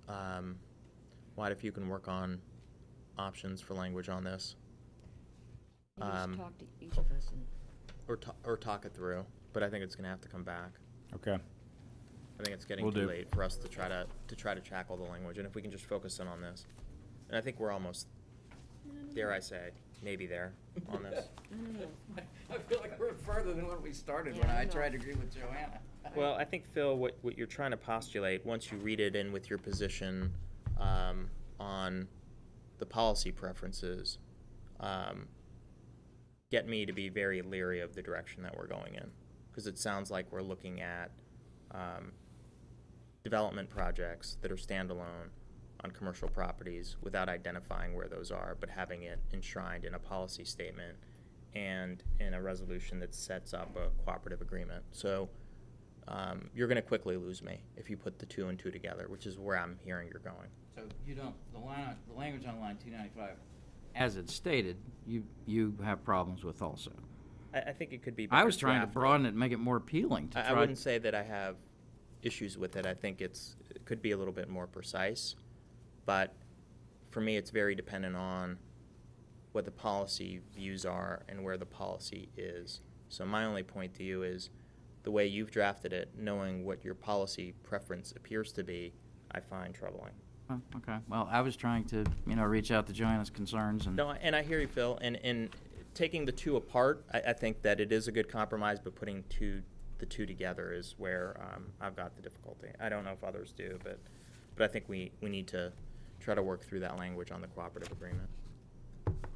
Wyatt, if you can work on options for language on this, You just talk to each of us and. or talk it through. But I think it's going to have to come back. Okay. I think it's getting Will too do. late for us to try to tackle the language, and if we can just focus in on this, and I think we're almost, dare I say, maybe there on this. I feel like we're further than when we started when I tried to agree with Joanna. Well, I think, Phil, what you're trying to postulate, once you read it in with your position on the policy preferences, get me to be very leery of the direction that we're going in, because it sounds like we're looking at development projects that are standalone on commercial properties without identifying where those are, but having it enshrined in a policy statement and in a resolution that sets up a cooperative agreement. So you're going to quickly lose me if you put the 2 and 2 together, which is where I'm hearing you're going. So the language on line 295, as it's stated, you have problems with also. I think it could be. I was better trying to drafted. broaden it and make it more appealing to I try. wouldn't say that I have issues with it. I think it could be a little bit more precise, but for me, it's very dependent on what the policy views are and where the policy is. So my only point to you is the way you've drafted it, knowing what your policy preference appears to be, I find troubling. Oh, okay. Well, I was trying to, reach out to Joanna's concerns and. No, and I hear you, Phil. And taking the 2 apart, I think that it is a good compromise, but putting the two together is where I've got the difficulty. I don't know if others do, but I think we need to try to work through that language on the cooperative agreement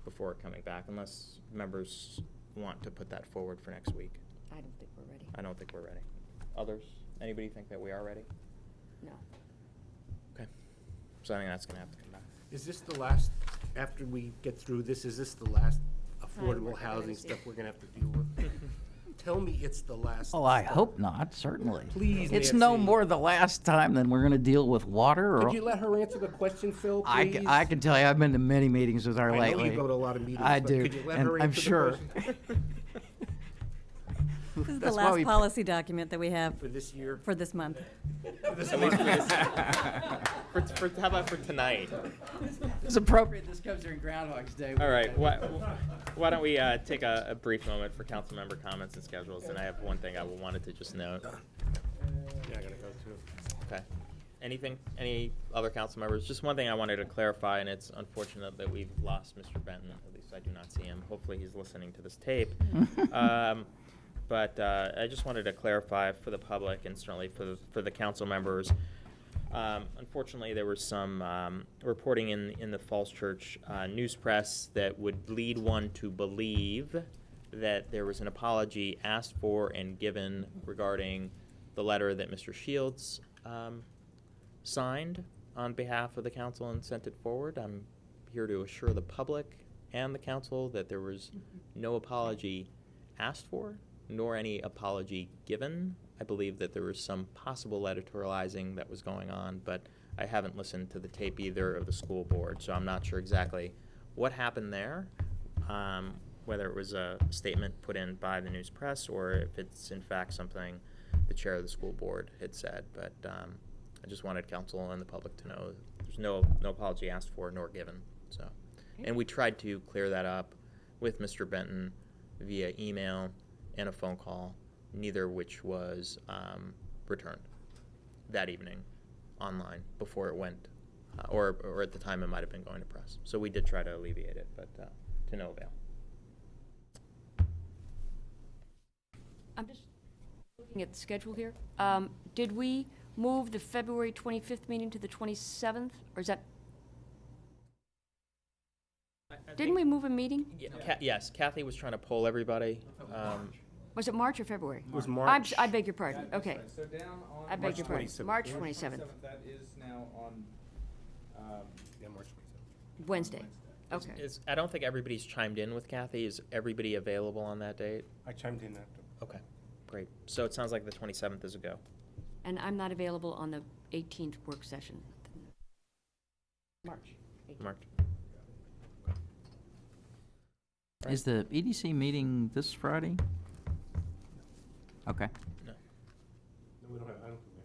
before coming back, unless members want to put that forward for next week. I don't think we're ready. I don't think we're ready. Others? Anybody think that we are ready? No. Okay. So I think that's going to have to come back. Is this the last, after we get through this, is this the last affordable we're housing gonna stuff we're going to have to deal with? Tell me it's the last. Oh, I step. hope not, certainly. Please, It's no Nancy. more the last time than we're going to deal with water or. Could you let her answer the question, Phil, please? I can tell you, I've been to many meetings with her I lately. know you go to a lot of meetings, I but do, could you let and her I'm answer the sure. question? This is the That's why last we- policy document that we have For this year? for this month. At least for this. How about for tonight? It's appropriate this comes during Groundhog's Day. All right. Why don't we take a brief moment for council member comments and schedules? And I have one thing I wanted to just note. Yeah, I gotta go too. Okay. Any other council members? Just one thing I wanted to clarify, and it's unfortunate that we've lost Mr. Benton. At least I do not see him. Hopefully he's listening to this tape. But I just wanted to clarify for the public and certainly for the council members. Unfortunately, there was some reporting in the Falls Church news press that would lead one to believe that there was an apology asked for and given regarding the letter that Mr. Shields signed on behalf of the council and sent it forward. I'm here to assure the public and the council that there was no apology asked for, nor any apology given. I believe that there was some possible editorializing that was going on, but I haven't listened to the tape either of the school board, so I'm not sure exactly what happened there. whether it was a statement put in by the news press or if it's in fact something the chair of the school board had said. But I just wanted council and the public to know there's no apology asked for nor given. So, and we tried to clear that up with Mr. Benton via email and a phone call, neither of which was returned that evening online before it went, or at the time it might have been going to press. So we did try to alleviate it, but to no avail. I'm just looking at the schedule here. Did we move the February 25th meeting to the 27th, or is that, didn't we move a meeting? Yes, Kathy was trying to poll everybody. Was it March or February? It was March. I beg your pardon, That's okay. right. So down on. I beg your pardon. March 27th, That is now on, Yeah, March 27th. Wednesday. Okay. I don't think everybody's chimed in with Kathy. Is everybody available on that date? I chimed in after. Okay, great. So it sounds like the 27th is a go. And I'm not available on the 18th work session. March. 18th. March. Is the EDC meeting this Friday? Okay. No. No, we don't have, I don't think we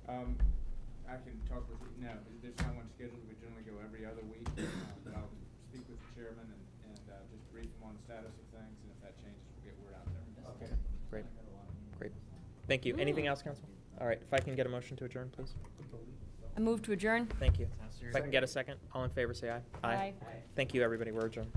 have. I can talk with you, no, there's not one scheduled, we generally go every other week. But I'll speak with the chairman and just brief him on the status of things, and if that changes, we'll get word out there. Okay, great. Great. Thank you. Anything else, council? All right, if I can get a motion to adjourn, please. I move to adjourn. Thank you. If I can get a second, all in favor, say aye. Aye. Thank you, everybody. We're adjourned.